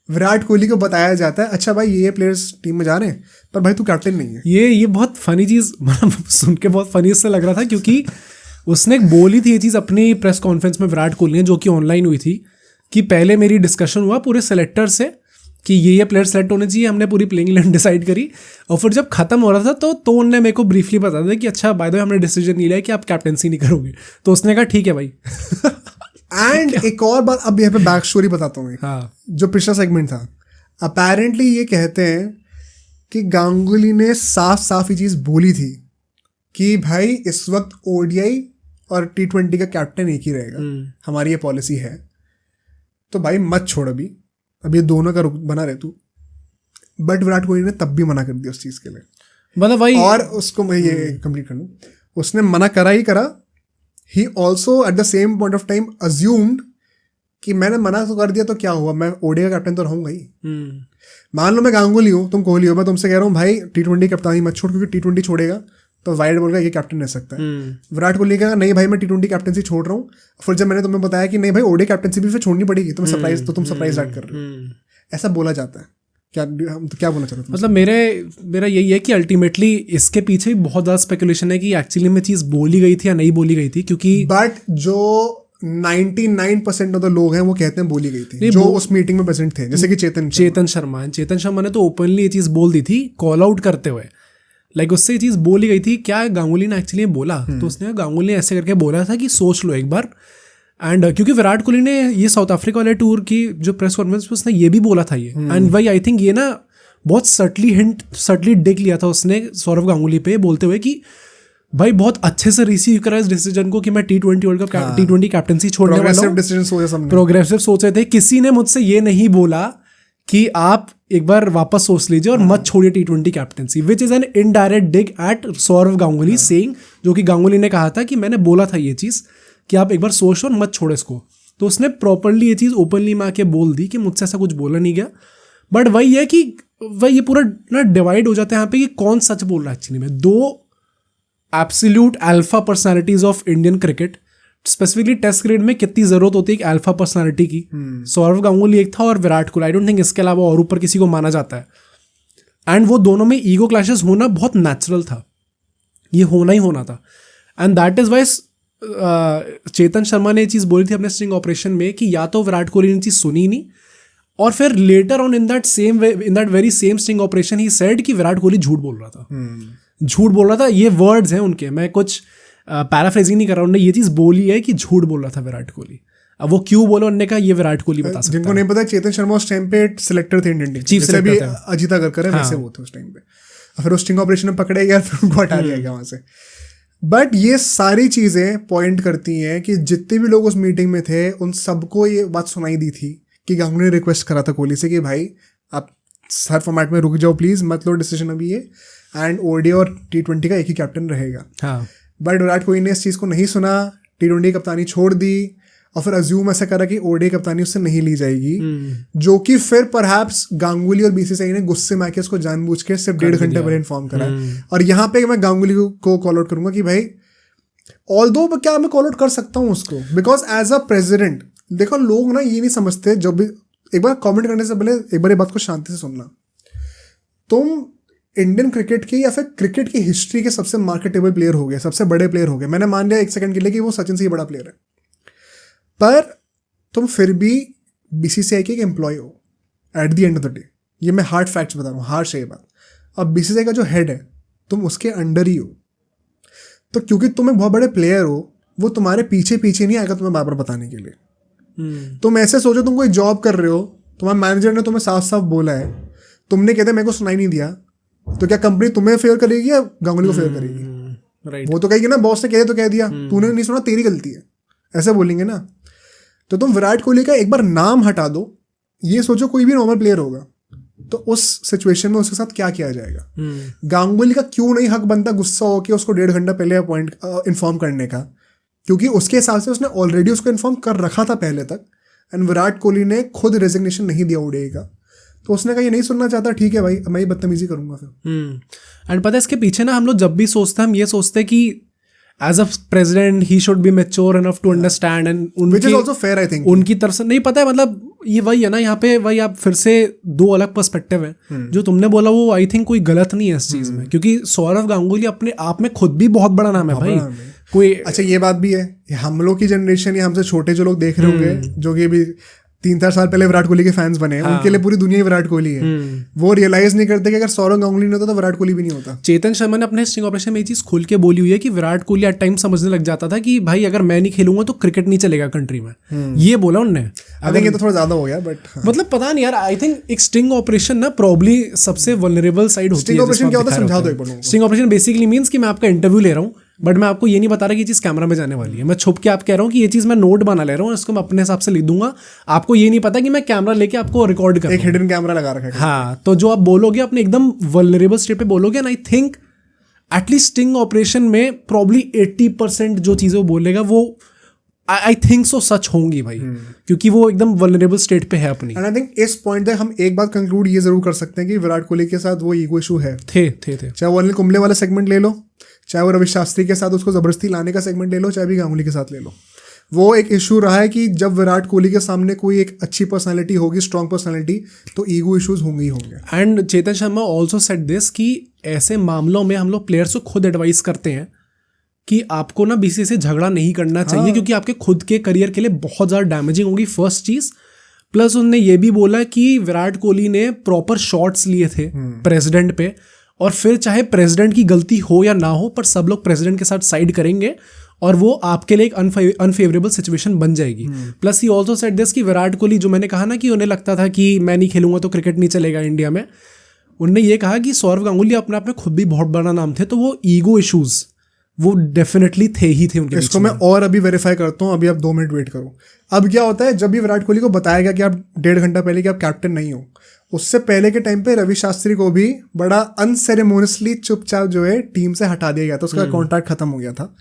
Speaker 1: विराट कोहली को बताया जाता है, अच्छा भाई ये प्लेयर्स टीम में जा रहे हैं, पर भाई तू कैप्टन नहीं है।
Speaker 2: ये बहुत फनी चीज़ मतलब सुन के बहुत फनी से लग रहा था, क्योंकि उसने बोली थी ये चीज़ अपनी प्रेस कॉन्फ्रेंस में विराट कोहली ने, जो कि ऑनलाइन हुई थी, कि पहले मेरी डिस्कशन हुआ पूरे सेलेक्टर से कि ये प्लेयर सेलेक्ट होने चाहिए, हमने पूरी प्लेइंग इलेवन डिसाइड करी, और फिर जब खत्म हो रहा था तो उन्होंने मेरे को ब्रीफली बता दिया कि अच्छा बाय द वे हमने डिसीजन नहीं लिया कि आप कैप्टनसी नहीं करोगे। तो उसने कहा ठीक है भाई।
Speaker 1: एंड एक और बात, अब यहाँ पे बैक स्टोरी बताता हूँ।
Speaker 2: हाँ,
Speaker 1: जो पिछला सेगमेंट था, अपेरेंटली ये कहते हैं कि गांगुली ने साफ साफ ये चीज़ बोली थी कि भाई इस वक्त ओडीआई और T20 का कैप्टन एक ही रहेगा, हमारी ये पॉलिसी है, तो भाई मत छोड़ अब ये दोनों का बना रहे तू। बट विराट कोहली ने तब भी मना कर दिया उस चीज़ के लिए,
Speaker 2: मतलब भाई,
Speaker 1: और उसको मैं ये कंप्लीट कर लूँ, उसने मना करा ही करा। He also at the same point of time assumed कि मैंने मना तो कर दिया तो क्या हुआ, मैं ओडीआई का कैप्टन तो रहूंगा ही। मान लो मैं गांगुली हूँ, तुम कोहली हो, मैं तुमसे कह रहा हूँ भाई T20 कप्तानी मत छोड़, क्योंकि T20 छोड़ेगा तो वाइड बॉल का ये कैप्टन रह सकता है। विराट कोहली कहा नहीं भाई मैं T20 कैप्टनसी छोड़ रहा हूँ। फिर जब मैंने तुम्हें बताया कि नहीं भाई ओडीआई कैप्टनसी भी फिर छोड़नी पड़ेगी, तुम्हें सरप्राइज, तो तुम सरप्राइज ऐड कर रहे हो, ऐसा बोला जाता है। क्या हम तो क्या बोलना चाहते हैं?
Speaker 2: मतलब मेरा यही है कि अल्टीमेटली इसके पीछे भी बहुत ज़्यादा स्पेकुलेशन है कि एक्चुअली में चीज़ बोली गई थी या नहीं बोली गई थी, क्योंकि
Speaker 1: बट जो 99% ऑफ द लोग हैं वो कहते हैं बोली गई थी, जो उस मीटिंग में प्रेजेंट थे, जैसे कि चेतन
Speaker 2: शर्मा ने तो ओपनली ये चीज़ बोल दी थी, कॉल आउट करते हुए, लाइक उससे ये चीज़ बोली गई थी। क्या गांगुली ने एक्चुअली बोला, तो उसने गांगुली ने ऐसे करके बोला था कि सोच लो एक बार। एंड क्योंकि विराट कोहली ने ये साउथ अफ्रीका वाले टूर की जो प्रेस कॉन्फ्रेंस में उसने ये भी बोला था ये, एंड भाई आई थिंक ये ना बहुत सटली डिग लिया था उसने सौरव गांगुली पे, बोलते हुए कि भाई बहुत अच्छे से रिसीव करा इस डिसीजन को कि मैं T20 world cup T20 captaincy छोड़ने वाला हूं। प्रोग्रेसिव सोचे थे, किसी ने मुझसे ये नहीं बोला कि आप एक बार वापस सोच लीजिए और मत छोड़िए T20 captaincy, which is an indirect dig at Sourav Ganguly saying, जो कि गांगुली ने कहा था कि मैंने बोला था ये चीज़ कि आप एक बार सोच और मत छोड़ो इसको। तो उसने प्रॉपरली ये चीज़ ओपनली में आके बोल दी कि मुझसे ऐसा कुछ बोला नहीं गया। बट वही है कि वही ये पूरा ना डिवाइड हो जाता है यहाँ पे कि कौन सच बोल रहा है एक्चुअली में। दो absolute alpha personalities of Indian cricket, specifically test cricket में कितनी जरूरत होती है एक अल्फा पर्सनालिटी की। सौरव गांगुली एक था और विराट कोहली, आई डोंट थिंक इसके अलावा और ऊपर किसी को माना जाता है। एंड वो दोनों में ईगो क्लैशेस होना बहुत नेचुरल था, ये होना ही होना था। And that is Y Chetan Sharma ने ये चीज़ बोली थी अपने स्टिंग ऑपरेशन में कि या तो विराट कोहली ने चीज़ सुनी नहीं, और फिर later on in that very same sting operation he said कि विराट कोहली झूठ बोल रहा था। झूठ बोल रहा था, ये वर्ड्स हैं उनके, मैं कुछ पैराफ्रेजिंग नहीं कर रहा हूँ, उन्होंने ये चीज़ बोली है कि झूठ बोल रहा था विराट कोहली। अब वो क्यों बोला उन्होंने कहा ये विराट कोहली बता सकता है।
Speaker 1: जिनको नहीं पता, चेतन शर्मा उस टाइम पे सिलेक्टर थे इंडियन टीम,
Speaker 2: चीफ सेलेक्टर थे,
Speaker 1: अजीता करकर है वैसे वो थे उस टाइम पे। फिर उस स्टिंग ऑपरेशन में पकड़े गया, फिर उनको हटा दिया गया वहाँ से। बट ये सारी चीज़ें पॉइंट करती हैं कि जितने भी लोग उस मीटिंग में थे उन सबको ये बात सुनाई दी थी कि गांगुली ने रिक्वेस्ट करा था कोहली से कि भाई आप हर फॉर्मेट में रुक जाओ प्लीज़, मत लो डिसीजन अभी ये, एंड ओडीआई और T20 का एक ही कैप्टन रहेगा।
Speaker 2: हाँ।
Speaker 1: बट विराट कोहली ने इस चीज़ को नहीं सुना, T20 कप्तानी छोड़ दी, और फिर अज्यूम ऐसा करा कि ओडीआई कप्तानी उससे नहीं ली जाएगी, जो कि फिर परहैप्स गांगुली और बीसीसीआई ने गुस्से में आके उसको जानबूझ के सिर्फ 1.5 घंटे पहले इन्फॉर्म करा। और यहाँ पे मैं गांगुली को कॉल आउट करूंगा कि भाई ऑल्दो क्या मैं कॉल आउट कर सकता हूँ उसको, बिकॉज एज अ प्रेसिडेंट, देखो लोग ना ये नहीं समझते, जब भी एक बार कमेंट करने से पहले एक बार ये बात को शांति से सुनना। तुम इंडियन क्रिकेट की या फिर क्रिकेट की हिस्ट्री के सबसे मार्केटेबल प्लेयर हो गए, सबसे बड़े प्लेयर हो गए, मैंने मान लिया एक सेकंड के लिए कि वो सचिन से ही बड़ा प्लेयर है, पर तुम फिर भी बीसीसीआई के एक एम्प्लॉय हो at the end of the day. ये मैं हार्ड फैक्ट्स बता रहा हूँ, हार्ड है ये बात। अब बीसीसीआई का जो हेड है तुम उसके अंडर ही हो, तो क्योंकि तुम एक बहुत बड़े प्लेयर हो, वो तुम्हारे पीछे पीछे नहीं आएगा तुम्हें बार बार बताने के लिए। तुम ऐसे सोचो तुम कोई जॉब कर रहे हो, तुम्हारे मैनेजर ने तुम्हें साफ साफ बोला है, तुमने कहते मेरे को सुनाई नहीं दिया, तो क्या कंपनी तुम्हें फेयर करेगी या गांगुली को फेयर करेगी?
Speaker 2: राइट।
Speaker 1: वो तो कहेगी ना बॉस ने कह तो कह दिया, तूने नहीं सुना तेरी गलती है, ऐसे बोलेंगे ना। तो तुम विराट कोहली का एक बार नाम हटा दो, ये सोचो कोई भी नॉर्मल प्लेयर होगा तो उस सिचुएशन में उसके साथ क्या किया जाएगा। गांगुली का क्यों नहीं हक बनता गुस्सा होकर उसको 1.5 घंटा पहले अपॉइंट इन्फॉर्म करने का, क्योंकि उसके हिसाब से उसने ऑलरेडी उसको इन्फॉर्म कर रखा था पहले तक। एंड विराट कोहली ने खुद रेजिग्नेशन नहीं दिया ओडीआई का, तो उसने कहा ये नहीं सुनना चाहता, ठीक है भाई मैं ही बदतमीजी करूंगा फिर।
Speaker 2: एंड पता है इसके पीछे ना हम लोग जब भी सोचते हैं, हम ये सोचते हैं कि as a president he should be mature enough to understand, and
Speaker 1: Which is also fair, I think.
Speaker 2: उनकी तरफ से नहीं पता है, मतलब ये वही है ना, यहाँ पे वही आप फिर से दो अलग पर्सपेक्टिव है। जो तुमने बोला वो आई थिंक कोई गलत नहीं है इस चीज में, क्योंकि सौरव गांगुली अपने आप में खुद भी बहुत बड़ा नाम है भाई। कोई
Speaker 1: अच्छा ये बात भी है, हम लोग की जनरेशन या हमसे छोटे जो लोग देख रहे होंगे, जो कि अभी 3-4 साल पहले विराट कोहली के फैंस बने हैं, उनके लिए पूरी दुनिया ही विराट कोहली है। वो रियलाइज नहीं करते कि अगर सौरव गांगुली नहीं होता तो विराट कोहली भी नहीं होता।
Speaker 2: चेतन शर्मा ने अपने स्टिंग ऑपरेशन में ये चीज खुल के बोली हुई है कि विराट कोहली एट टाइम समझने लग जाता था कि भाई अगर मैं नहीं खेलूंगा तो क्रिकेट नहीं चलेगा कंट्री में। ये बोला उन्होंने।
Speaker 1: आई थिंक ये तो थोड़ा ज्यादा हो गया, बट
Speaker 2: मतलब पता नहीं यार, आई थिंक एक स्टिंग ऑपरेशन ना प्रॉब्ली सबसे वल्नरेबल साइड होती है।
Speaker 1: स्टिंग ऑपरेशन क्या होता है, समझा दो एक बार।
Speaker 2: स्टिंग ऑपरेशन बेसिकली मींस कि मैं आपका इंटरव्यू ले रहा हूँ, बट मैं आपको ये नहीं बता रहा कि ये चीज़ कैमरा में जाने वाली है। मैं छुप के आप कह रहा हूँ कि ये चीज़ मैं नोट बना ले रहा हूँ, इसको मैं अपने हिसाब से लिख दूंगा। आपको ये नहीं पता कि मैं कैमरा लेके आपको रिकॉर्ड कर,
Speaker 1: एक हिडन कैमरा लगा रखा है।
Speaker 2: हाँ, तो जो आप बोलोगे अपने एकदम वल्नरेबल स्टेट पे बोलोगे, and I think at least sting operation में प्रॉब्ली 80% जो चीज़ें वो बोलेगा वो आई थिंक सो सच होंगी भाई, क्योंकि वो एकदम वल्नरेबल स्टेट पे है अपनी।
Speaker 1: एंड आई थिंक इस पॉइंट तक हम एक बात कंक्लूड ये जरूर कर सकते हैं कि विराट कोहली के साथ वो ईगो इशू है।
Speaker 2: थे
Speaker 1: चाहे वो अनिल कुंबले वाला सेगमेंट ले लो, चाहे वो रवि शास्त्री के साथ उसको जबरदस्ती लाने का सेगमेंट ले लो, चाहे भी गांगुली के साथ ले लो, वो एक इशू रहा है कि जब विराट कोहली के सामने कोई एक अच्छी पर्सनालिटी होगी, स्ट्रॉन्ग पर्सनालिटी, तो ईगो इश्यूज होंगे ही होंगे।
Speaker 2: And Chetan Sharma also said this कि ऐसे मामलों में हम लोग प्लेयर्स को खुद एडवाइस करते हैं कि आपको ना बीसीसीआई से झगड़ा नहीं करना चाहिए, क्योंकि आपके खुद के करियर के लिए बहुत ज़्यादा डैमेजिंग होगी, फर्स्ट चीज़। प्लस उन्होंने ये भी बोला कि विराट कोहली ने प्रॉपर शॉट्स लिए थे प्रेसिडेंट पे, और फिर चाहे प्रेसिडेंट की गलती हो या ना हो, पर सब लोग प्रेसिडेंट के साथ साइड करेंगे और वो आपके लिए एक अनफेवरेबल सिचुएशन बन जाएगी। Plus he also said this कि विराट कोहली, जो मैंने कहा ना कि उन्हें लगता था कि मैं नहीं खेलूंगा तो क्रिकेट नहीं चलेगा इंडिया में, उनने ये कहा कि सौरव गांगुली अपने आप में खुद भी बहुत बड़ा नाम थे, तो वो ईगो इशूज़ वो डेफिनेटली थे उनके।
Speaker 1: इसको मैं और अभी वेरीफाई करता हूँ, अभी आप 2 मिनट वेट करो। अब क्या होता है, जब भी विराट कोहली को बताया गया कि आप 1.5 घंटा पहले कि आप कैप्टन नहीं हो, उससे पहले के टाइम पे रवि शास्त्री को भी बड़ा अनसेरेमोनियसली चुपचाप जो है टीम से हटा दिया गया था, उसका कॉन्ट्रैक्ट खत्म हो गया था।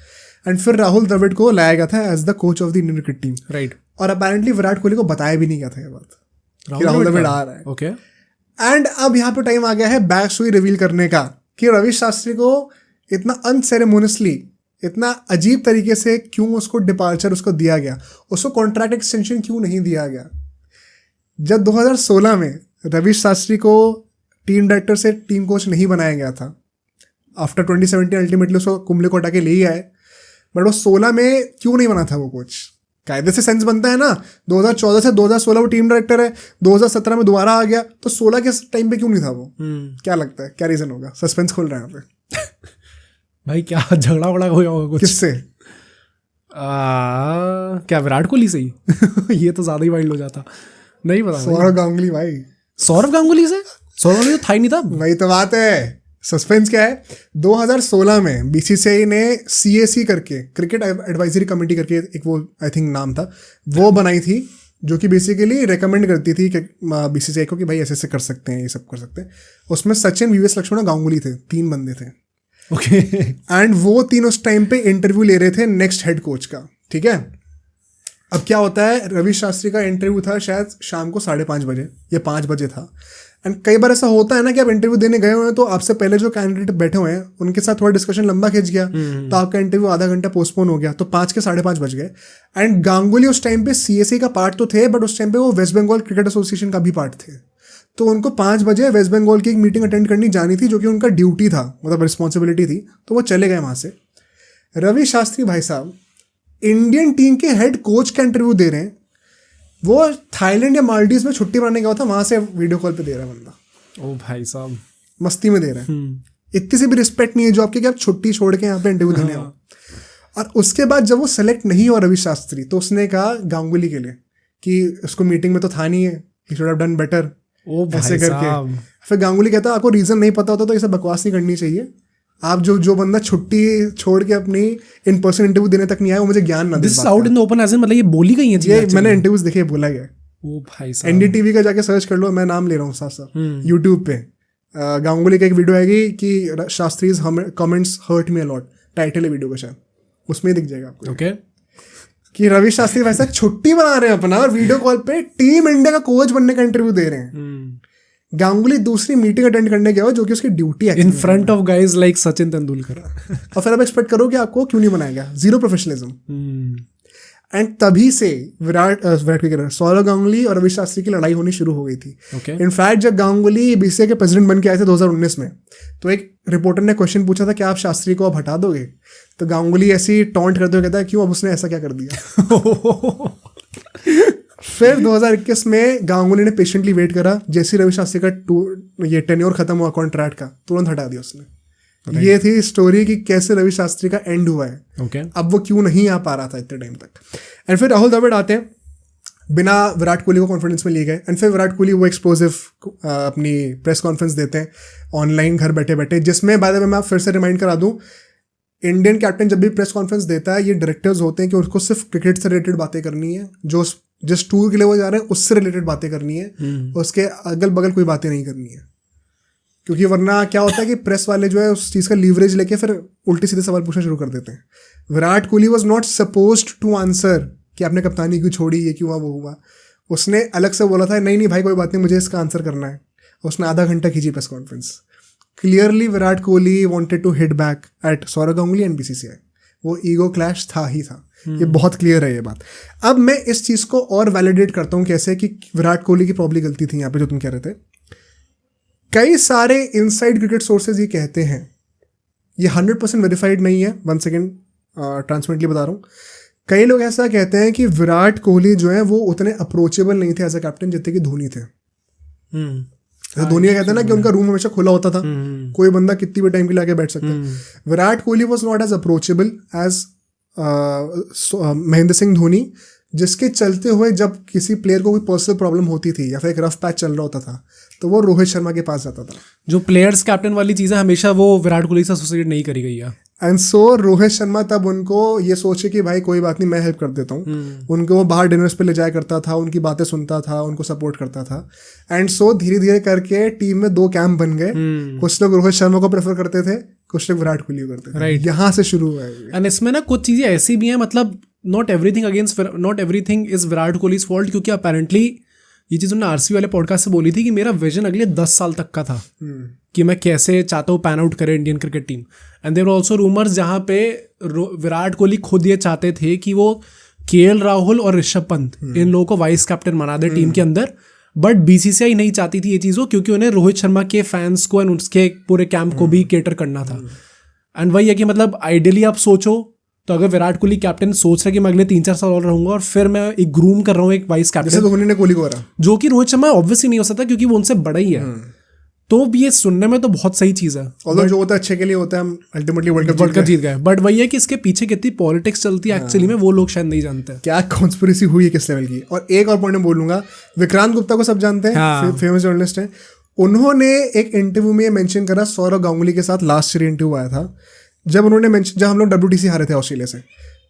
Speaker 1: एंड फिर राहुल द्रविड़ को लाया गया था as the coach of the Indian cricket team, right. और अपेरेंटली विराट कोहली को बताया भी नहीं गया था ये बात, राहुल द्रविड़ आ रहा है।
Speaker 2: ओके।
Speaker 1: एंड अब यहाँ पे टाइम आ गया है बैक स्टोरी रिवील करने का, कि रवि शास्त्री को इतना अनसेरेमोनियसली, इतना अजीब तरीके से क्यों उसको डिपार्चर उसको दिया गया, उसको कॉन्ट्रैक्ट एक्सटेंशन क्यों नहीं दिया गया। जब 2016 में रवि शास्त्री को टीम डायरेक्टर से टीम कोच नहीं बनाया गया था, आफ्टर 2017 अल्टीमेटली उसको कुंबले को हटा के ले ही आए, बट वो 16 में क्यों नहीं बना था वो कोच। कायदे से सेंस बनता है ना, 2014 से 2016 वो टीम डायरेक्टर है, 2017 में दोबारा आ गया, तो 16 के टाइम पे क्यों नहीं था वो? क्या लगता है, क्या रीजन होगा? सस्पेंस खोल रहे हैं यहाँ पे।
Speaker 2: भाई क्या झगड़ा वगड़ा हो होगा कुछ?
Speaker 1: किससे?
Speaker 2: क्या विराट कोहली से ही? ये तो ज्यादा ही वाइल्ड हो जाता। नहीं पता।
Speaker 1: सौरव गांगुली भाई।
Speaker 2: सौरव गांगुली से? सौरव गांगुली तो था ही नहीं था।
Speaker 1: वही तो बात है, सस्पेंस क्या है। 2016 में बीसीसीआई ने CAC करके, क्रिकेट एडवाइजरी कमेटी करके एक वो आई थिंक नाम था, वो बनाई थी, जो कि बेसिकली रेकमेंड करती थी कि बीसीसीआई को कि भाई ऐसे ऐसे कर सकते हैं, ये सब कर सकते हैं। उसमें सचिन, VVS लक्ष्मण, गांगुली थे, 3 बंदे थे।
Speaker 2: ओके।
Speaker 1: एंड वो 3 उस टाइम पे इंटरव्यू ले रहे थे नेक्स्ट हेड कोच का, ठीक है। अब क्या होता है, रवि शास्त्री का इंटरव्यू था शायद शाम को 5:30 बजे या 5 बजे था। एंड कई बार ऐसा होता है ना कि आप इंटरव्यू देने गए हुए हैं, तो आपसे पहले जो कैंडिडेट बैठे हुए हैं उनके साथ थोड़ा डिस्कशन लंबा खिंच गया, तो आपका इंटरव्यू आधा घंटा पोस्टपोन हो गया, तो 5 के 5:30 बज गए। एंड गांगुली उस टाइम पे CAC का पार्ट तो थे, बट उस टाइम पे वो वेस्ट बंगाल क्रिकेट एसोसिएशन का भी पार्ट थे, तो उनको 5 बजे वेस्ट बंगाल की एक मीटिंग अटेंड करनी जानी थी, जो कि उनका ड्यूटी था, मतलब रिस्पॉन्सिबिलिटी थी, तो वो चले गए वहाँ से। रवि शास्त्री भाई साहब इंडियन टीम के हेड कोच का इंटरव्यू दे रहे हैं, वो थाईलैंड या मालदीव्स में छुट्टी मारने गया था, वहाँ से वीडियो कॉल पे दे रहा है बंदा।
Speaker 2: ओ भाई साहब,
Speaker 1: मस्ती में दे रहे हैं। इतनी सी भी रिस्पेक्ट नहीं है जो आपके, कि आप छुट्टी छोड़ के यहाँ पे इंटरव्यू देने आओ। और उसके बाद जब वो सेलेक्ट नहीं हुआ रवि शास्त्री, तो उसने कहा गांगुली के लिए कि उसको मीटिंग में तो था नहीं है, he should have done better, ऐसे करके। फिर गांगुली कहता आपको रीजन नहीं पता होता तो ऐसा बकवास नहीं करनी चाहिए। आप जो बंदा छुट्टी छोड़ के अपनी इन पर्सन इंटरव्यू देने तक नहीं आया, वो मुझे ज्ञान ना दे।
Speaker 2: This is out in the open, as in मतलब ये बोली गई है,
Speaker 1: ये मैंने इंटरव्यूज देखे, बोला गया।
Speaker 2: ओ भाई साहब,
Speaker 1: NDTV का जाके सर्च कर लो, मैं नाम ले रहा हूँ साथ साथ, यूट्यूब पे गांगुली का एक वीडियो आएगी कि Shastri's comments hurt me a lot, title है वीडियो का शायद, उसमें दिख जाएगा आपको।
Speaker 2: ओके।
Speaker 1: कि रवि शास्त्री वैसा छुट्टी बना रहे हैं अपना, और वीडियो कॉल पे टीम इंडिया का कोच बनने का इंटरव्यू दे रहे हैं। गांगुली दूसरी मीटिंग अटेंड करने गया हो जो कि उसकी ड्यूटी है
Speaker 2: in front of guys like Sachin Tendulkar.
Speaker 1: और फिर आप एक्सपेक्ट करो कि आपको क्यों नहीं बनाया गया, जीरो प्रोफेशनलिज्म। एंड तभी से विराट की कह रहा सौरव गांगुली और रवि शास्त्री की लड़ाई होनी शुरू हो गई थी। इनफैक्ट जब गांगुली बीसीसीआई के प्रेसिडेंट बन के आए थे 2019 में, तो एक रिपोर्टर ने क्वेश्चन पूछा था कि आप शास्त्री को अब हटा दोगे, तो गांगुली ऐसी टॉन्ट करते हुए कहता है क्यों, अब उसने ऐसा क्या कर दिया। फिर 2021 में गांगुली ने पेशेंटली वेट करा, जैसे रवि शास्त्री का ये टेन्योर खत्म हुआ कॉन्ट्रैक्ट का, तुरंत हटा दिया उसने। ये थी स्टोरी कि कैसे रवि शास्त्री का एंड हुआ है। अब वो क्यों नहीं आ पा रहा था इतने टाइम तक। एंड फिर राहुल द्रविड़ आते हैं, बिना विराट कोहली को कॉन्फिडेंस में लिए गए। एंड फिर विराट कोहली वो एक्सप्लोसिव अपनी प्रेस कॉन्फ्रेंस देते हैं ऑनलाइन घर बैठे बैठे, जिसमें बाय द वे मैं फिर से रिमाइंड करा दूं, इंडियन कैप्टन जब भी प्रेस कॉन्फ्रेंस देता है, ये डायरेक्टर्स होते हैं कि उसको सिर्फ क्रिकेट से रिलेटेड बातें करनी है, जो जिस टूर के लिए वो जा रहे हैं उससे रिलेटेड बातें करनी है, उसके अगल बगल कोई बातें नहीं करनी है। क्योंकि वरना क्या होता है कि प्रेस वाले जो है उस चीज़ का लीवरेज लेके फिर उल्टे सीधे सवाल पूछना शुरू कर देते हैं। Virat Kohli was not supposed to answer कि आपने कप्तानी क्यों छोड़ी, ये क्यों हुआ, वो हुआ। उसने अलग से बोला था नहीं भाई कोई बात नहीं, मुझे इसका आंसर करना है। उसने आधा घंटा खींची press conference. Clearly Virat Kohli wanted to hit back at Sourav Ganguly and BCCI. वो ईगो क्लैश था ही था, ये बहुत क्लियर है ये बात। अब मैं इस चीज़ को और वैलिडेट करता हूँ कैसे कि विराट कोहली की प्रॉब्ली गलती थी यहाँ पे, जो तुम कह रहे थे। कई सारे इनसाइड क्रिकेट सोर्सेज ये कहते हैं, ये 100% वेरीफाइड नहीं है, 1 सेकेंड ट्रांसपेरेंटली बता रहा हूँ। कई लोग ऐसा कहते हैं कि विराट कोहली जो है वो उतने अप्रोचेबल नहीं थे एज अ कैप्टन जितने कि धोनी थे। धोनी का कहता है ना कि उनका रूम हमेशा खुला होता था, कोई बंदा कितनी भी टाइम के लिए आके बैठ सकता है। Virat Kohli was not as approachable as Mahendra Singh Dhoni, जिसके चलते हुए जब किसी प्लेयर को कोई पर्सनल प्रॉब्लम होती थी या फिर एक रफ पैच चल रहा होता था तो वो रोहित शर्मा के पास जाता था। जो
Speaker 2: प्लेयर्स कैप्टन वाली चीज़ें हमेशा वो विराट कोहली से एसोसिएट नहीं करी गई है।
Speaker 1: एंड सो रोहित शर्मा तब उनको ये सोचे कि भाई कोई बात नहीं, मैं हेल्प कर देता हूँ। उनको वो बाहर डिनर्स पे ले जाया करता था, उनकी बातें सुनता था, उनको सपोर्ट करता था। एंड सो धीरे धीरे करके टीम में 2 कैंप बन गए। कुछ लोग रोहित शर्मा को प्रेफर करते थे, कुछ लोग विराट कोहली को करते थे।
Speaker 2: राइट,
Speaker 1: यहाँ से शुरू हुआ है।
Speaker 2: एंड इसमें ना कुछ चीज़ें ऐसी भी हैं, मतलब not everything is Virat Kohli's fault, क्योंकि अपेरेंटली ये चीज़ उन्होंने आरसीबी वाले पॉडकास्ट से बोली थी कि मेरा विजन अगले 10 साल तक का था कि मैं कैसे चाहता हूँ पैन आउट करे Indian cricket team. And there also rumours जहाँ पे विराट कोहली खुद ये चाहते थे कि वो केएल राहुल और ऋषभ पंत इन लोगों को वाइस कैप्टन बना दे टीम के अंदर, बट बीसीसीआई नहीं चाहती थी ये चीज़ हो, क्योंकि उन्हें रोहित शर्मा के फैंस को एंड उसके पूरे कैंप को भी केटर करना था। एंड वही है कि मतलब आइडियली आप सोचो तो अगर विराट कोहली कैप्टन सोच रहा है कि मैं अगले 3-4 साल और रहूंगा और फिर मैं एक ग्रूम कर रहा हूँ एक वाइस कैप्टन,
Speaker 1: जैसे धोनी ने कोहली को करा,
Speaker 2: जो कि रोहित शर्मा ऑब्वियसली नहीं हो सकता क्योंकि वो उनसे बड़ा ही है। तो भी ये सुनने में तो बहुत सही चीज़ है,
Speaker 1: जो होता है अच्छे के लिए होता है। हम अल्टीमेटली वर्ल्ड कप
Speaker 2: जीत गए, बट वही है कि इसके पीछे कितनी पॉलिटिक्स चलती है एक्चुअली में वो लोग शायद नहीं जानते
Speaker 1: क्या कॉन्स्पिरेसी हुई है किस लेवल की। और एक और पॉइंट मैं बोलूंगा, विक्रांत गुप्ता को सब जानते हैं, फेमस जर्नलिस्ट हैं। उन्होंने एक इंटरव्यू में मेंशन करा, सौरव गांगुली के साथ लास्ट ईयर इंटरव्यू आया था, जब हम लोग WTC हारे थे ऑस्ट्रेलिया से,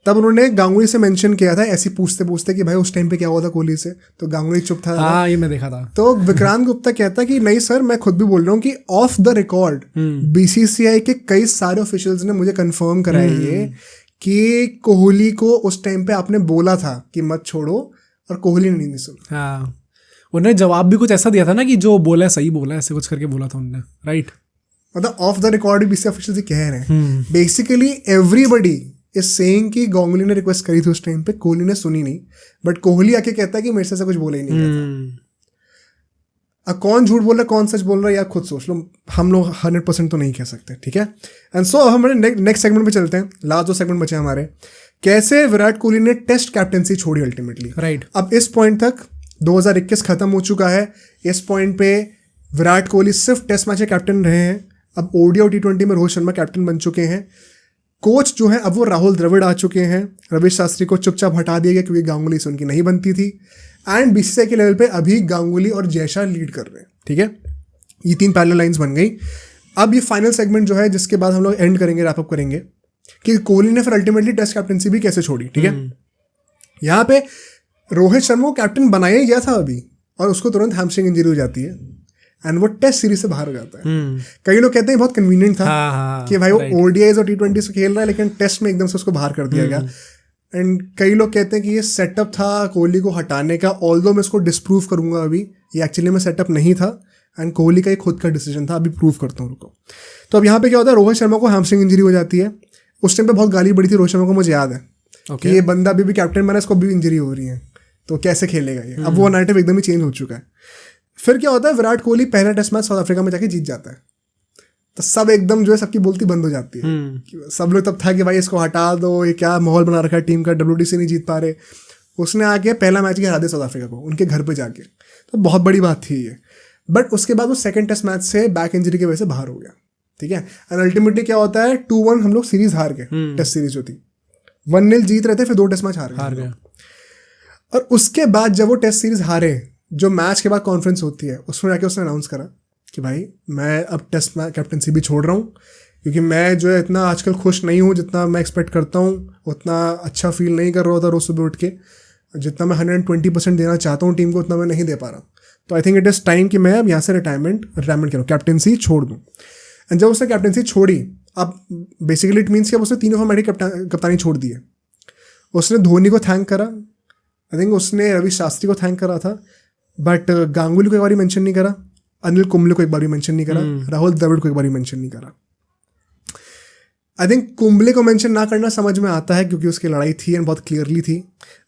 Speaker 1: तब उन्होंने गांगुली से मेंशन किया था ऐसी पूछते पूछते कि भाई उस टाइम पे क्या हुआ था कोहली से, तो गांगुली चुप था।
Speaker 2: हाँ, ये मैं देखा था।
Speaker 1: तो विक्रांत गुप्ता कहता कि नहीं सर, मैं खुद भी बोल रहा हूँ कि ऑफ द रिकॉर्ड बीसीसीआई के कई सारे ऑफिशियल्स ने मुझे कंफर्म कराया ये कि कोहली को उस टाइम पे आपने बोला था कि मत छोड़ो, और कोहली ने नहीं सुना।
Speaker 2: हाँ, उन्होंने जवाब भी कुछ ऐसा दिया था ना कि जो बोला है सही बोला है, ऐसे कुछ करके बोला था उन्होंने। राइट,
Speaker 1: मतलब of the record BCCI officials कह रहे हैं। बेसिकली एवरीबडी इज सेइंग कि गांगुली ने रिक्वेस्ट करी थी उस टाइम पे, कोहली ने सुनी नहीं, बट कोहली आके कहता है कि मेरे से कुछ बोला ही नहीं था। अब कौन झूठ बोल रहा है कौन सच बोल रहा है, या खुद सोच लो, हम लोग 100% तो नहीं कह सकते, ठीक है। एंड सो अब हमारे नेक्स्ट सेगमेंट पे चलते हैं। लास्ट 2 सेगमेंट बचे हमारे, कैसे विराट कोहली ने टेस्ट कैप्टनसी छोड़ी अल्टीमेटली।
Speaker 2: राइट,
Speaker 1: अब इस पॉइंट तक 2021 खत्म हो चुका है। इस पॉइंट पे विराट कोहली सिर्फ टेस्ट मैच के कैप्टन रहे हैं। अब ओडीआई और T20 में रोहित शर्मा कैप्टन बन चुके हैं। कोच जो है अब वो राहुल द्रविड़ आ चुके हैं। रवि शास्त्री को चुपचाप हटा दिया गया क्योंकि गांगुली से उनकी नहीं बनती थी। एंड बीसीसीआई के लेवल पे अभी गांगुली और जयशाह लीड कर रहे हैं, ठीक है। ये 3 पैरेलल लाइंस बन गई। अब ये फाइनल सेगमेंट जो है, जिसके बाद हम लोग एंड करेंगे, रैप अप करेंगे कि कोहली ने फिर अल्टीमेटली टेस्ट कैप्टनसी भी कैसे छोड़ी, ठीक है। यहाँ पे रोहित शर्मा को कैप्टन बनाया ही गया था अभी, और उसको तुरंत हैमस्ट्रिंग इंजरी हो जाती है एंड वो टेस्ट सीरीज से बाहर हो जाता है। कई लोग कहते हैं बहुत कन्वीनियंट था कि भाई वो ओडीआईज और T20 से खेल रहा है, लेकिन टेस्ट में एकदम से उसको बाहर कर दिया गया। एंड कई लोग कहते हैं कि ये सेटअप था कोहली को हटाने का, ऑल्दो मैं इसको डिस्प्रूव करूंगा अभी, ये एक्चुअली में सेटअप नहीं था। एंड कोहली का एक खुद का डिसीजन था, अभी प्रूव करता हूँ रुको। तो अब यहाँ पे क्या होता है, रोहित शर्मा को हैमस्ट्रिंग इंजरी हो जाती है। उस टाइम पे बहुत गाली बड़ी थी रोहित शर्मा को, मुझे याद है कि ये बंदा अभी भी कैप्टन बना, इसको अभी इंजरी हो रही है तो कैसे खेलेगा ये। अब वो नैरेटिव एकदम ही चेंज हो चुका है। फिर क्या होता है, विराट कोहली पहला टेस्ट मैच साउथ अफ्रीका में जाके जीत जाता है, तो सब एकदम जो है सबकी बोलती बंद हो जाती है। सब लोग तब था कि भाई इसको हटा दो, ये क्या माहौल बना रखा है टीम का, WTC नहीं जीत पा रहे। उसने आके पहला मैच हरा दिया साउथ अफ्रीका को उनके घर पे जाके, तो बहुत बड़ी बात थी ये। बट उसके बाद वो सेकंड टेस्ट मैच से बैक इंजरी की वजह से बाहर हो गया, ठीक है। एंड अल्टीमेटली क्या होता है, 2-1 हम लोग सीरीज हार गए, टेस्ट सीरीज जो थी 1-0 जीत रहे थे, फिर 2 टेस्ट मैच हार गए। और उसके बाद जब वो टेस्ट सीरीज हारे, जो मैच के बाद कॉन्फ्रेंस होती है उसमें जाके उसने अनाउंस करा कि भाई मैं अब टेस्ट मैच कैप्टनसी भी छोड़ रहा हूँ, क्योंकि मैं जो है इतना आजकल खुश नहीं हूँ जितना मैं एक्सपेक्ट करता हूँ, उतना अच्छा फील नहीं कर रहा होता रोज सुबह उठ के, जितना मैं 120% देना चाहता हूँ टीम को उतना मैं नहीं दे पा रहा। तो आई थिंक इट इज़ टाइम कि मैं अब यहाँ से रिटायरमेंट करूँ, कैप्टनसी छोड़ दूँ। एंड जब उसने कैप्टनसी छोड़ी, अब बेसिकली इट मीन्स कि अब उसने तीनों फॉर्मेट की कप्तानी छोड़ दी है। उसने धोनी को थैंक करा, आई थिंक उसने रवि शास्त्री को थैंक करा था, बट गांगुली को एक बार मेंशन नहीं करा, अनिल कुंबले को एक बार भी मेंशन नहीं करा, राहुल द्रविड़ को एक बार भी मेंशन नहीं करा। आई थिंक कुंबले को मेंशन ना करना समझ में आता है क्योंकि उसकी लड़ाई थी एंड बहुत क्लियरली थी।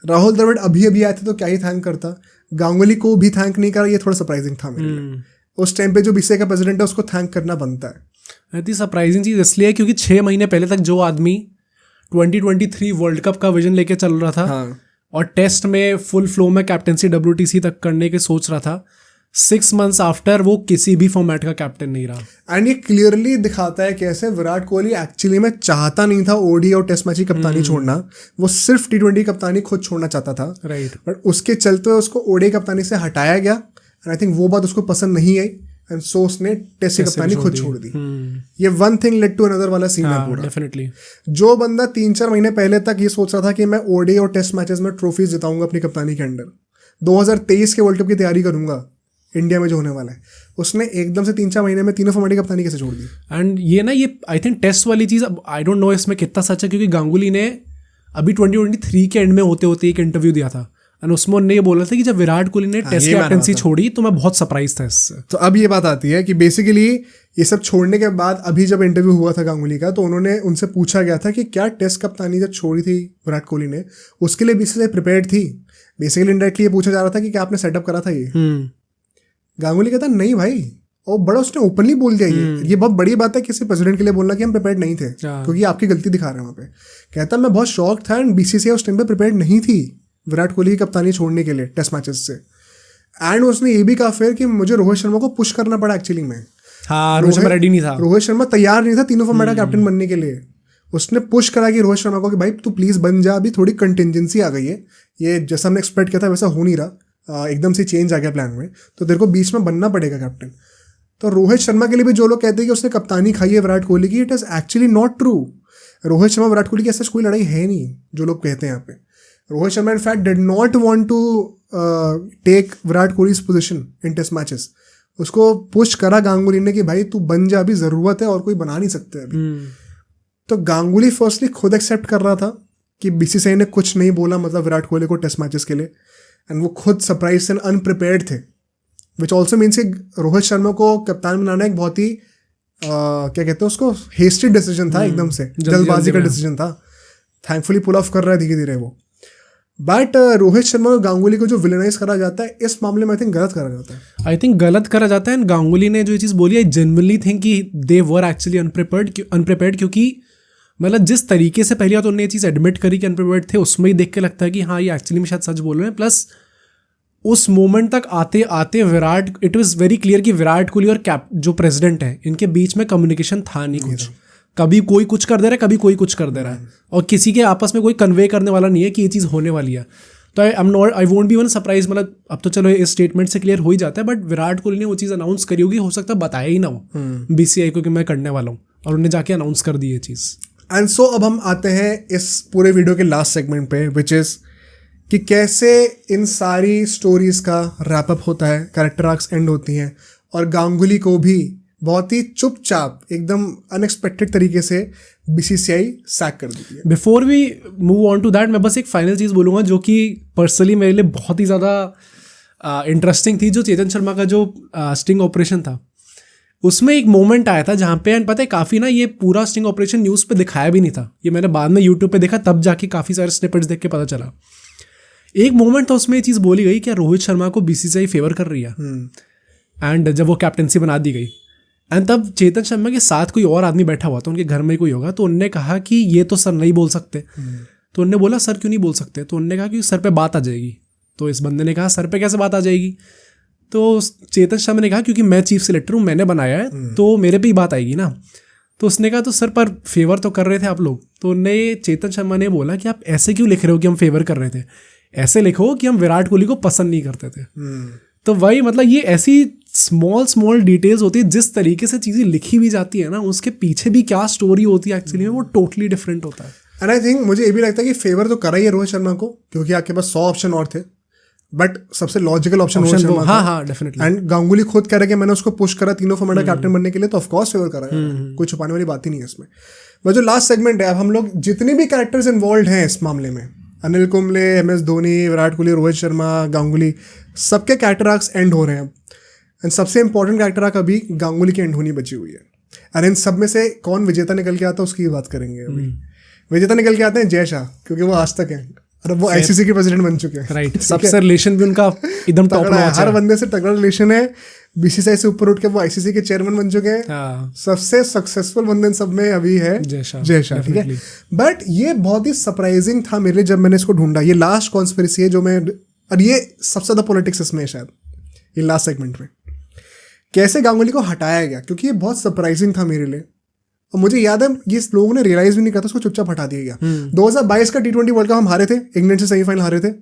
Speaker 1: राहुल द्रविड़ अभी आए थे तो क्या ही थैंक करता, गांगुली को भी थैंक नहीं करा, ये थोड़ा सरप्राइजिंग था मेरे लिए। उस टाइम पे जो बीसीसीआई का प्रेसिडेंट है उसको थैंक करना बनता है।
Speaker 2: इतनी सरप्राइजिंग चीज़ इसलिए है क्योंकि 6 महीने पहले तक जो आदमी 2023 वर्ल्ड कप का विजन लेके चल रहा था, हाँ, और टेस्ट में फुल फ्लो में कैप्टनसी WTC तक करने की सोच रहा था, 6 मंथ्स आफ्टर वो किसी भी फॉर्मेट का कैप्टन नहीं रहा।
Speaker 1: एंड ये क्लियरली दिखाता है कैसे विराट कोहली एक्चुअली में चाहता नहीं था ओडी और टेस्ट मैच की कप्तानी छोड़ना, वो सिर्फ T20 कप्तानी खुद छोड़ना चाहता था, राइट। बट उसके चलते उसको ओडी कप्तानी से हटाया गया एंड आई थिंक वो बात उसको पसंद नहीं आई एंड सो उसने टेस्ट की कप्तानी खुद छोड़ दी। ये one thing led to another वाला सीन है पूरा।
Speaker 2: डेफिनेटली
Speaker 1: जो बंदा 3-4 महीने पहले तक ये सोच रहा था कि मैं ओडी और टेस्ट मैचेस में ट्रॉफीज जिताऊंगा अपनी कप्तानी के अंडर, 2023 के वर्ल्ड कप की तैयारी करूंगा इंडिया में जो होने वाला है, उसने एकदम से 3-4 महीने में तीनों फॉर्मेट की कप्तानी कैसे छोड़ दी।
Speaker 2: एंड ये ना, ये आई थिंक टेस्ट वाली चीज़, आई डोंट नो इसमें कितना सच है, क्योंकि गांगुली ने अभी 2023 के एंड में होते होते एक इंटरव्यू दिया था और उसमें उन्होंने ये बोला था कि जब विराट कोहली ने टेस्ट कैप्टनसी छोड़ी तो मैं बहुत सरप्राइज था इससे।
Speaker 1: तो अब ये बात आती है कि बेसिकली ये सब छोड़ने के बाद अभी जब इंटरव्यू हुआ था गांगुली का, तो उन्होंने उनसे पूछा गया था कि क्या टेस्ट कप्तानी जब छोड़ी थी विराट कोहली ने उसके लिए बीसीसीआई प्रिपेयर्ड थी। बेसिकली इनडायरेक्टली ये पूछा जा रहा था कि क्या आपने सेटअप करा था ये। गांगुली कहता नहीं भाई, और बड़ा उसने ओपनली बोल दिया ये बहुत बड़ी बात है किसी प्रेसिडेंट के लिए बोलना कि हम प्रिपेयर्ड नहीं थे, क्योंकि आपकी गलती दिखा रहे हैं वहाँ पे। कहता मैं बहुत शॉक था एंड बीसीसीआई उस टाइम पे प्रिपेयर्ड नहीं थी विराट कोहली की कप्तानी छोड़ने के लिए टेस्ट मैचेस से। एंड उसने ये भी कहा फिर कि मुझे रोहित शर्मा को पुश करना पड़ा एक्चुअली में।
Speaker 2: हाँ, रोहित शर्मा रेडी नहीं था,
Speaker 1: रोहित शर्मा तैयार नहीं था तीनों फॉर्मेट का कैप्टन बनने के लिए। उसने पुश करा कि रोहित शर्मा को कि भाई तू प्लीज बन जा, अभी थोड़ी कंटिजेंसी आ गई है, ये जैसा हमने एक्सपेक्ट किया था वैसा हो नहीं रहा, एकदम से चेंज आ गया प्लान में, तो तेरे को बीच में बनना पड़ेगा कैप्टन। तो रोहित शर्मा के लिए भी जो लोग कहते हैं कि उसने कप्तानी खाई है विराट कोहली की, it is actually not true. Rohit Sharma Virat Kohli की ऐसा कोई लड़ाई है नहीं जो लोग कहते हैं यहाँ पे। Rohit Sharma in fact did not want to take Virat Kohli's position in test matches. उसको पुश करा गांगुली ने कि भाई तू बन जा, अभी ज़रूरत है और कोई बना नहीं सकते अभी। तो गांगुली फर्स्टली खुद एक्सेप्ट कर रहा था कि बीसीसीआई ने कुछ नहीं बोला मतलब विराट कोहली को टेस्ट मैचेस के लिए, एंड वो खुद सरप्राइज एंड अनप्रिपेयर्ड थे, विच ऑल्सो मीन्स कि रोहित शर्मा को कप्तान बनाना एक बहुत ही क्या कहते हैं उसको, हेस्टी डिसीजन था, एकदम से जल्दबाजी का डिसीजन था। थैंकफुली पुल ऑफ कर रहा है धीरे धीरे वो। बट रोहित शर्मा और गांगुली को जो विलेनाइज करा जाता है इस मामले में आई थिंक गलत करा जाता है।
Speaker 2: आई थिंक गलत करा जाता है। एंड गांगुली ने जो ये चीज़ बोली, आई जेन्युइनली थिंक कि दे वर एक्चुअली अनप्रिपेयर्ड, क्योंकि मतलब जिस तरीके से पहले तो उन्होंने ये चीज़ एडमिट करी कि अनप्रिपेयर्ड थे, उसमें ही देख के लगता है कि हाँ ये एक्चुअली में शायद सच बोल रहे हैं। प्लस उस मोमेंट तक आते आते Virat, it was very clear कि विराट कोहली और जो प्रेसिडेंट है इनके बीच में कम्युनिकेशन था नहीं कुछ। कभी कोई कुछ कर दे रहा है, कभी कोई कुछ कर दे रहा है, और किसी के आपस में कोई कन्वे करने वाला नहीं है कि ये चीज़ होने वाली है। तो I won't be one surprise, मतलब अब तो चलो इस स्टेटमेंट से क्लियर हो ही जाता है, बट विराट कोहली ने वो चीज़ अनाउंस करी होगी, हो सकता है बताया ही ना हो बीसीसीआई को कि मैं करने वाला हूँ, और उन्हें जाके अनाउंस कर दी ये चीज़।
Speaker 1: एंड सो अब हम आते हैं इस पूरे वीडियो के लास्ट सेगमेंट पे, विच इज़ कि कैसे इन सारी स्टोरीज का रैपअप होता है, कैरेक्टर आर्क्स एंड होती हैं, और गांगुली को भी बहुत ही चुपचाप एकदम अनएक्सपेक्टेड तरीके से बीसीसीआई सैक कर देती है।
Speaker 2: Before we move on to that, मैं बस एक फाइनल चीज़ बोलूँगा जो कि पर्सनली मेरे लिए बहुत ही ज़्यादा इंटरेस्टिंग थी, जो चेतन शर्मा का जो स्टिंग ऑपरेशन था, उसमें एक मोमेंट आया था जहाँ पे, पता है काफ़ी ना, ये पूरा स्टिंग ऑपरेशन न्यूज़ पे दिखाया भी नहीं था, ये मैंने बाद में यूट्यूब पे देखा, तब जाके काफ़ी सारे स्निपेट्स देख के पता चला। एक मोमेंट था उसमें ये चीज़ बोली गई कि रोहित शर्मा को बीसीसीआई फेवर कर रही है, एंड जब वो कैप्टनसी बना दी गई, एंड तब चेतन शर्मा के साथ कोई और आदमी बैठा हुआ था, उनके घर में कोई होगा, तो उनने कहा कि ये तो सर नहीं बोल सकते। तो उनने बोला सर क्यों नहीं बोल सकते? तो उनने कहा कि सर पे बात आ जाएगी। तो इस बंदे ने कहा सर पे कैसे बात आ जाएगी? तो चेतन शर्मा ने कहा क्योंकि मैं चीफ सिलेक्टर हूँ, मैंने बनाया है, तो मेरे पे ही बात आएगी ना। तो उसने कहा तो सर पर फेवर तो कर रहे थे आप लोग। तो उनने, चेतन शर्मा ने बोला कि आप ऐसे क्यों लिख रहे हो कि हम फेवर कर रहे थे, ऐसे लिखो कि हम विराट कोहली को पसंद नहीं करते थे। तो वही मतलब ये ऐसी स्मॉल डिटेल्स होती है, जिस तरीके से चीज़ें लिखी भी जाती है ना, उसके पीछे भी क्या स्टोरी होती है एक्चुअली में, वो टोटली डिफरेंट होता है।
Speaker 1: एंड आई थिंक मुझे ये भी लगता है कि फेवर तो करा ही है रोहित शर्मा को, क्योंकि आपके पास 100 ऑप्शन और थे, बट सबसे लॉजिकल ऑप्शन रोहित शर्मा था।
Speaker 2: हाँ डेफिनेटली।
Speaker 1: एंड गांगुली खुद कह रहे कि मैंने उसको पुश करा तीनों फॉर्मेट का कैप्टन बनने के लिए, तो ऑफकोर्स फेवर करा है, कोई छुपाने वाली बात ही नहीं है इसमें। बट जो लास्ट सेगमेंट है, अब हम लोग जितने भी कैरेक्टर्स इन्वॉल्व हैं इस मामले में, अनिल कुंबले, MS धोनी, विराट कोहली, रोहित शर्मा, गांगुली, सबके कैरेक्टर आर्क्स एंड हो रहे हैं। एंड सबसे इंपॉर्टेंट कैरेक्टर आर्क अभी गांगुली की एंड होनी बची हुई है। और इन सब में से कौन विजेता निकल के आता है उसकी बात करेंगे अभी। विजेता निकल के आते हैं जय शाह, क्योंकि वो आज तक है और वो ICC के प्रेसिडेंट बन चुके हैं।
Speaker 2: राइट, सबसे रिलेशन भी उनका एकदम टॉप नॉच है,
Speaker 1: हर बंदे से तगड़ा रिलेशन है। BCCI से ऊपर उठ के वो ICC के चेयरमैन बन चुके हैं। सबसे सक्सेसफुल बंदे इन सब में अभी है जय शाह, ठीक है। बट ये बहुत ही सरप्राइजिंग था मेरे लिए जब मैंने इसको ढूंढा। ये लास्ट कॉन्स्पिरेसी है जो मैं, और ये सबसे ज्यादा पॉलिटिक्स इसमें है शायद, ये लास्ट सेगमेंट में कैसे गांगुली को हटाया गया, क्योंकि ये बहुत सरप्राइजिंग था मेरे लिए। और मुझे याद है ये लोगों ने रियलाइज भी नहीं करता, उसको चुपचाप हटा दिया गया। 2022 का T20 वर्ल्ड कप हम हारे थे, इंग्लैंड से सेमीफाइनल हारे थे।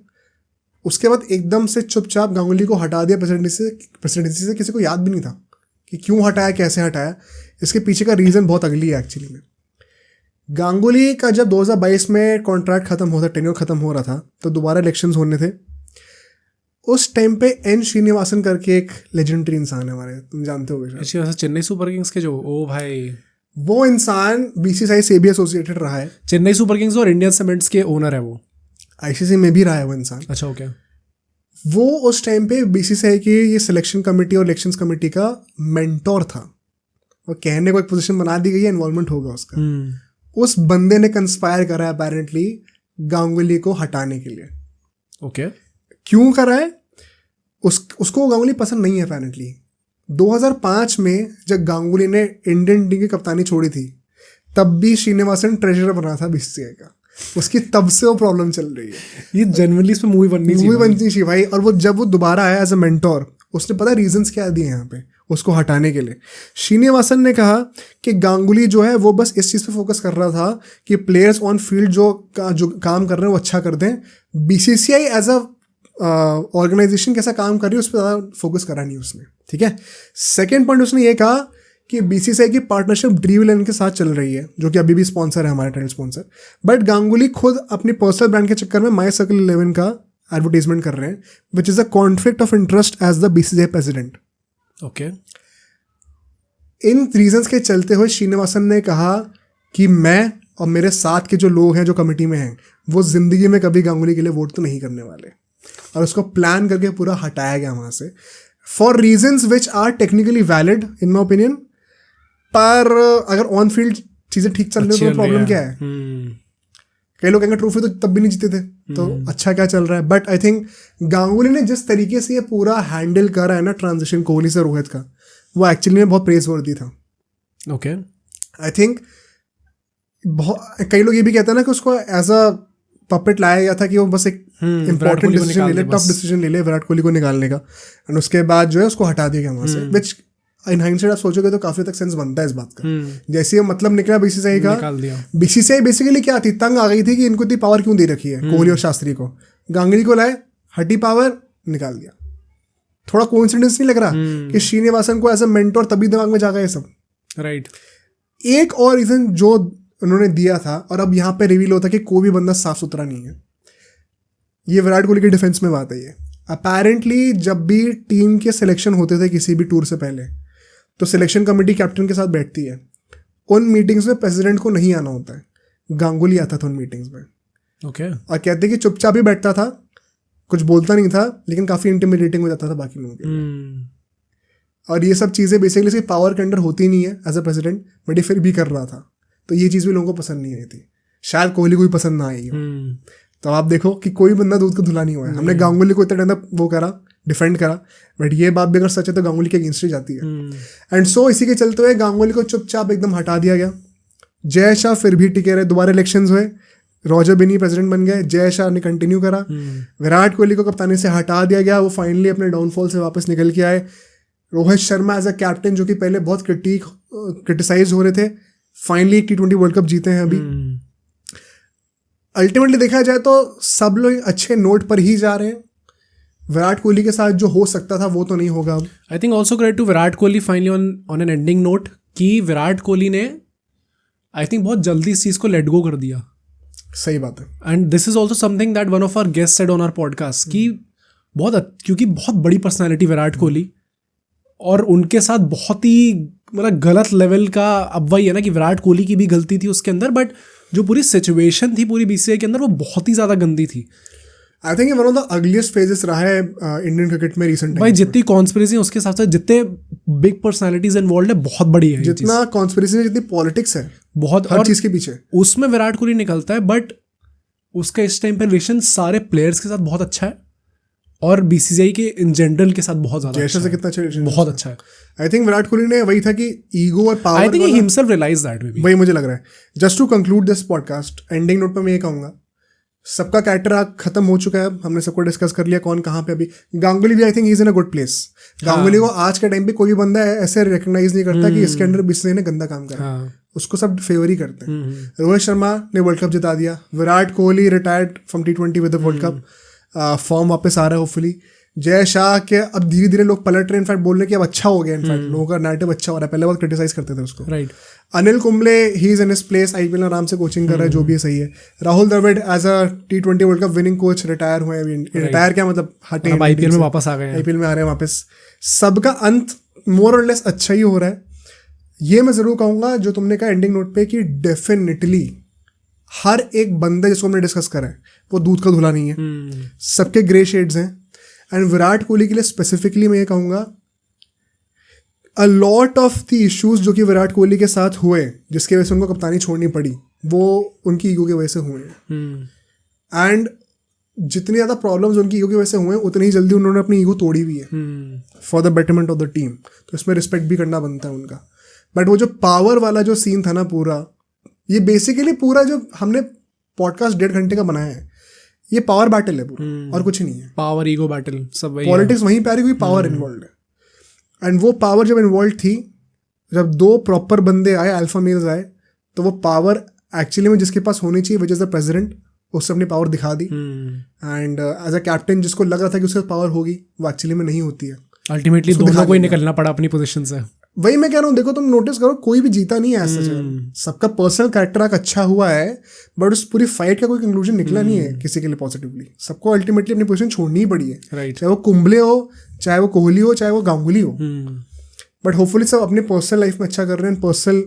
Speaker 1: उसके बाद एकदम से चुपचाप गांगुली को हटा दिया प्रेसिडेंसी से। किसी को याद भी नहीं था कि क्यों हटाया, कैसे हटाया। इसके पीछे का रीजन बहुत अगली है एक्चुअली में। गांगुली का जब 2022 में कॉन्ट्रैक्ट खत्म होता, टेन्योर खत्म हो रहा था, तो दोबारा इलेक्शंस होने थे। उस टाइम पे N श्रीनिवासन करके एक लेजेंडरी इंसान है हमारे, तुम जानते हो
Speaker 2: चेन्नई सुपर किंग्स के जो, ओ भाई,
Speaker 1: वो इंसान BCCI से भी एसोसिएटेड रहा है।
Speaker 2: चेन्नई सुपर किंग्स और इंडियन सीमेंट्स के ओनर है वो।
Speaker 1: ICC में भी रहा है वो इंसान।
Speaker 2: अच्छा, ओके।
Speaker 1: वो उस टाइम पे BCCI की ये सिलेक्शन कमेटी और इलेक्शंस कमेटी का मेंटोर था। और कहने को एक पोजीशन बना दी गई है, इन्वॉल्वमेंट होगा उसका। उस बंदे ने कंस्पायर करा है अपेरेंटली गांगुली को हटाने के लिए।
Speaker 2: ओके,
Speaker 1: क्यों करा है? उसको गांगुली पसंद नहीं है अपेरेंटली। 2005 में जब गांगुली ने इंडियन टीम की कप्तानी छोड़ी थी, तब भी श्रीनिवासन ट्रेजरर बना था BCCI का। उसकी तब से वो प्रॉब्लम चल रही है।
Speaker 2: ये जनरली इसमें मूवी बननी
Speaker 1: चाहिए भाई। और वो जब वो दोबारा आया एज अ मेंटोर, उसने पता रीजंस क्या दिए यहाँ पे उसको हटाने के लिए। श्रीनिवासन ने कहा कि गांगुली जो है वो बस इस चीज़ पे फोकस कर रहा था कि प्लेयर्स ऑन फील्ड जो काम कर रहे हैं वो अच्छा कर दें। BCCI एज अ ऑर्गेनाइजेशन कैसा काम कर रही है उस पर ज़्यादा फोकस करा नहीं उसने, ठीक है। सेकेंड पॉइंट उसने ये कहा कि BCCI की पार्टनरशिप ड्रीम11 के साथ चल रही है, जो कि अभी भी स्पॉन्सर है, हमारा टाइटल स्पॉन्सर। बट गांगुली खुद अपनी पर्सनल ब्रांड के चक्कर में माई सर्कल 11 का एडवर्टीजमेंट कर रहे हैं, which is a conflict of interest as the BCCI president.
Speaker 2: Okay.
Speaker 1: इन रीजंस के चलते हुए श्रीनिवासन ने कहा कि मैं और मेरे साथ के जो लोग हैं जो कमेटी में हैं, वो जिंदगी में कभी गांगुली के लिए वोट तो नहीं करने वाले। और उसको प्लान करके पूरा हटाया गया वहाँ से, for reasons which are technically valid in my opinion. पर अगर ऑन फील्ड चीज़ें ठीक चल रही है तो प्रॉब्लम क्या है? कई लोग कहेंगे ट्रॉफी तो तब भी नहीं जीते थे, तो अच्छा क्या चल रहा है। बट आई थिंक गांगुली ने जिस तरीके से ये पूरा हैंडल करा है ना ट्रांजिशन कोहली से रोहित का, वो एक्चुअली में बहुत प्रेज वर्दी था।
Speaker 2: ओके,
Speaker 1: आई थिंक कई लोग ये भी कहते हैं ना कि उसको एज अ पपेट लाया गया था कि वो बस एक इंपॉर्टेंट डिसीजन ले ले, टफ डिसीजन ले ले विराट कोहली को निकालने का, एंड उसके बाद जो है उसको हटा दिया गया वहाँ से। विच इन हाइंडसाइट आप सोचोगे तो काफी तक सेंस बनता है इस बात का। जैसे ये मतलब निकला BCCI का, BCCI बेसिकली क्या थी, तंग आ गई थी कि इनको इतनी पावर क्यों दे रखी है कोहली और शास्त्री को। गांगुली को लाए, हटी पावर, निकाल दिया। थोड़ा कोइंसिडेंस नहीं लग रहा कि श्रीनिवासन को एज अ मेंटोर तभी दिमाग में जागा ये सब?
Speaker 2: राइट।
Speaker 1: एक और रीजन जो उन्होंने दिया था, और अब यहाँ पे रिवील होता है कि कोई भी बंदा साफ सुथरा नहीं है, ये विराट कोहली के डिफेंस में बात है। ये अपेरेंटली जब भी टीम के सिलेक्शन होते थे किसी भी टूर से पहले, तो सिलेक्शन कमेटी कैप्टन के साथ बैठती है। उन मीटिंग्स में प्रेसिडेंट को नहीं आना होता है, गांगुली आता था उन मीटिंग्स में।
Speaker 2: ओके।
Speaker 1: और कहते कि चुपचाप ही बैठता था, कुछ बोलता नहीं था लेकिन काफ़ी इंटिमिडेटिंग हो जाता था बाकी लोगों के लिए। और ये सब चीज़ें बेसिकली इसकी पावर के अंडर होती नहीं है एज अ प्रेसिडेंट, बट ये फिर भी कर रहा था, तो ये चीज़ भी लोगों को पसंद नहीं आई थी। शायद कोहली को भी पसंद ना आई हो। तो आप देखो कि कोई बंदा दूध को धुला नहीं हुआ है। हमने गांगुली को इतना टाइम वो करा, डिफेंड करा, बट ये बात भी अगर सच है तो गांगुली के अगेंस्ट ही जाती है। एंड सो इसी के चलते हुए गांगुली को चुपचाप एकदम हटा दिया गया। जय शाह फिर भी टिके रहे, दोबारा इलेक्शंस हुए, रॉजर बिनी प्रेसिडेंट बन गए, जय शाह ने कंटिन्यू करा। विराट कोहली को कप्तानी से हटा दिया गया, वो फाइनली अपने डाउनफॉल से वापस निकल के आए। Rohit Sharma as a captain, जो कि पहले बहुत क्रिटिसाइज हो रहे थे, फाइनली T20 वर्ल्ड कप जीते हैं अभी। अल्टीमेटली देखा जाए तो सब लोग अच्छे नोट पर ही जा रहे हैं। विराट कोहली के साथ जो हो सकता था वो तो नहीं होगा अब।
Speaker 2: I think also credit to Virat Kohli finally on an ending note, कि विराट कोहली ने आई थिंक बहुत जल्दी इस चीज़ को लेट गो कर दिया।
Speaker 1: सही बात है।
Speaker 2: And this is also something that one of our guest said on our podcast, कि क्योंकि बहुत बड़ी पर्सनैलिटी विराट कोहली, और उनके साथ बहुत ही मतलब गलत लेवल का, अब वही है ना कि विराट कोहली की भी गलती थी उसके अंदर, बट जो पूरी सिचुएशन थी पूरी BCCI के अंदर वो बहुत ही ज़्यादा गंदी थी।
Speaker 1: I think one of the ugliest phases रहा है इंडियन क्रिकेट में रिसेंट टाइम।
Speaker 2: भाई जितनी कॉन्स्पिरेसी है उसके साथ साथ जितने बिग पर्सनैलिटीज इन्वॉल्व है बहुत बड़ी है।
Speaker 1: जितना कॉन्स्पिरेसी है जितनी पॉलिटिक्स है
Speaker 2: बहुत,
Speaker 1: हर चीज़ के पीछे
Speaker 2: उसमें विराट कोहली निकलता है, बट उसका इस टाइम पे रिलेशन सारे प्लेयर्स के साथ बहुत अच्छा है और BCCI के इन जनरल के साथ बहुत ज़्यादा
Speaker 1: अच्छा से कितना अच्छा,
Speaker 2: बहुत अच्छा है।
Speaker 1: आई थिंक विराट कोहली ने वही था कि ईगो और power,
Speaker 2: I think he himself realise that maybe,
Speaker 1: वही मुझे लग रहा है। Just to conclude this podcast, ending note पे मैं ये कहूँगा, सबका कैरेक्टर आर्क खत्म हो चुका है, हमने सबको डिस्कस कर लिया कौन कहाँ पे। अभी गांगुली भी I think is in a good place. Ganguly को आज के टाइम पे कोई बंदा ऐसे रिकॉग्नाइज नहीं करता कि इसके अंडर BCCI ने गंदा काम करा, उसको सब फेवर ही करते हैं। रोहित शर्मा ने वर्ल्ड कप जिता दिया, Virat Kohli retired from T20 with the world cup, form वापस आ रहा है होपफुली। जय शाह के अब धीरे धीरे लोग पलट रहे हैं, इनफैक्ट बोलने कि अब अच्छा हो गया, इनफैक्ट लोगों का नैरेटिव अच्छा हो रहा है, पहले बहुत क्रिटिसाइज करते थे उसको।
Speaker 2: Right.
Speaker 1: Anil Kumble he is in his place, IPL में आराम से कोचिंग कर रहा है, जो भी है सही है। Rahul Dravid as a T20 world cup winning coach retire हुए हैं। रिटायर क्या मतलब हटे,
Speaker 2: IPL में वापस आ गए,
Speaker 1: IPL में आ रहे हैं वापस। सबका अंत मोर और लेस अच्छा ही हो रहा है। ये मैं जरूर कहूँगा जो तुमने कहा एंडिंग नोट पे, कि डेफिनेटली हर एक बंदा जिसको हमने डिस्कस करा है वो दूध का धुला नहीं है, सबके ग्रे शेड्स हैं। एंड विराट कोहली के लिए स्पेसिफिकली मैं ये कहूँगा, a lot of the issues जो कि विराट कोहली के साथ हुए, जिसकी वजह से उनको कप्तानी छोड़नी पड़ी, वो उनकी ईगो की वजह से हुए हैं। एंड जितनी ज़्यादा प्रॉब्लम्स उनकी ईगो की वजह से हुए हैं, उतनी ही जल्दी उन्होंने अपनी ईगो तोड़ी भी है for the betterment of the team. तो इसमें रिस्पेक्ट भी करना बनता है उनका। बट वो जो पावर वाला जो सीन था ना पूरा, ये बेसिकली पूरा जो हमने पॉडकास्ट 1.5 घंटे का बनाया है, ये पावर बैटल है पूरा, और कुछ नहीं है।
Speaker 2: पावर ईगो बैटल सब वही,
Speaker 1: पॉलिटिक्स वहीं पे आ रही, क्योंकि पावर इन्वॉल्व है। एंड वो पावर जब इन्वॉल्व थी, जब दो प्रॉपर बंदे आए, अल्फा मेल्स आए, तो वो पावर एक्चुअली में जिसके पास होनी चाहिए, विच इज द प्रेसिडेंट, उससे अपनी पावर दिखा दी। एंड एज अ कैप्टन जिसको लग रहा था कि उसके पावर होगी, वो एक्चुअली में नहीं होती है।
Speaker 2: अल्टीमेटली दोनों को ही निकलना पड़ा अपनी पोजीशन से।
Speaker 1: वही मैं कह रहा हूँ, देखो तुम नोटिस करो, कोई भी जीता नहीं है ऐसा। सबका पर्सनल कैरेक्टर आर्क अच्छा हुआ है, बट उस पूरी फाइट का कोई कंक्लूजन निकला नहीं है किसी के लिए पॉजिटिवली। सबको अल्टीमेटली अपनी पोजीशन छोड़नी ही पड़ी है, चाहे वो कुंबले हो, चाहे वो कोहली हो, चाहे वो गांगुली हो। बट होपफुली सब अपने पर्सनल लाइफ में अच्छा कर रहे हैं, पर्सनल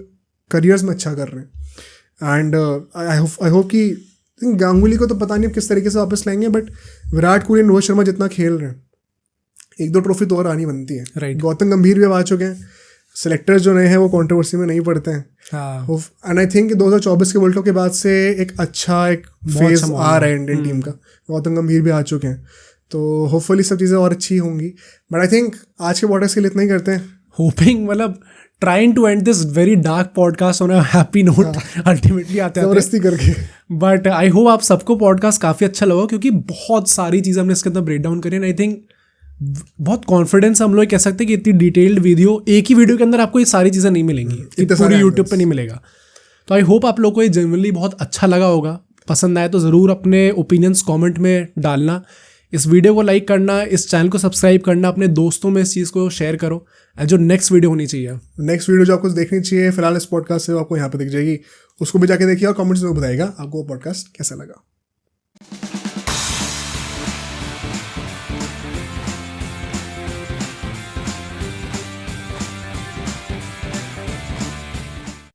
Speaker 1: करियर्स में अच्छा कर रहे हैं। एंड आई होप कि गांगुली को तो पता नहीं किस तरीके से वापस लाएंगे, बट विराट कोहली, रोहित शर्मा जितना खेल रहे हैं, 1-2 ट्रॉफी तो और आनी बनती है। गौतम गंभीर भी अब आ चुके हैं। सेलेक्टर्स जो नए हैं वो कंट्रोवर्सी में नहीं पड़ते हैं। एंड आई थिंक 2024 के वर्ल्ड कप के बाद से एक अच्छा एक फेज आ रहा है इंडियन टीम का। गौतम गंभीर भी आ चुके हैं, तो होपफुली सब चीज़ें और अच्छी होंगी। बट आई थिंक आज के पॉडकास्ट के लिए इतना ही करते हैं।
Speaker 2: होपिंग, मतलब trying to end this very dark podcast on a happy note ultimately आते
Speaker 1: जबरदस्ती करके।
Speaker 2: बट आई होप आप सबको पॉडकास्ट काफ़ी अच्छा लगा, क्योंकि बहुत सारी चीज़ें हमने इसके अंदर ब्रेक डाउन करी। एंड आई थिंक बहुत कॉन्फिडेंस हम लोग कह सकते हैं कि इतनी डिटेल्ड वीडियो, एक ही वीडियो के अंदर आपको ये सारी चीज़ें नहीं मिलेंगी, पूरी यूट्यूब पे नहीं मिलेगा। तो आई होप आप लोग को ये जनरली बहुत अच्छा लगा होगा। पसंद आए तो ज़रूर अपने ओपिनियंस कमेंट में डालना, इस वीडियो को लाइक करना, इस चैनल को सब्सक्राइब करना, अपने दोस्तों में इस चीज़ को शेयर करो। जो नेक्स्ट वीडियो होनी चाहिए,
Speaker 1: नेक्स्ट वीडियो जो आपको देखनी चाहिए फिलहाल इस पॉडकास्ट से, आपको यहाँ पे दिख जाएगी, उसको भी जाके देखिए और कमेंट्स में बताइएगा आपको पॉडकास्ट कैसा लगा।